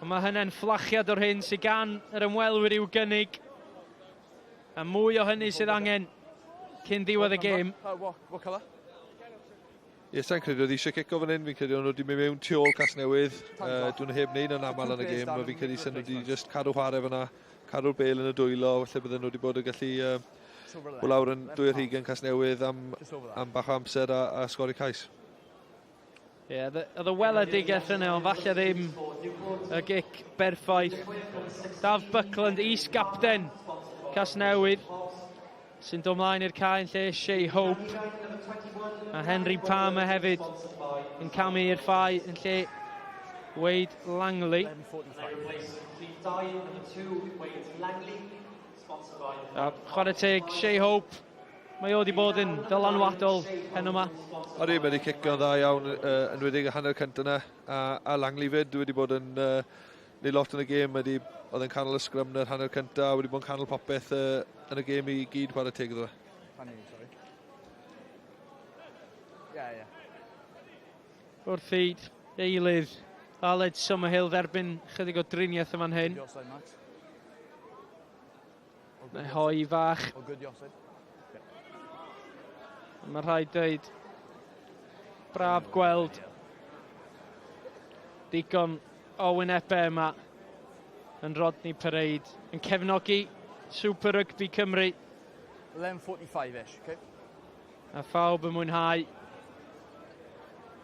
Mae hynny'n fflachiad o'r hyn sydd gan yr ymwelwyr i'w gynnig. A mwy o hynny sydd angen cyn diwedd y gêm. Sa'n credu oedd eisiau cico fan hyn, fi'n credu oedd wedi mynd mewn tu ôl Casnewydd. Dwi'n heb wneud yn aml yn y gêm, fi'n credu sy'n wedi just cadw chwarae fyna, cadw'r bel yn y dwylo, felly bydden nhw wedi bod yn gallu o lawr yn 2-20 Casnewydd am bach o amser a sgori cais. Oedd y weledigaeth yna, ond falle ddim y gic berffaith. Daf Buckland, is-gapten Casnewydd, sy'n dod mlaen i'r cae yn lle Shea Hope. A Henry Palmer hefyd yn camu i'r ffai yn lle Wade Langley. Chwarae teg Shea Hope, mae o wedi bod yn dylanwadol heno yma. Mae wedi cicio dda iawn yn wedi'i hanner cynt yna, a Langley fyd wedi bod yn neud lot yn y gêm, oedd yn canol y sgrym yn yr hanner cynta, wedi bod yn canol popeth yn y gêm i gyd chwarae teg iddo fe. Wrth i eilydd Aled Summerhill dderbyn chydig o driniaeth yma'n hyn. Neu hoi fach. Mae rhaid dweud braf gweld digon o wynebau yma yn Rodney Parade yn cefnogi Super Rygbi Cymru. 11:45-ish, okay? A phawb yn mwynhau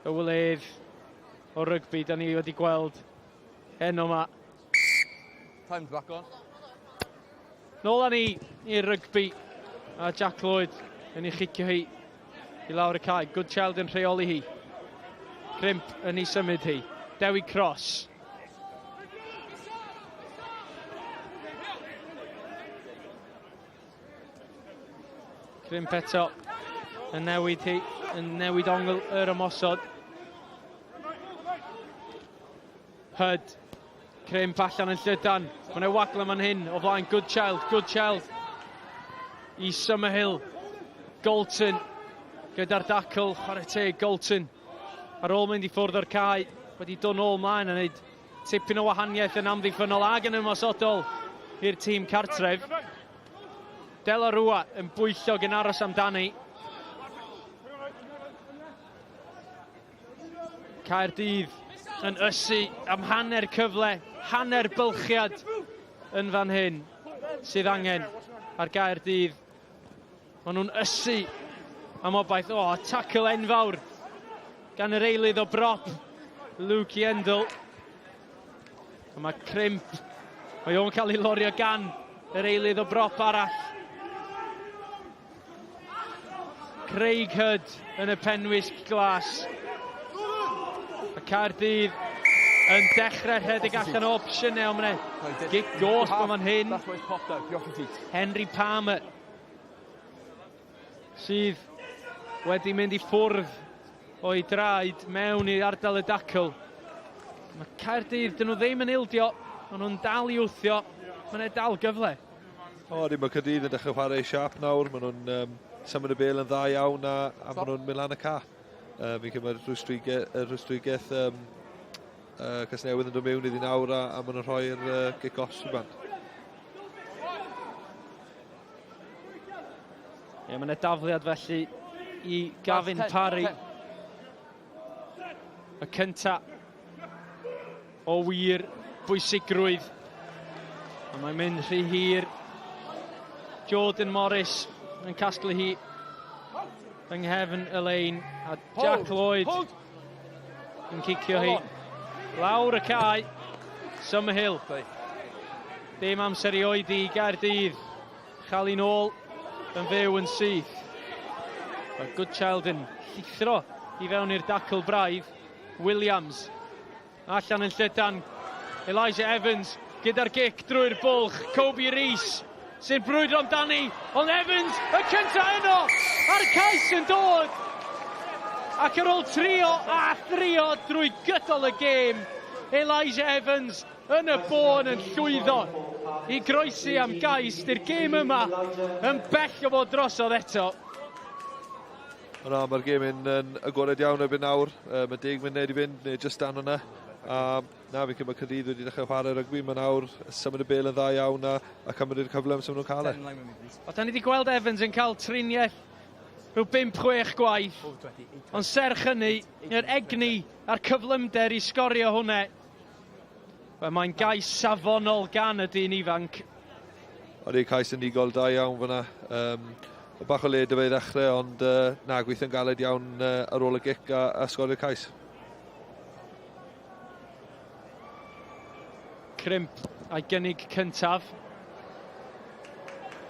y wledd o rygbi da ni wedi gweld heno yma. Time's back on. Nôl â ni i'r rygbi a Jack Lloyd yn ei chicio hi i lawr y cae. Good Child yn rheoli hi. Crimp yn ei symud hi. Dewi Cross. Crimp eto yn newid hi, yn newid ongl yr ymosod. Hyd. Crimp allan yn llydan. Mae'n ei wagla man hyn o flaen Good Child. I Summerhill. Golton gyda'r dacl, chwarae teg Golton. Ar ôl mynd i ffwrdd o'r cae, wedi dod nôl mlaen yn neud tipyn o wahaniaeth yn amddiffynol ag yn ymosodol i'r tîm cartref. Dela Rwa yn bwyllog yn aros amdani. Caerdydd yn ysu am hanner cyfle, hanner bylchiad yn fan hyn sydd angen ar Gaerdydd. Maen nhw'n ysu am obaith, tackle enfawr gan yr eilydd o brop, Luke Yendl. A mae Crimp, mae o'n cael ei lorio gan yr eilydd o brop arall. Craig Hyd yn y penwisg glas. A Caerdydd yn dechrau rhedeg allan o opsiynau o'n mynd. Gig gos bod ma'n hyn. Henry Palmer sydd wedi mynd i ffwrdd o'i draed mewn i ardal y dacl. Mae Caerdydd, dyn nhw ddim yn ildio, maen nhw'n dal i wthio, maen nhw'n dal gyfle. Mae Caerdydd yn dechrau chwarae siap nawr, maen nhw'n symud y bel yn dda iawn a maen nhw'n mynd lan y ca. Fi'n cymryd rhwystrwygaeth Casnewydd yn dod mewn iddi nawr a maen nhw'n rhoi'r gic-os i band. Mae'n dafliad felly i Gavin Parry. Y cynta o wir bwysigrwydd. A mae'n mynd rhy hir. Jordan Morris yn casglu hi yng nghefn y lein. A Jack Lloyd yn cicio hi. Lawr y cae. Summerhill. Dim amser i oedi i Gaerdydd. Chal i nôl yn fyw yn syth. Mae Good Child yn llithro i fewn i'r dacl braidd. Williams allan yn llydan. Elijah Evans gyda'r gic drwy'r bwlch. Kobe Rees sy'n brwydro amdani. Ond Evans y cynta yno a'r cais yn dod. Ac ar ôl trio a thrio drwy gydol y gêm, Elijah Evans yn y bôn yn llwyddo i groesi am gais. Di'r gêm yma yn bell o fod drosodd eto. Mae'r gêm yn agored iawn erbyn nawr. Mae 10 munud i fynd, neu just dan hwnna. Fi'n cymryd Caerdydd wedi dechrau chwarae rygbi, mae nawr symud y bel yn dda iawn a cymryd i'r cyfle am symud nhw'n cael e. Da ni wedi gweld Evans yn cael triniaeth rhyw 5-6 gwaith. Ond serch hynny, yr egni a'r cyflymder i sgorio hwnne. Mae'n gais safonol gan y dyn ifanc. O'r cais yn igol da iawn fyna. Bach o led y fe i ddechrau, ond gweithio'n galed iawn ar ôl y gic a sgorio'r cais. Crimp a'i gynnig cyntaf.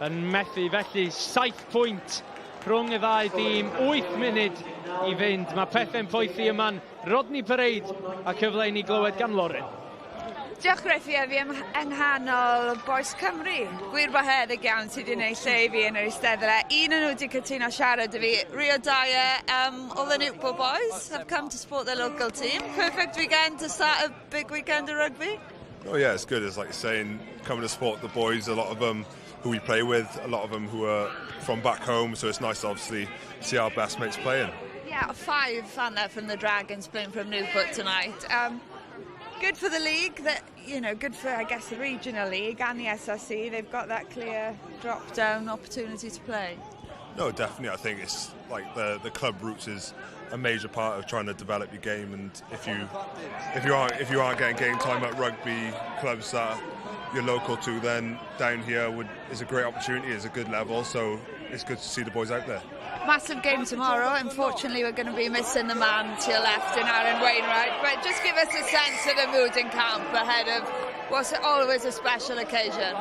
Yn methu felly 7 pwynt rhwng y ddau dîm. 8 munud i fynd. Mae pethau'n poethi yma'n Rodney Parade a cyfle i ni glywed gan Lauren. Diolch Griffith, fi yng nghanol Boes Cymru. Gwir boheddig iawn sydd wedi gwneud lle i fi yn yr eisteddle. Un yn nhw wedi cytuno siarad y fi. Rio Dyer, all the Newport boys have come to support their local team. Perfect weekend to start a big weekend of rugby. Oh yeah, it's good. It's like you're saying, coming to support the boys, a lot of them who we play with, a lot of them who are from back home, so it's nice to obviously see our best mates playing. Yeah, 5 aren't there from the Dragons playing from Newport tonight. Good for the league, good for, I guess, the regional league and the S4C. They've got that clear drop-down opportunity to play. No, definitely. I think it's like the club roots is a major part of trying to develop your game, and if you aren't getting game time at rugby clubs that you're local to, then down here is a great opportunity. It's a good level, so it's good to see the boys out there. Massive game tomorrow. Unfortunately, we're going to be missing the man to your left in Aaron Wainwright. But just give us a sense of the mood in camp ahead of what's always a special occasion.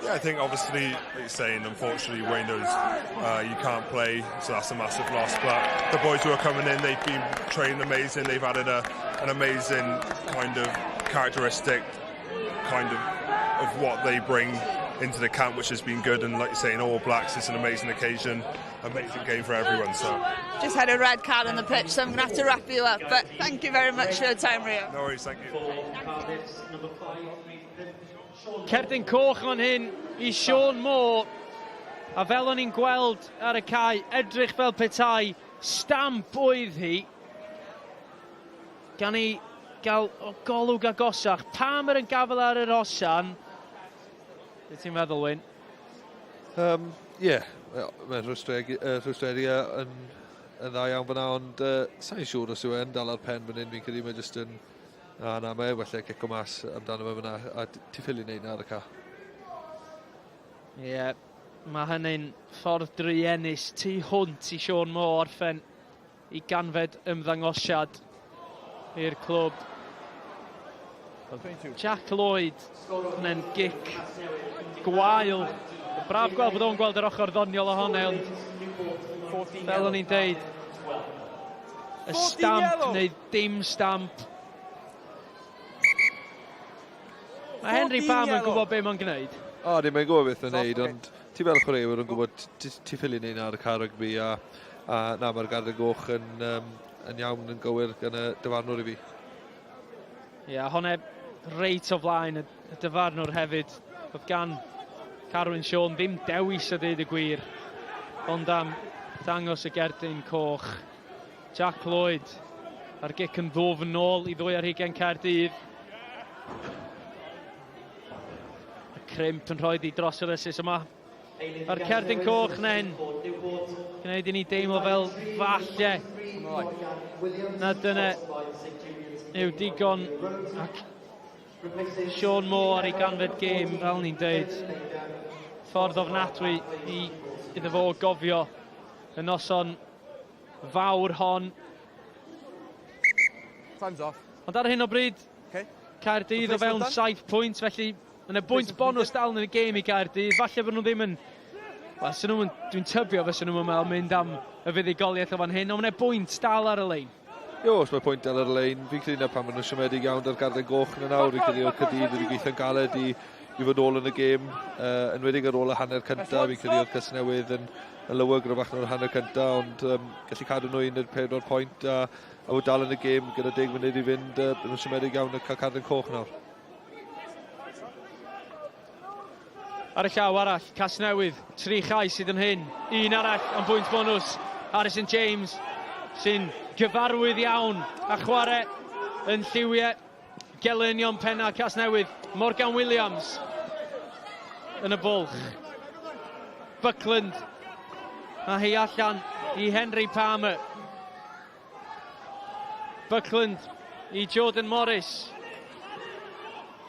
Yeah, I think obviously, like you're saying, unfortunately, Wayno's you can't play, so that's a massive loss. But the boys who are coming in, they've been training amazing. They've added an amazing kind of characteristic, kind of what they bring into the camp, which has been good. And like you're saying, All Blacks, it's an amazing occasion, amazing game for everyone. So just had a red card on the pitch, so I'm going to have to wrap you up. But thank you very much for your time, Rio. No worries, thank you. Cerdyn coch fan hyn I Sean Moore, a fel o'n i'n gweld ar y cae, edrych fel petai, stamp oedd hi, gan I gael golwg agosach. Pam yn gafel ar yr osan? Be ti'n meddwl, Wyn? Mae'n rhwystredig yn dda iawn fyna, ond sa'n siŵr os yw e'n dal ar pen fan hyn. Fi'n credu mae jyst yn... Na, mae falle cico mas amdano fe fyna, a ti ffili neud na ar y ca. Ie, mae hynny'n ffordd druenus tu hwnt I Sean Moore orffen I ganfed ymddangosiad i'r clwb. Jack Lloyd yn gic gwael. Braf gweld bod o'n gweld yr ochr ddoniol ohonau, ond fel o'n i'n deud, y stamp neu dim stamp. Mae Henry Pam yn gwybod be mae'n gwneud. Mae'n gwybod beth yn neud, ond ti fel chwaraewyr yn gwybod ti ffili neud na ar y Rygbi, a na, mae'r gardiau goch yn iawn yn gywir gan y dyfarnwr I fi. Ie, hwnna reit o flaen y dyfarnwr hefyd. Oedd gan Carwyn Sean ddim dewis a dweud y gwir, ond am dangos y gerdyn coch. Jack Lloyd ar gic yn ddwfn nôl I ddwy ar hugain Caerdydd. Crimp yn rhoi di dros yr ysus yma. Mae'r cerdyn coch nen gwneud I ni deimlo fel falle na dyna yw digon ac Sean Moore ar ei ganfed gêm fel ni'n deud. Ffordd ofnadwy iddo fo gofio y noson fawr hon. Time's off. Ond ar hyn o bryd, Caerdydd o fewn 7 pwynt, felly yn y bwynt bonus dal yn y gêm I Caerdydd. Falle bod nhw ddim yn... Dwi'n tybio fysa nhw'n meddwl mynd am y fuddugoliaeth o fan hyn, ond mae'n bwynt dal ar y lein. Os mae pwynt dal ar y lein. Fi'n credu na pan maen nhw'n siomedig iawn ar gardiau goch yn y nawr. Fi'n credu o'r Caerdydd wedi gweithio'n galed I fod nôl yn y gêm. Yn wedig ar ôl y hanner cyntaf, fi'n credu o'r Casnewydd yn lywer gyda bach nhw'r hanner cyntaf, ond gallu cadw nhw 14 pwynt a fod dal yn y gêm gyda 10 munud I fynd. Nhw'n siomedig iawn yn cael gardiau coch nawr. Ar y llaw arall, Casnewydd, 3 chai sydd yn hyn. Un arall am bwynt bonus. Harrison James sy'n gyfarwydd iawn a chwarae yn lliwiau gelynion penna Casnewydd. Morgan Williams yn y bwlch. Buckland a hi allan I Henry Palmer. Buckland I Jordan Morris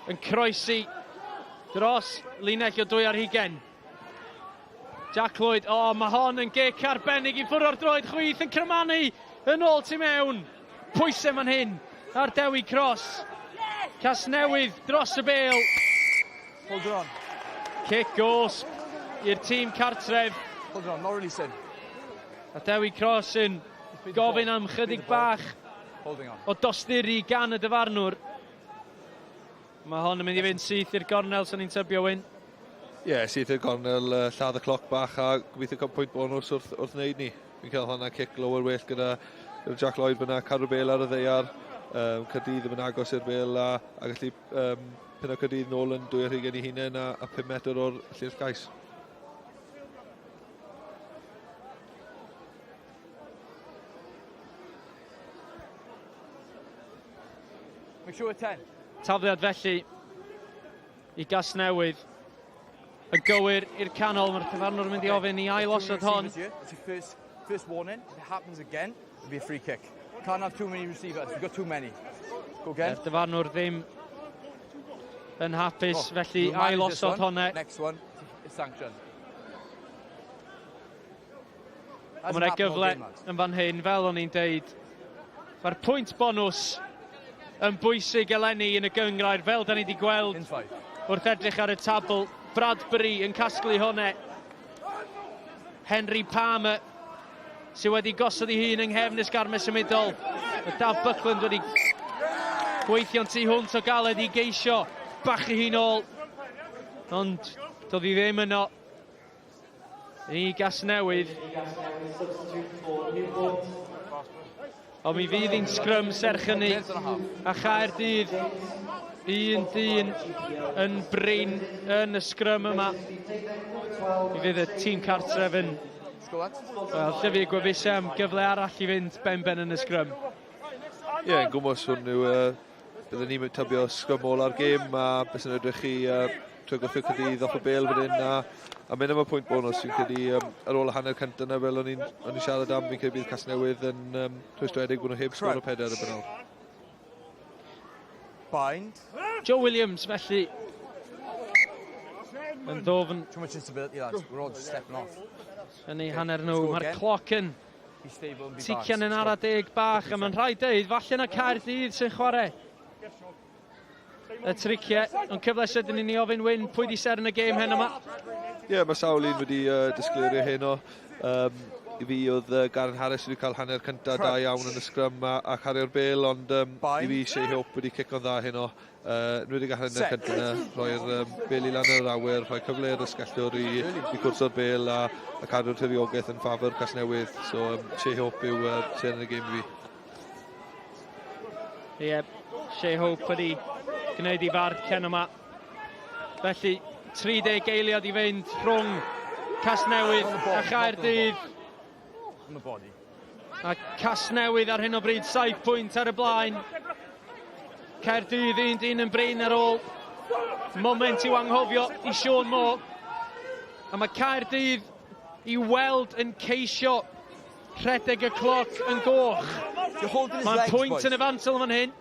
yn croesi dros linell o 2 ar hugain. Jack Lloyd, mae hon yn gic arbennig I ffwrdd o'r droed, chwith yn crymanu yn ôl tu mewn. Pwysau man hyn ar Dewi Cross. Casnewydd dros y bêl. Hold on. Kick gosb i'r tîm cartref. Hold on, not releasing. A Dewi Cross yn gofyn am chydig bach o dosturi gan y dyfarnwr. Mae hon yn mynd I fynd syth i'r gornel sy'n ni'n tybio Wyn. Syth i'r gornel, lladd y cloc bach a gobeithio cael pwynt bonus wrth wneud ni. Fi'n cael hwnna cic lower well gyda Jack Lloyd fyna, cadw bêl ar y ddeiar. Caerdydd ddim yn agos i'r bêl a gallu pyn o Caerdydd nôl yn 2 ar hugain I hunain a 5 metr o'r llyfr gais. Make sure 10. Tafliad felly I Gasnewydd yn gywir i'r canol. Mae'r dyfarnwr yn mynd I ofyn I ailosod hon. It's your first warning. If it happens again, it'll be a free kick. Can't have too many receivers. We've got too many. Go again. Dyfarnwr ddim yn hapus, felly ailosod hwnna. Next one is sanctioned. Ond mae'n gyfle yn fan hyn, fel o'n i'n deud. Mae'r pwynt bonus yn bwysig eleni yn y gyngrair, fel da ni wedi gweld wrth edrych ar y tabl. Bradbury yn casglu hwnne. Henry Palmer, sydd wedi gosod ei hun yng nghefn y sgarmau symudol. Y Daf Buckland wedi gweithio'n tu hwnt o galed i geisio bachu hi nôl. Ond doedd hi ddim yno i Gasnewydd. Ond mi fydd hi'n sgrym serch hynny. A Caerdydd 1-1 yn brin yn y sgrym yma. Mi fydd y tîm cartref yn llyfu gwefusu am gyfle arall i fynd ben yn y sgrym. Ie, yn gwmws hwn yw byddwn ni'n tybio sgrym ôl ar gêm a beth sy'n edrych i trwy goffio Caerdydd off y bêl fan hyn a mynd am y pwynt bonus sy'n credu ar ôl y hanner cynt yna fel o'n i'n siarad am fi'n credu bydd Casnewydd yn twystwedig bod nhw heb sgwr o 4 ar y benol. Bind. Joe Williams felly yn ddofn. Too much instability, lads. We're all just stepping off. Yn ei hanner nhw, mae'r cloc yn tician yn ara deg bach a mae'n rhaid deud, falle na Caerdydd sy'n chwarae y triciau, ond cyfle sydyn ni ofyn Wyn, pwy di ser yn y gêm hen yma? Ie, mae sawl un wedi disgleirio heno. I fi oedd Garen Harris wedi cael hanner cyntaf da iawn yn y sgrym a cario'r bêl, ond i fi Shea Hope wedi cico'n dda heno. Nhw wedi cael hanner cyntaf yna, rhoi'r bêl i lan yr awyr, rhoi cyfle i'r ysgellwr i gwrso'r bêl a cadw'r tiriogaeth yn ffafr Casnewydd. So Shea Hope yw ser yn y gêm i fi. Ie, Shea Hope wedi gwneud i fard cen yma. Felly 30 eiliad i fynd rhwng Casnewydd a Caerdydd. A Casnewydd ar hyn o bryd 7 pwynt ar y blaen. Caerdydd 1-1 yn brin ar ôl moment i'w anghofio i Sean Moore. A mae Caerdydd i weld yn ceisio rhedeg y cloc yn goch. Mae'n pwynt yn y fantel fan hyn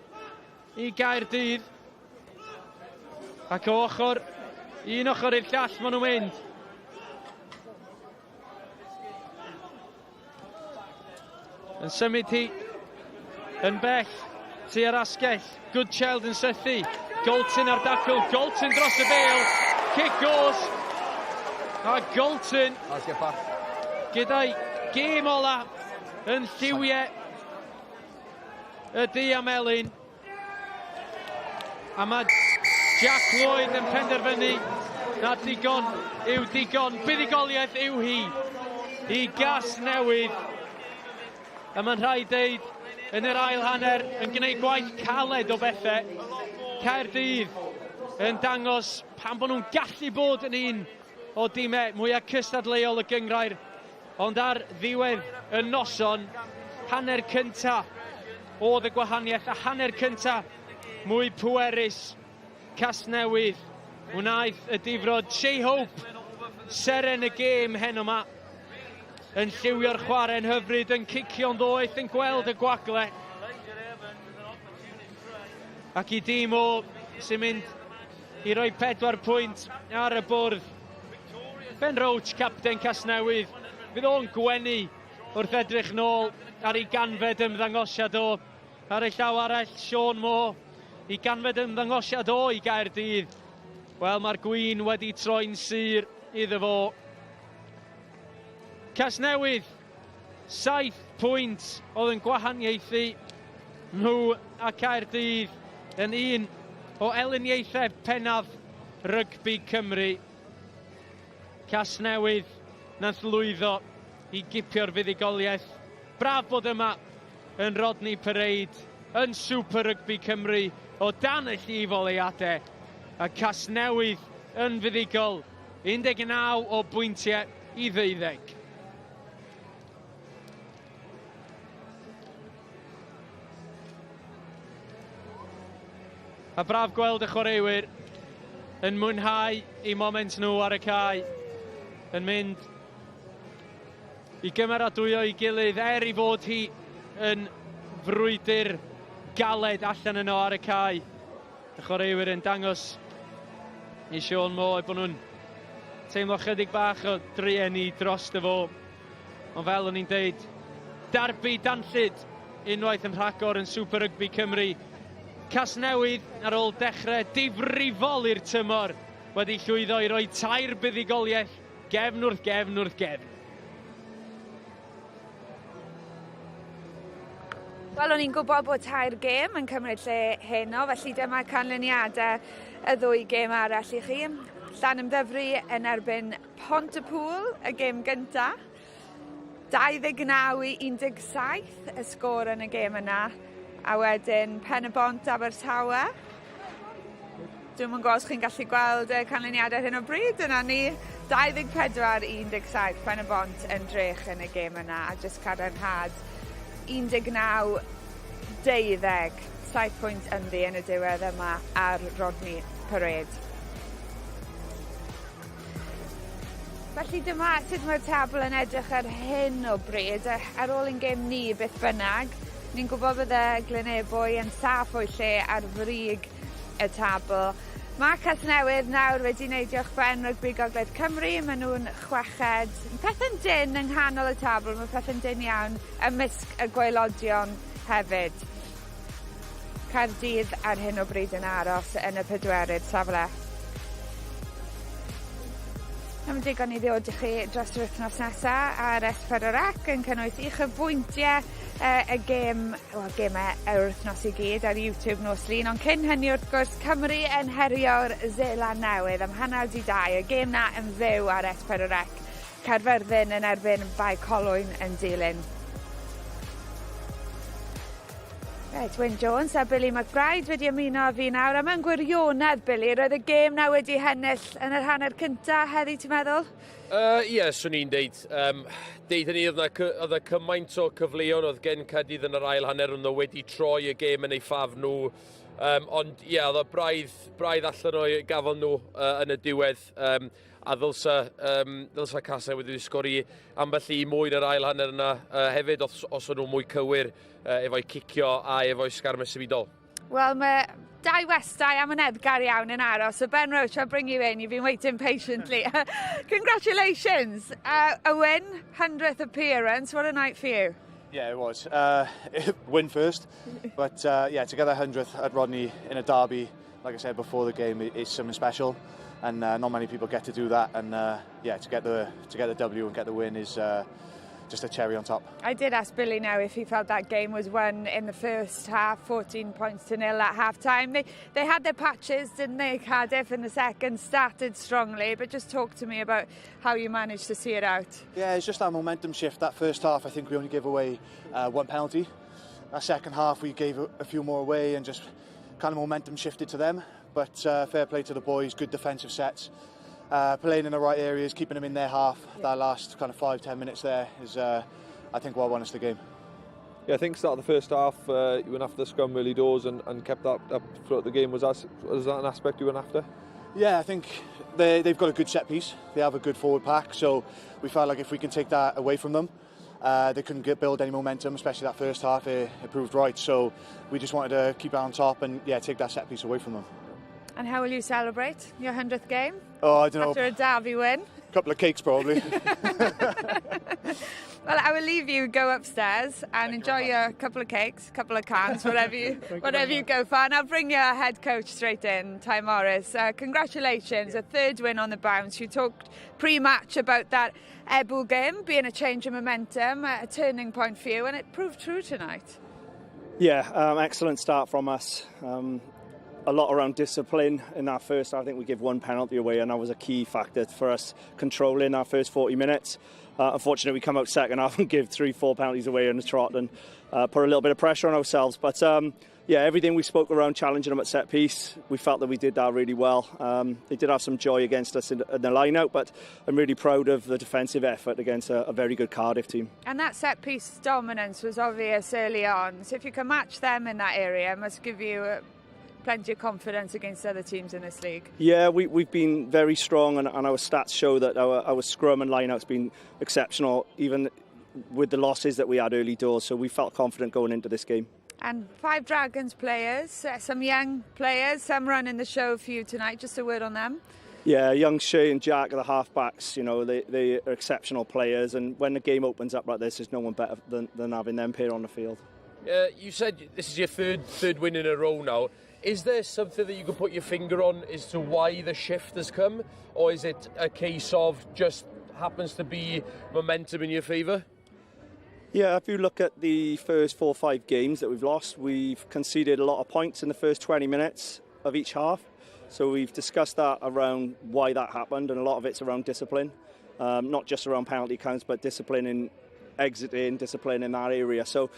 i Gaerdydd. Ac o ochr, un ochr i'r llall maen nhw'n mynd. Yn symud hi yn bell tua'r asgell. Good Child yn sythu. Golton ar dacl. Golton dros y bêl. Kick goes. A Golton gyda'i gêm ola yn lliwiau y di am Elin. A mae Jack Lloyd yn penderfynu na digon yw digon. Buddigoliaeth yw hi i Gasnewydd. A mae'n rhaid deud yn yr ail hanner yn gwneud gwaith caled o bethau. Caerdydd yn dangos pan bod nhw'n gallu bod yn un o dimau mwyaf cystadleuol y gyngrair. Ond ar ddiwedd y noson, hanner cynta oedd y gwahaniaeth a hanner cynta mwy pwerus. Casnewydd wnaeth y difrod. Shea Hope seren y gêm hen yma yn lliwio'r chwarae'n hyfryd, yn cicio'n ddoeth, yn gweld y gwagle. Ac i dîm o sy'n mynd i roi 4 pwynt ar y bwrdd. Ben Roach, capten Casnewydd, fydd o'n gwenu wrth edrych nôl ar ei ganfed ymddangosiad o. Ar ei llaw arall, Sean Moore, i ganfed ymddangosiad o i Gaerdydd. Wel, mae'r gwyn wedi troi'n sur iddo fo. Casnewydd, 7 pwynt oedd yn gwahaniaethu nhw a Caerdydd yn un o eliniaethau pennaf Rygbi Cymru. Casnewydd nath lwyddo i gipio'r fuddigoliaeth. Braf bod yma yn Rodney Parade, yn Super Rygbi Cymru, o dan y llif oleuadau. A Casnewydd yn fuddigol, 19 o bwyntiau i 12. A braf gweld y chwaraewyr yn mwynhau i moment nhw ar y cae, yn mynd i gymeradwyo i gilydd i fod hi yn frwydr galed allan yno ar y cae. Y chwaraewyr yn dangos i Sean Moore bod nhw'n teimlo chydig bach o drueni dros dy fo. Ond fel o'n i'n deud, derby Darllediad unwaith yn rhagor yn Super Rygbi Cymru. Casnewydd ar ôl dechrau difrifol i'r tymor wedi llwyddo i roi 2 buddigoliaeth gefn wrth gefn wrth gefn. Wel, o'n i'n gwybod bod 2 gêm yn cymryd lle heno, felly dyma canlyniadau y 2 gêm arall i chi. Llanymddyfri yn erbyn Pontypool, y gêm gyntaf. 29 i 17 y sgôr yn y gêm yna. A wedyn Pen y Bont Abertawe. Dwi'm yn gwybod os chi'n gallu gweld y canlyniadau hyn o bryd. Yna ni 24 i 17 Pen y Bont yn drech yn y gêm yna. A jyst cadarnhad 19-12. 7 pwynt ynddi yn y diwedd yma ar Rodney Parade. Felly dyma sut mae'r tabl yn edrych ar hyn o bryd. Ar ôl ein gêm ni beth bynnag, ni'n gwybod bydde Glenebwy yn saff o'i lle ar frig y tabl. Mae Casnewydd nawr wedi wneud uwchben Rygbi Gogledd Cymru. Maen nhw'n chweched. Pethau'n dyn yng nghanol y tabl. Mae pethau'n dyn iawn ymysg y gwaelodion hefyd. Caerdydd ar hyn o bryd yn aros yn y 4yd safle. Am digon i ddod i chi dros yr wythnos nesaf ar S4C yn cynnwys i'ch bwyntiau y gemau yr wythnos i gyd ar YouTube nos Lun. Ond cyn hynny wrth gwrs Cymru yn herio'r Seland Newydd am 1:30. Y gêm na yn fyw ar S4C. Caerfyrddin yn erbyn Baecolwyn yn dilyn. Reit, Wyn Jones a Billy McBride wedi ymuno â fi nawr. Am yn gwirionedd, Billy, roedd y gêm na wedi hennill yn yr hanner cyntaf heddi, ti'n meddwl? Ie, swn i'n deud. Deud hynny, oedd y cymaint o cyfleon oedd gen Caerdydd yn yr ail hanner ond wedi troi y gêm yn ei ffaf nhw. Ond ie, oedd y braidd allan o'i gafon nhw yn y diwedd. A ddylsa Casnewydd wedi sgori ambell i mwy yn yr ail hanner yna hefyd os o'n nhw mwy cywir efo'i cicio a efo'i sgarmesymudol. Wel, mae 2 westau am yn edgar iawn yn aros. So Ben Roach, I'll bring you in. You've been waiting patiently. Congratulations. A win, 100th appearance. What a night for you. Yeah, it was. Win first. But yeah, to get that 100th at Rodney in a derby, like I said before the game, is something special. And not many people get to do that. And yeah, to get the W and get the win is just a cherry on top. I did ask Billy now if he felt that game was won in the first half, 14 points to 0 at half-time. They had their patches, didn't they? Cardiff in the second started strongly, but just talk to me about how you managed to see it out. Yeah, it's just that momentum shift. That first half, I think we only gave away 1 penalty. That second half, we gave a few more away and just kind of momentum shifted to them. But fair play to the boys, good defensive sets. Playing in the right areas, keeping them in their half. That last kind of 5-10 minutes there is, I think, what won us the game. Yeah, I think start of the first half, you went after the scrum early doors and kept that up throughout the game. Was that an aspect you went after? Yeah, I think they've got a good set piece. They have a good forward pack, so we felt like if we can take that away from them, they couldn't build any momentum, especially that first half. It proved right, so we just wanted to keep it on top and yeah, take that set piece away from them. And how will you celebrate your 100th game? Oh, I don't know. After a derby win? Couple of cakes, probably. Well, I will leave you go upstairs and enjoy your couple of cakes, couple of cans, whatever you go for. And I'll bring your head coach straight in, Ty Morris. Congratulations, a 3rd win on the bounce. You talked pre-match about that Ebu game being a change of momentum, a turning point for you, and it proved true tonight. Yeah, excellent start from us. A lot around discipline in our first. I think we give 1 penalty away, and that was a key factor for us controlling our first 40 minutes. Unfortunately, we come out second half and give 3-4 penalties away on the trot and put a little bit of pressure on ourselves. But yeah, everything we spoke around challenging them at set piece, we felt that we did that really well. They did have some joy against us in the line-out, but I'm really proud of the defensive effort against a very good Cardiff team. And that set-piece dominance was obvious early on. So if you can match them in that area, it must give you plenty of confidence against other teams in this league. Yeah, we've been very strong, and our stats show that our scrum and line-out's been exceptional, even with the losses that we had early doors. So we felt confident going into this game. And 5 Dragons players, some young players, some running the show for you tonight. Just a word on them. Yeah, young Shea and Jack are the half-backs. You know, they are exceptional players, and when the game opens up like this, there's no one better than having them pair on the field. You said this is your third win in a row now. Is there something that you can put your finger on as to why the shift has come, or is it a case of just happens to be momentum in your favour? Yeah, if you look at the first 4 or 5 games that we've lost, we've conceded a lot of points in the first 20 minutes of each half. So we've discussed that around why that happened, and a lot of it's around discipline, not just around penalty counts, but discipline in exiting, discipline in that area. So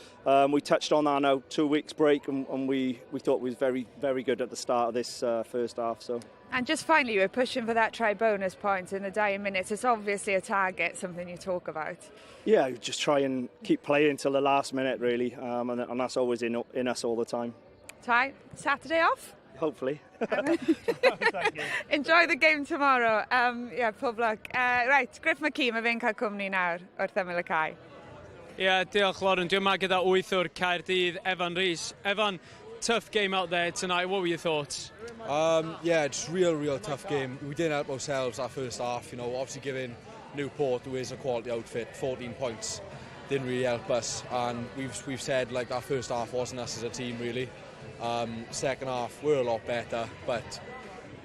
we touched on that now, 2 weeks break, and we thought we was very, very good at the start of this first half. So. And just finally, we're pushing for that try bonus point in the dying minutes. It's obviously a target, something you talk about. Yeah, just try and keep playing till the last minute, really, and that's always in us all the time. Ty, Saturday off? Hopefully. Enjoy the game tomorrow. Pob luck. Right, Griff McKee, mae fe'n cael cwmni nawr wrth ymyl y cae. Diolch Lauren. Dwi'n yma gyda wythwr Caerdydd, Evan Rees. Evan, tough game out there tonight. What were your thoughts? Just real tough game. We didn't help ourselves that first half. You know, obviously giving Newport, who is a quality outfit, 14 points, didn't really help us. And we've said like that first half wasn't us as a team really. Second half we're a lot better, but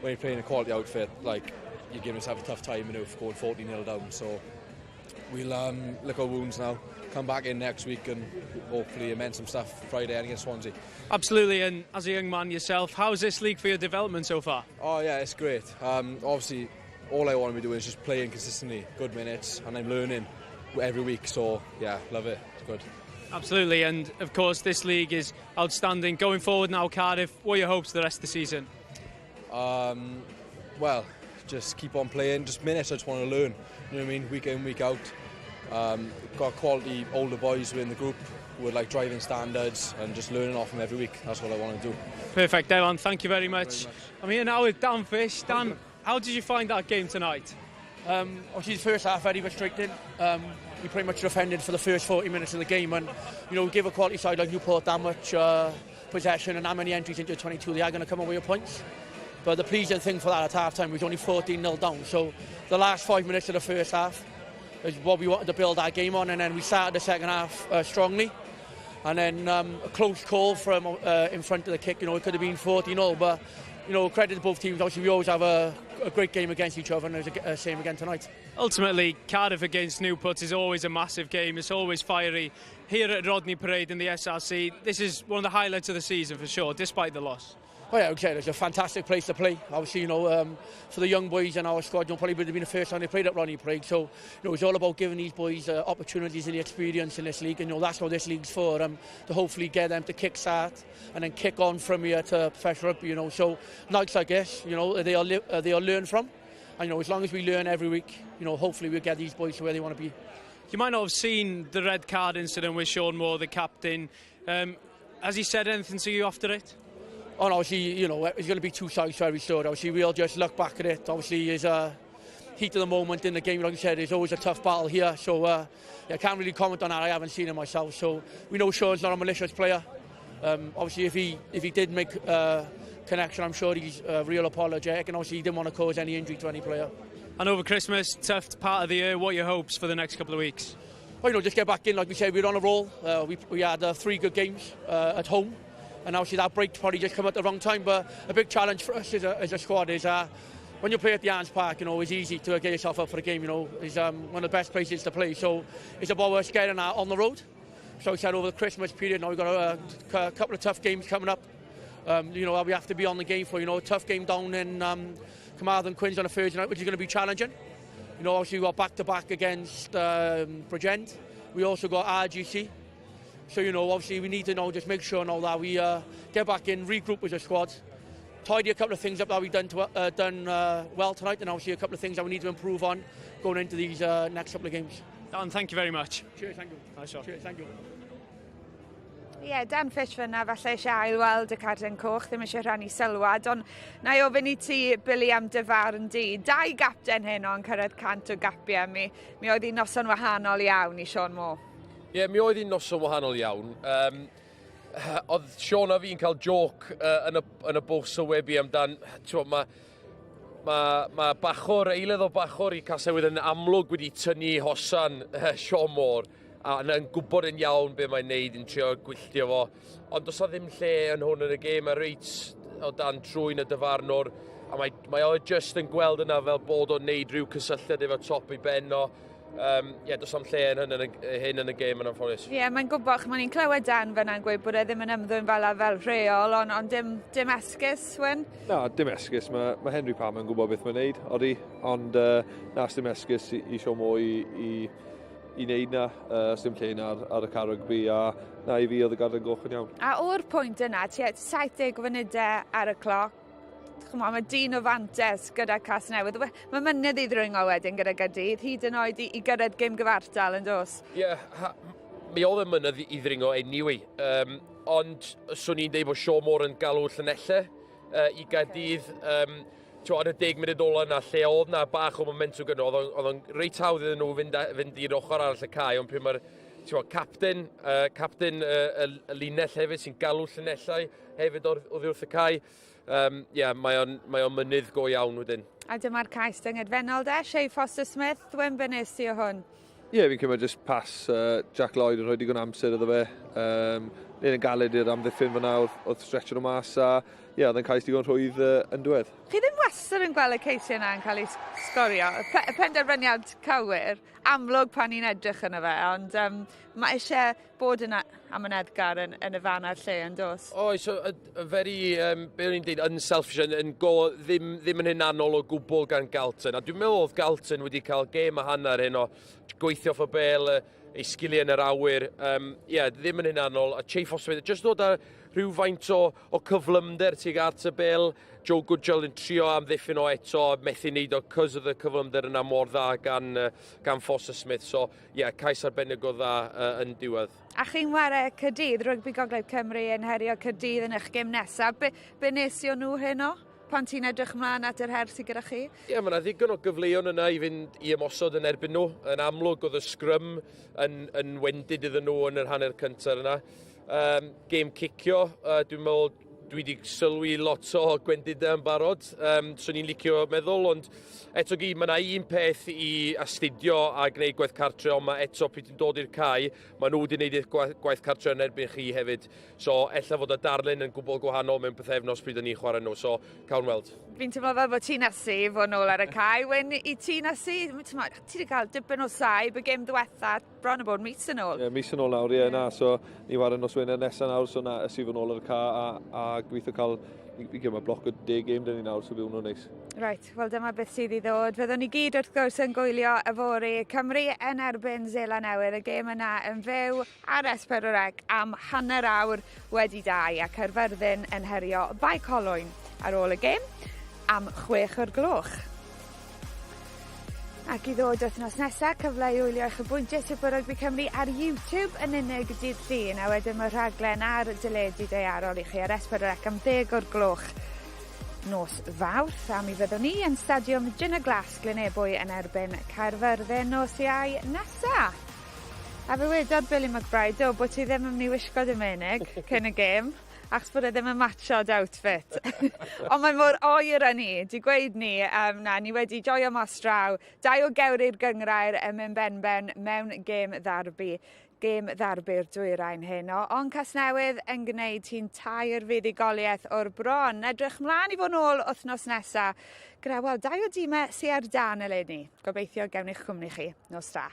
when you're playing a quality outfit, like you're giving yourself a tough time enough going 14-0 down. So we'll lick our wounds now, come back in next week and hopefully amend some stuff Friday against Swansea. Absolutely, and as a young man yourself, how's this league for your development so far? Oh yeah, it's great. Obviously all I want to be doing is just playing consistently, good minutes, and I'm learning every week, so yeah, love it, it's good. Absolutely, and of course this league is outstanding. Going forward now, Cardiff, what are your hopes for the rest of the season? Well, just keep on playing, just minutes I just want to learn, you know what I mean, week in, week out. Got quality older boys within the group who are like driving standards and just learning off them every week, that's what I want to do. Perfect, Evan, thank you very much. I'm here now with Dan Fish. Dan, how did you find that game tonight? Obviously the first half very restricted. We pretty much defended for the first 40 minutes of the game, and you know, we give a quality side like Newport that much possession and that many entries into 22, they are going to come away with points. But the pleasing thing for that at half time was only 14-0 down, so the last 5 minutes of the first half is what we wanted to build our game on, and then we started the second half strongly, and then a close call from in front of the kick. You know, it could have been 14-0, but you know, credit to both teams. Obviously we always have a great game against each other, and it was the same again tonight. Ultimately, Cardiff against Newport is always a massive game. It's always fiery. Here at Rodney Parade in the SRC, this is one of the highlights of the season for sure, despite the loss. Oh yeah, okay, it's a fantastic place to play. Obviously, you know, for the young boys in our squad, you know, probably would have been the first time they played at Rodney Parade. So, you know, it's all about giving these boys opportunities and the experience in this league. And, you know, that's what this league's for, to hopefully get them to kick-start and then kick on from here to professional rugby, you know. So, nights like this, you know, they'll learn from. And, you know, as long as we learn every week, you know, hopefully we'll get these boys to where they want to be. You might not have seen the red card incident with Sean Moore, the captain. Has he said anything to you after it? Oh no, obviously, you know, it's going to be two sides to every story. Obviously, we'll just look back at it. Obviously, it's a heat of the moment in the game. Like I said, there's always a tough battle here. So, I can't really comment on that. I haven't seen it myself. So, we know Sean's not a malicious player. Obviously, if he did make a connection, I'm sure he's real apologetic. And obviously, he didn't want to cause any injury to any player. And over Christmas, tough part of the year. What are your hopes for the next couple of weeks? Well, you know, just get back in. Like we said, we're on a roll. We had 3 good games at home. And obviously that break probably just come at the wrong time, but a big challenge for us as a squad is when you play at the Arms Park, you know, it's easy to get yourself up for the game, you know. It's one of the best places to play, so it's about us getting on the road. So I said over the Christmas period, now we've got a couple of tough games coming up, you know, we have to be on the game for, you know, a tough game down in Carmarthen Quins on a Thursday night, which is going to be challenging. You know, obviously we've got back-to-back against Bridgend. We also got RGC. So, you know, obviously we need to just make sure now that we get back in, regroup as a squad, tidy a couple of things up that we've done well tonight, and obviously a couple of things that we need to improve on going into these next couple of games. Dan, thank you very much. Cheers, thank you. Nice shot. Cheers, thank you. Ie, Dan Fish fyna, falle eisiau ail-weld y Carden Coch, ddim eisiau rhannu sylwad, ond na i ofyn i ti, Billy, am dy farn di. 2 gapten heno yn cyrraedd 100 o gapiau. Mi oedd hi'n noson wahanol iawn i Sean Moore. Ie, mi oedd hi'n noson wahanol iawn. Oedd Sean a fi'n cael joc yn y bws o webi amdan, Mae bachwr, eilydd o bachwr I Casnewydd yn amlwg wedi tynnu hosan Sean Moore a yn gwybod yn iawn be mae'n neud yn trio gwylltio fo. Ond does o ddim lle yn hwn yn y gêm, a reit o dan trwy'n y dyfarnwr. A mae o just yn gweld yna fel bod o'n neud rhyw cysylltiad efo top I ben o. Does am lle hyn yn y gêm yn anffodus. Mae'n gwybod, mae'n ni'n clywed Dan fyna'n gweud bod e ddim yn ymddwyn fel rheol, ond dim esgus, Wyn? Na, dim esgus. Mae Henry Pam yn gwybod beth mae'n neud, odi. Ond nas dim esgus I sio mo I wneud na, dim lle na ar y Caerdydd a na I fi oedd y gadael goch yn iawn. A o'r pwynt yna, 70 funudau ar y cloc, mae dyn o fantes gyda Casnewydd. Mae mynydd I ddrwyngo wedyn gyda Caerdydd, hyd yn oed I gyrraedd gêm gyfartal yn dos. Mi oedd y mynydd I ddringo anyway. Ond swn i'n deud bod Sean Moore yn galw Llanellau I Caerdydd. Ar y 10 munud ola yna, lle oedd na bach o momentum gyda, oedd o'n reit hawdd iddyn nhw fynd i'r ochr arall y cae, ond pryd mae'r capten y linell hefyd sy'n galw Llanellau hefyd oddi wrth y cae. Mae o'n mynydd go iawn wedyn. A dyma'r cais dyngedfennol de, Shea Foster-Smith, dwi'n bynnes I o hwn? Fi'n cymryd just pas Jack Lloyd yn rhoi digon amser iddo fe. Ni'n yn galed i'r amddiffyn fyna oedd stretcher o mas a oedd yn cais digon rhwydd yn diwedd. Chi ddim wastad yn gweld y ceisiau yna yn cael ei sgorio. Y penderfyniad cywir, amlwg pan ni'n edrych yn fe, ond mae eisiau bod yna am yn Edgar yn y fan ar lle yn dos. So a very, be o'n i'n dweud, unselfish, yn go ddim yn hunanol o gwbl gan Galton. A dwi'n meddwl oedd Galton wedi cael gêm a hanner hyn o gweithio off y bel, ei sgiliau yn yr awyr. Ddim yn hunanol. A Shea Foster-Smith, just ddod â rhywfaint o cyflymder tuag at y bel. Joe Goodgell yn trio amddiffyn o eto, methu wneud o cos oedd y cyflymder yna mor dda gan Foster-Smith. Cais arbennig o dda yn diwedd. A chi'n ware Caerdydd, Rygbi Gogledd Cymru yn herio Caerdydd yn eich gêm nesaf. Be nesio nhw heno? Pan ti'n edrych mlaen at yr her sydd gyda chi? Mae yna ddigon o gyfleon yna I fynd I ymosod yn erbyn nhw. Yn amlwg oedd y sgrym yn wendid iddyn nhw yn yr hanner cyntaf yna. Gêm cicio, dwi'n meddwl dwi wedi sylwi lot o gwendidau yn barod. So ni'n licio meddwl, ond eto gyd, mae yna un peth I astudio a gwneud gwaith cartre, ond mae eto pryd yn dod i'r cae, mae nhw wedi gwneud gwaith cartre yn erbyn chi hefyd. So, ella fod y darlun yn gwbl gwahanol mewn pethefnos pryd ni'n chwarae nhw, so cawn weld. Fi'n teimlo fel bod ti'n asu fod nôl ar y cae. Wen I ti'n asu, ti wedi cael dipyn o saib y gêm diwetha, bron o bod mis yn ôl. Mis yn ôl nawr, so ni war yn nosweiniau nesaf nawr, so na asu fod nôl ar y cae a gweithio cael I gymryd bloc o 10 gêm dyn ni nawr, so byw nhw'n neis. Right, wel dyma beth sydd I ddod. Fyddwn ni gyd wrth gwrs yn gwylio y fori Cymru yn erbyn Seland Newydd. Y gêm yna yn fyw ar S4C am hanner awr wedi 2 a Caerfyrddin yn herio Bai Colwyn ar ôl y gêm am 6 o'r gloch. Ac I ddod wythnos nesaf, cyfle I wylio eich bwyntiau Super Rygbi Cymru ar YouTube yn unig dydd Llun, a wedyn mae'r rhaglen ar Darllediad daearol I chi ar S4C am 10 o'r gloch nos Fawrth, a mi fyddwn ni yn stadiwm Gin y Glas Glynebwy yn erbyn Caerfyrddin nos Iau nesaf. A fe wedodd Billy McBride bod ti ddim yn mynd I wisgo dy menig cyn y gêm, achos bod e ddim yn matchoed outfit. Ond mae mor oer yn ni, di gweud ni, ni wedi joio mas draw, 2 o gewri'r gyngrair yn mynd ben mewn gêm ddarbu. Gêm ddarbu'r dwyrain heno, ond Casnewydd yn gwneud hi'n tair fuddugoliaeth o'r bron. Edrych mlaen I fod nôl wythnos nesaf, gyda 2 o dîmau sydd ar dan eleni. Gobeithio gewn i'ch cwmni chi nos da.